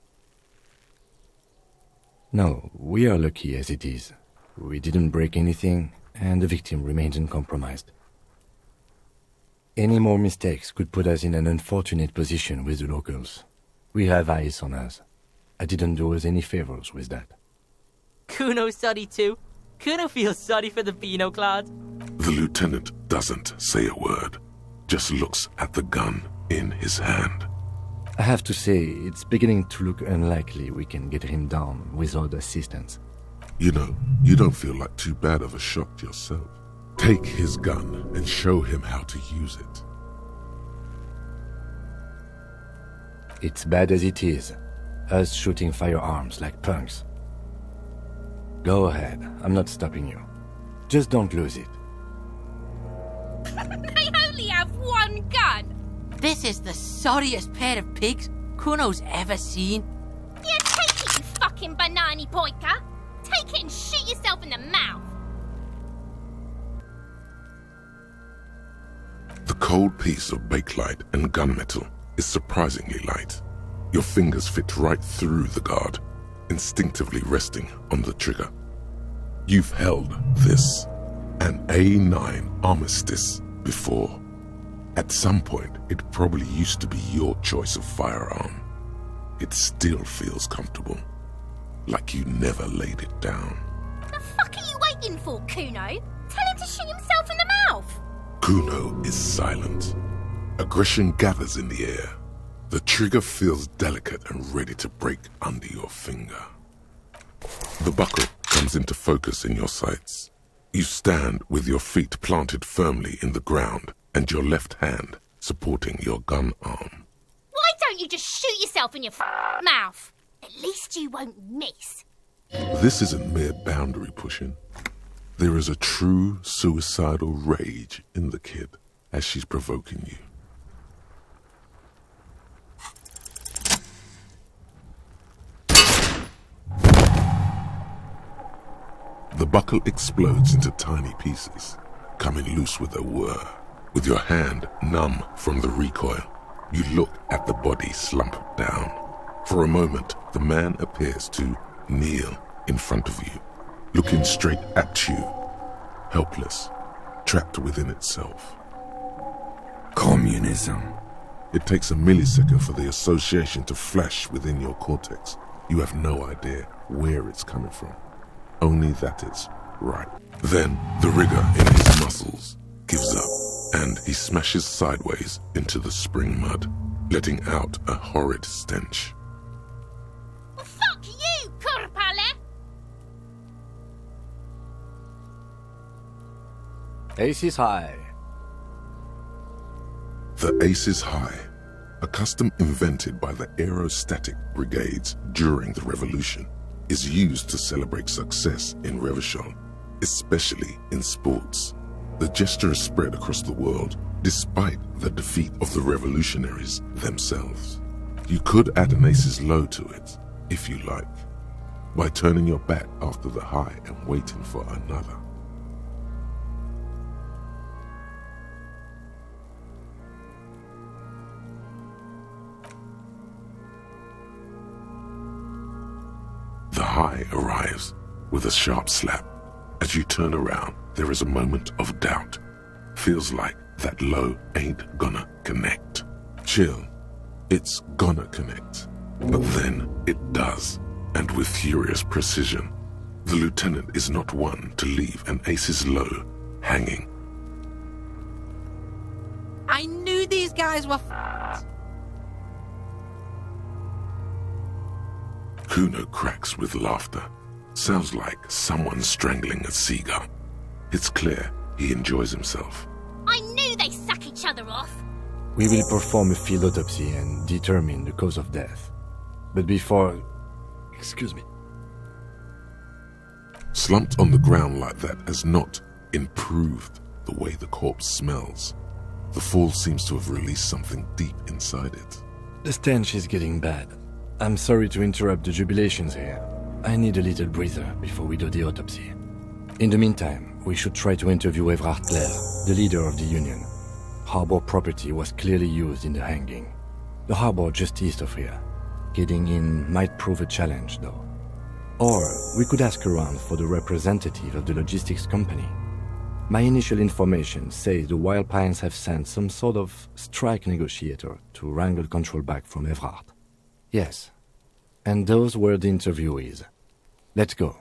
No, we are lucky as it is. We didn't break anything, and the victim remains uncompromised. Any more mistakes could put us in an unfortunate position with the locals. We have eyes on us. I didn't do us any favors with that.
Kuno's sorry too. Kuno feels sorry for the Beano Clad.
The lieutenant doesn't say a word, just looks at the gun in his hand.
I have to say, it's beginning to look unlikely we can get him down without assistance.
You know, you don't feel like too bad of a shot yourself. Take his gun and show him how to use it.
It's bad as it is. Us shooting firearms like punks. Go ahead, I'm not stopping you. Just don't lose it.
They only have one gun!
This is the sorriest pair of pigs Kuno's ever seen.
Yeah, take it, you fucking banana poika! Take it and shoot yourself in the mouth!
The cold piece of bakelite and gunmetal is surprisingly light. Your fingers fit right through the guard, instinctively resting on the trigger. You've held this, an A9 Armistice, before. At some point, it probably used to be your choice of firearm. It still feels comfortable, like you never laid it down.
The fuck are you waiting for, Kuno? Tell him to shoot himself in the mouth!
Kuno is silent. Aggression gathers in the air. The trigger feels delicate and ready to break under your finger. The buckle comes into focus in your sights. You stand with your feet planted firmly in the ground and your left hand supporting your gun arm.
Why don't you just shoot yourself in your mouth? At least you won't miss.
This isn't mere boundary pushing. There is a true suicidal rage in the kid as she's provoking you. The buckle explodes into tiny pieces, coming loose with a whir. With your hand numb from the recoil, you look at the body slump down. For a moment, the man appears to kneel in front of you, looking straight at you, helpless, trapped within itself.
Communism.
It takes a millisecond for the association to flash within your cortex. You have no idea where it's coming from. Only that it's right. Then the rigor in his muscles gives up, and he smashes sideways into the spring mud, letting out a horrid stench.
Fuck you, Kurpale!
Ace is high.
The Ace is High, a custom invented by the aerostatic brigades during the revolution, is used to celebrate success in Revachol, especially in sports. The gesture is spread across the world, despite the defeat of the revolutionaries themselves. You could add an Ace's Low to it, if you like, by turning your back after the high and waiting for another. The high arrives with a sharp slap. As you turn around, there is a moment of doubt. Feels like that low ain't gonna connect. Chill. It's gonna connect. But then it does, and with furious precision. The lieutenant is not one to leave an Ace's Low hanging.
I knew these guys were
Kuno cracks with laughter. Sounds like someone strangling a seagull. It's clear he enjoys himself.
I knew they suck each other off.
We will perform a field autopsy and determine the cause of death. But before... Excuse me.
Slumped on the ground like that has not improved the way the corpse smells. The fall seems to have released something deep inside it.
The stench is getting bad. I'm sorry to interrupt the jubilations here. I need a little breather before we do the autopsy. In the meantime, we should try to interview Evrard Clare, the leader of the Union. Harbor property was clearly used in the hanging. The harbor just east of here. Getting in might prove a challenge, though. Or we could ask around for the representative of the logistics company. My initial information says the Wild Pines have sent some sort of strike negotiator to wrangle control back from Evrard. Yes. And those were the interviewees. Let's go.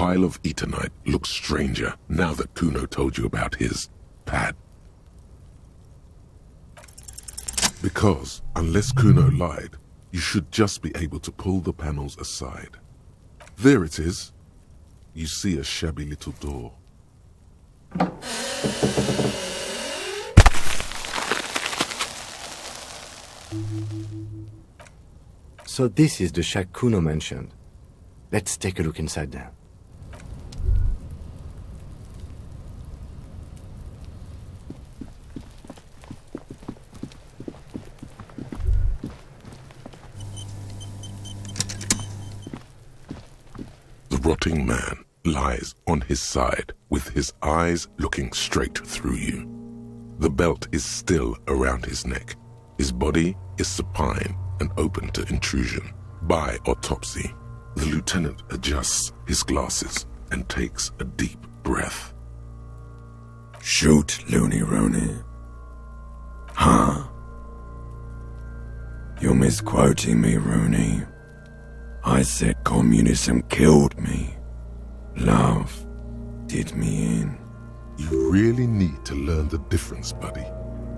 pile of Eternite looks stranger now that Kuno told you about his pad. Because, unless Kuno lied, you should just be able to pull the panels aside. There it is. You see a shabby little door.
So this is the shack Kuno mentioned. Let's take a look inside there.
The rotting man lies on his side with his eyes looking straight through you. The belt is still around his neck. His body is supine and open to intrusion. By autopsy, the lieutenant adjusts his glasses and takes a deep breath.
Shoot, Looney Rooney. Huh? You're misquoting me, Rooney. I said communism killed me. Love did me in.
You really need to learn the difference, buddy.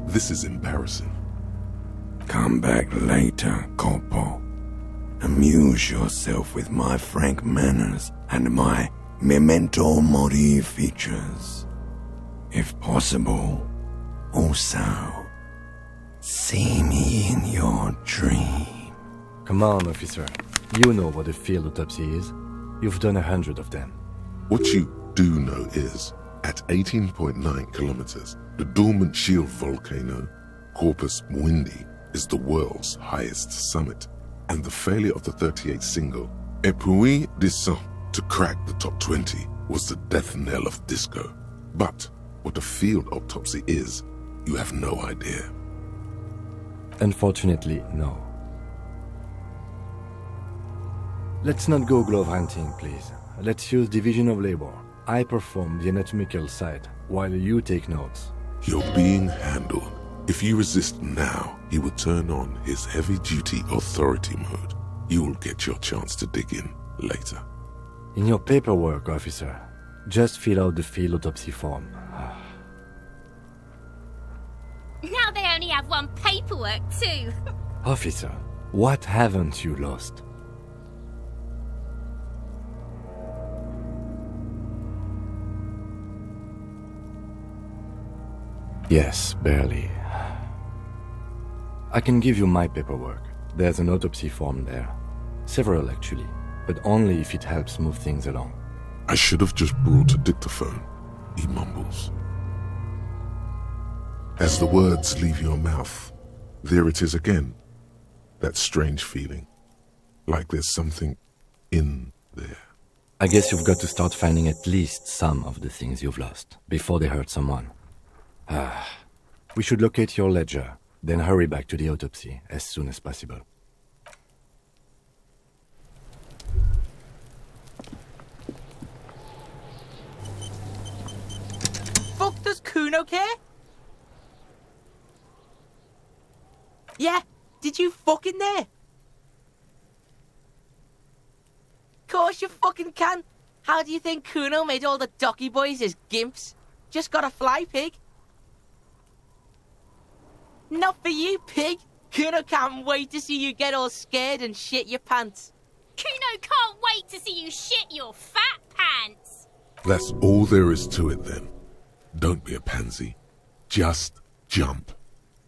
This is embarrassing.
Come back later, Corpo. Amuse yourself with my frank manners and my memento mori features. If possible, also, see me in your dream.
Come on, officer. You know what a field autopsy is. You've done 100 of them.
What you do know is, at 18.9 kilometers, the dormant shield volcano, Corpus Mundi, is the world's highest summit, and the failure of the 38 single, Et puis descend, to crack the top 20 was the death knell of disco. But what a field autopsy is, you have no idea.
Unfortunately, no. Let's not go glove hunting, please. Let's use division of labor. I perform the anatomical side, while you take notes.
You're being handled. If you resist now, he will turn on his heavy-duty authority mode. You will get your chance to dig in later.
In your paperwork, officer, just fill out the field autopsy form.
Now they only have one paperwork too.
Officer, what haven't you lost? Yes, barely. I can give you my paperwork. There's an autopsy form there. Several, actually, but only if it helps move things along.
I should have just brought a dictaphone, he mumbles. As the words leave your mouth, there it is again. That strange feeling. Like there's something in there.
I guess you've got to start finding at least some of the things you've lost before they hurt someone. We should locate your ledger, then hurry back to the autopsy as soon as possible.
Fuck, does Kuno care? Yeah, did you fucking there? Course you fucking can. How do you think Kuno made all the docky boys his gimps? Just got a fly, pig. Not for you, pig. Kuno can't wait to see you get all scared and shit your pants.
Kuno can't wait to see you shit your fat pants.
That's all there is to it then. Don't be a pansy. Just jump.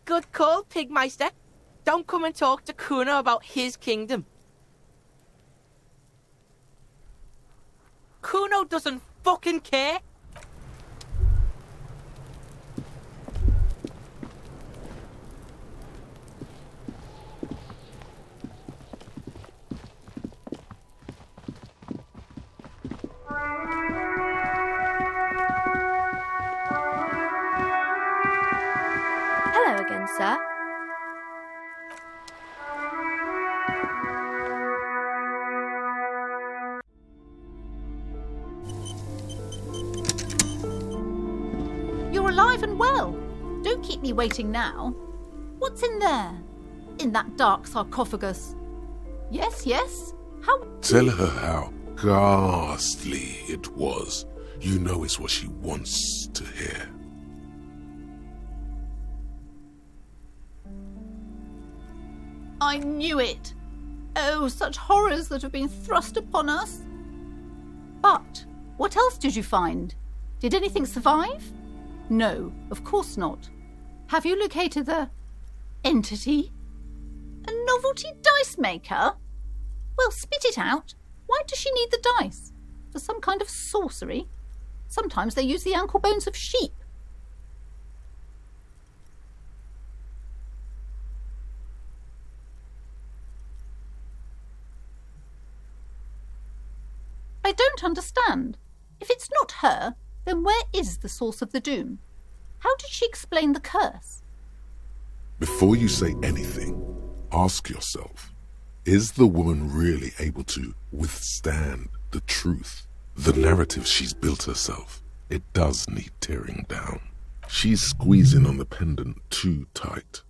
Good call, Pigmeister. Don't come and talk to Kuno about his kingdom. Kuno doesn't fucking care.
Hello again, sir.
You're alive and well. Don't keep me waiting now. What's in there? In that dark sarcophagus? Yes, yes. How?
Tell her how. ghastly it was. You know it's what she wants to hear.
I knew it. Oh, such horrors that have been thrust upon us. But what else did you find? Did anything survive? No, of course not. Have you located the entity? A novelty dice maker? Well, spit it out. Why does she need the dice? For some kind of sorcery? Sometimes they use the ankle bones of sheep. I don't understand. If it's not her, then where is the source of the doom? How did she explain the curse?
Before you say anything, ask yourself, is the woman really able to withstand the truth? The narrative she's built herself, it does need tearing down. She's squeezing on the pendant too tight.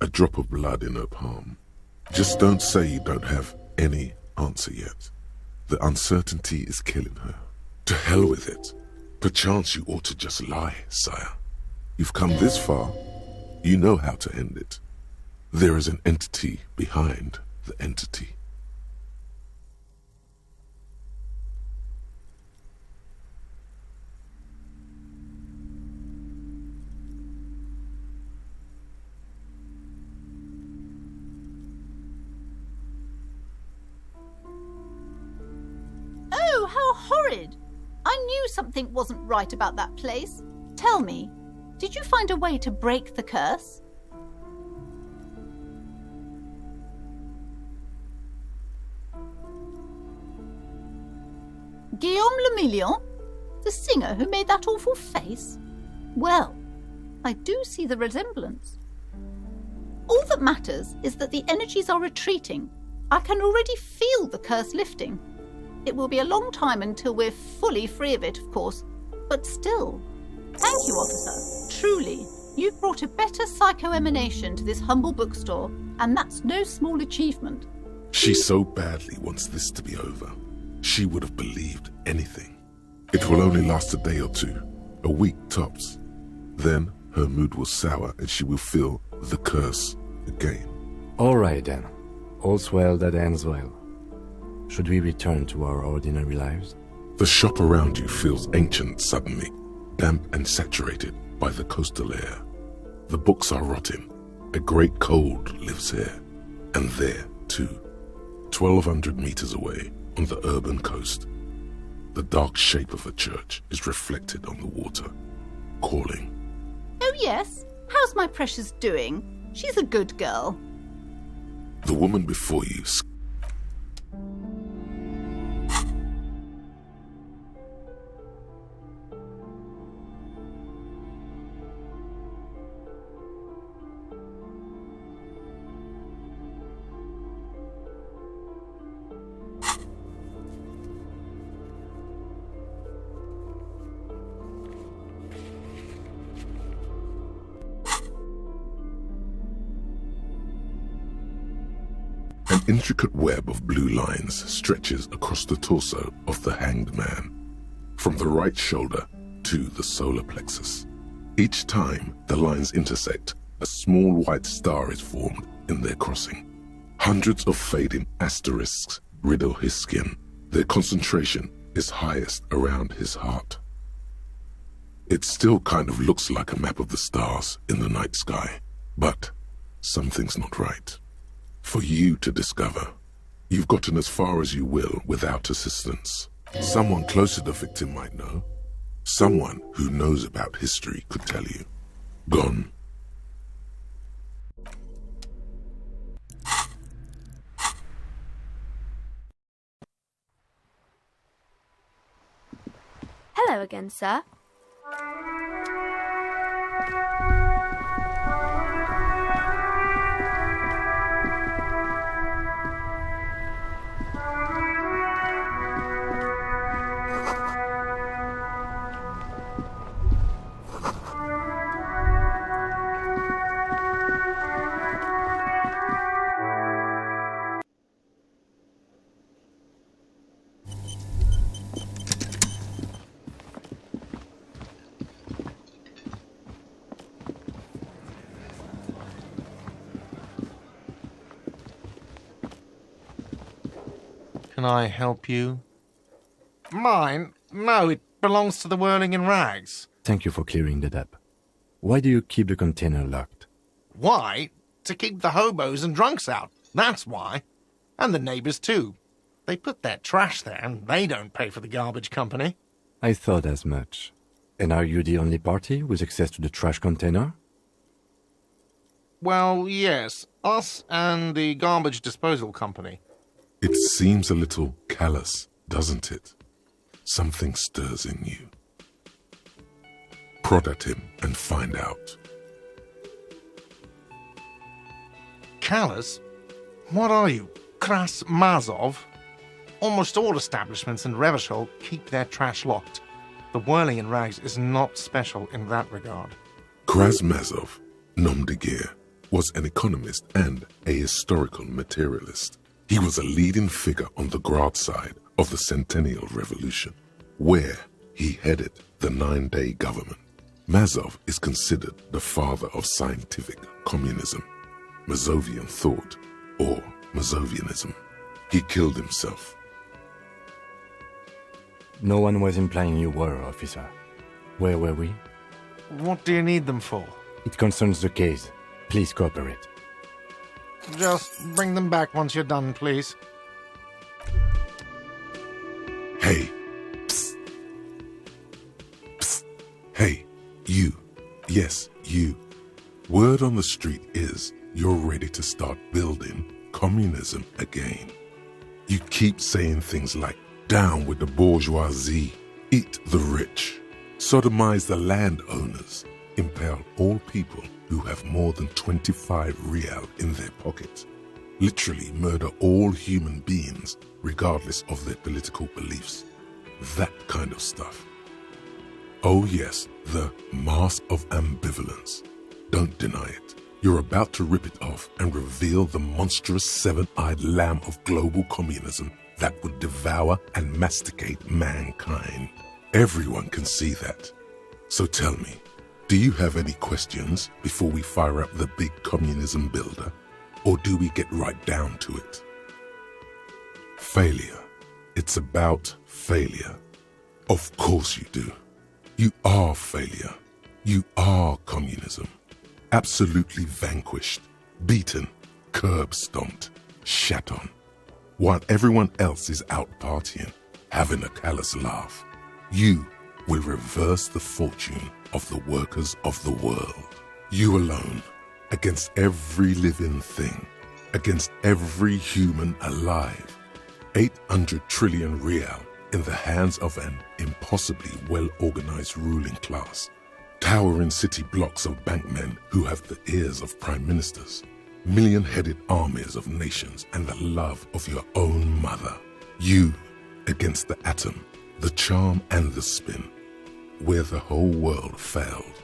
A drop of blood in her palm. Just don't say you don't have any answer yet. The uncertainty is killing her. To hell with it. Perchance you ought to just lie, sire. You've come this far. You know how to end it. There is an entity behind the entity.
Oh, how horrid! I knew something wasn't right about that place. Tell me, did you find a way to break the curse? Guillaume Le Million? The singer who made that awful face? Well, I do see the resemblance. All that matters is that the energies are retreating. I can already feel the curse lifting. It will be a long time until we're fully free of it, of course, but still. Thank you, officer. Truly, you've brought a better psycho-emanation to this humble bookstore, and that's no small achievement.
She so badly wants this to be over. She would have believed anything. It will only last a day or two, a week tops. Then her mood will sour and she will feel the curse again.
All right then. All's well that ends well. Should we return to our ordinary lives?
The shop around you feels ancient suddenly, damp and saturated by the coastal air. The books are rotting. A great cold lives here, and there too, 1,200 meters away on the urban coast. The dark shape of a church is reflected on the water, calling.
Oh yes, how's my precious doing? She's a good girl.
The woman before you An intricate web of blue lines stretches across the torso of the hanged man, from the right shoulder to the solar plexus. Each time the lines intersect, a small white star is formed in their crossing. Hundreds of fading asterisks riddle his skin. Their concentration is highest around his heart. It still kind of looks like a map of the stars in the night sky, but something's not right. For you to discover, you've gotten as far as you will without assistance. Someone close to the victim might know. Someone who knows about history could tell you. Gone.
Hello again, sir.
can I help you? Mine? No, it belongs to the Whirling in Rags.
Thank you for clearing that up. Why do you keep the container locked?
Why? To keep the hobos and drunks out. That's why. And the neighbours too. They put their trash there and they don't pay for the garbage company.
I thought as much. And are you the only party with access to the trash container?
Well, yes. Us and the garbage disposal company.
It seems a little callous, doesn't it? Something stirs in you. Prod at him and find out.
Callous? What are you, Kras Mazov? Almost all establishments in Revachol keep their trash locked. The Whirling in Rags is not special in that regard.
Krasmazov, nom de guerre, was an economist and a historical materialist. He was a leading figure on the Grad side of the Centennial Revolution, where he headed the 9-day government. Mazov is considered the father of scientific communism, Mazovian thought, or Mazovianism. He killed himself.
No one was implying you were, officer. Where were we?
What do you need them for?
It concerns the case. Please cooperate.
Just bring them back once you're done, please.
Hey. Psst. Psst. Hey, you. Yes, you. Word on the street is you're ready to start building communism again. You keep saying things like, down with the bourgeoisie, eat the rich, sodomize the landowners, impale all people who have more than 25 real in their pocket, literally murder all human beings regardless of their political beliefs. That kind of stuff. Oh yes, the mask of ambivalence. Don't deny it. You're about to rip it off and reveal the monstrous seven-eyed lamb of global communism that would devour and masticate mankind. Everyone can see that. So tell me, do you have any questions before we fire up the big communism builder? Or do we get right down to it? Failure. It's about failure. Of course you do. You are failure. You are communism. Absolutely vanquished, beaten, curb-stomped, shat on, while everyone else is out partying, having a callous laugh. You will reverse the fortune of the workers of the world. You alone, against every living thing, against every human alive. 800 trillion real in the hands of an impossibly well-organized ruling class. Towering city blocks of bankmen who have the ears of prime ministers. Million-headed armies of nations and the love of your own mother. You against the atom, the charm and the spin. Where the whole world failed.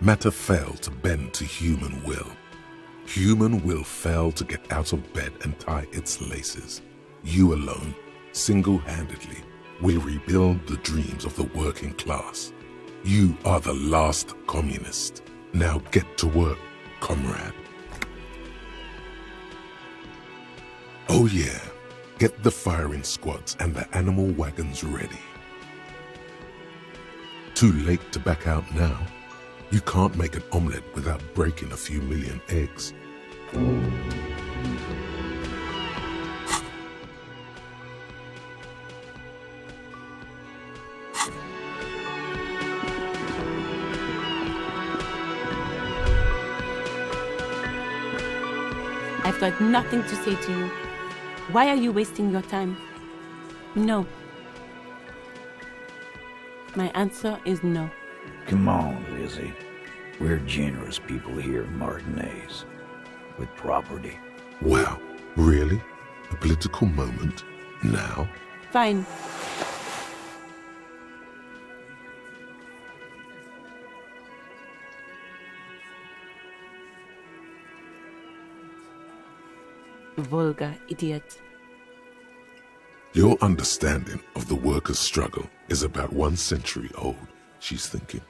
Matter failed to bend to human will. Human will failed to get out of bed and tie its laces. You alone, single-handedly, will rebuild the dreams of the working class. You are the last communist. Now get to work, comrade. Oh yeah, get the firing squads and the animal wagons ready. Too late to back out now. You can't make an omelette without breaking a few million eggs.
I've got nothing to say to you. Why are you wasting your time? No. My answer is no.
Come on, Lizzie. We're generous people here in Martinez. With property.
Wow, really? A political moment? Now?
Fine. Vulgar idiot.
Your understanding of the workers' struggle is about 1 century old, she's thinking.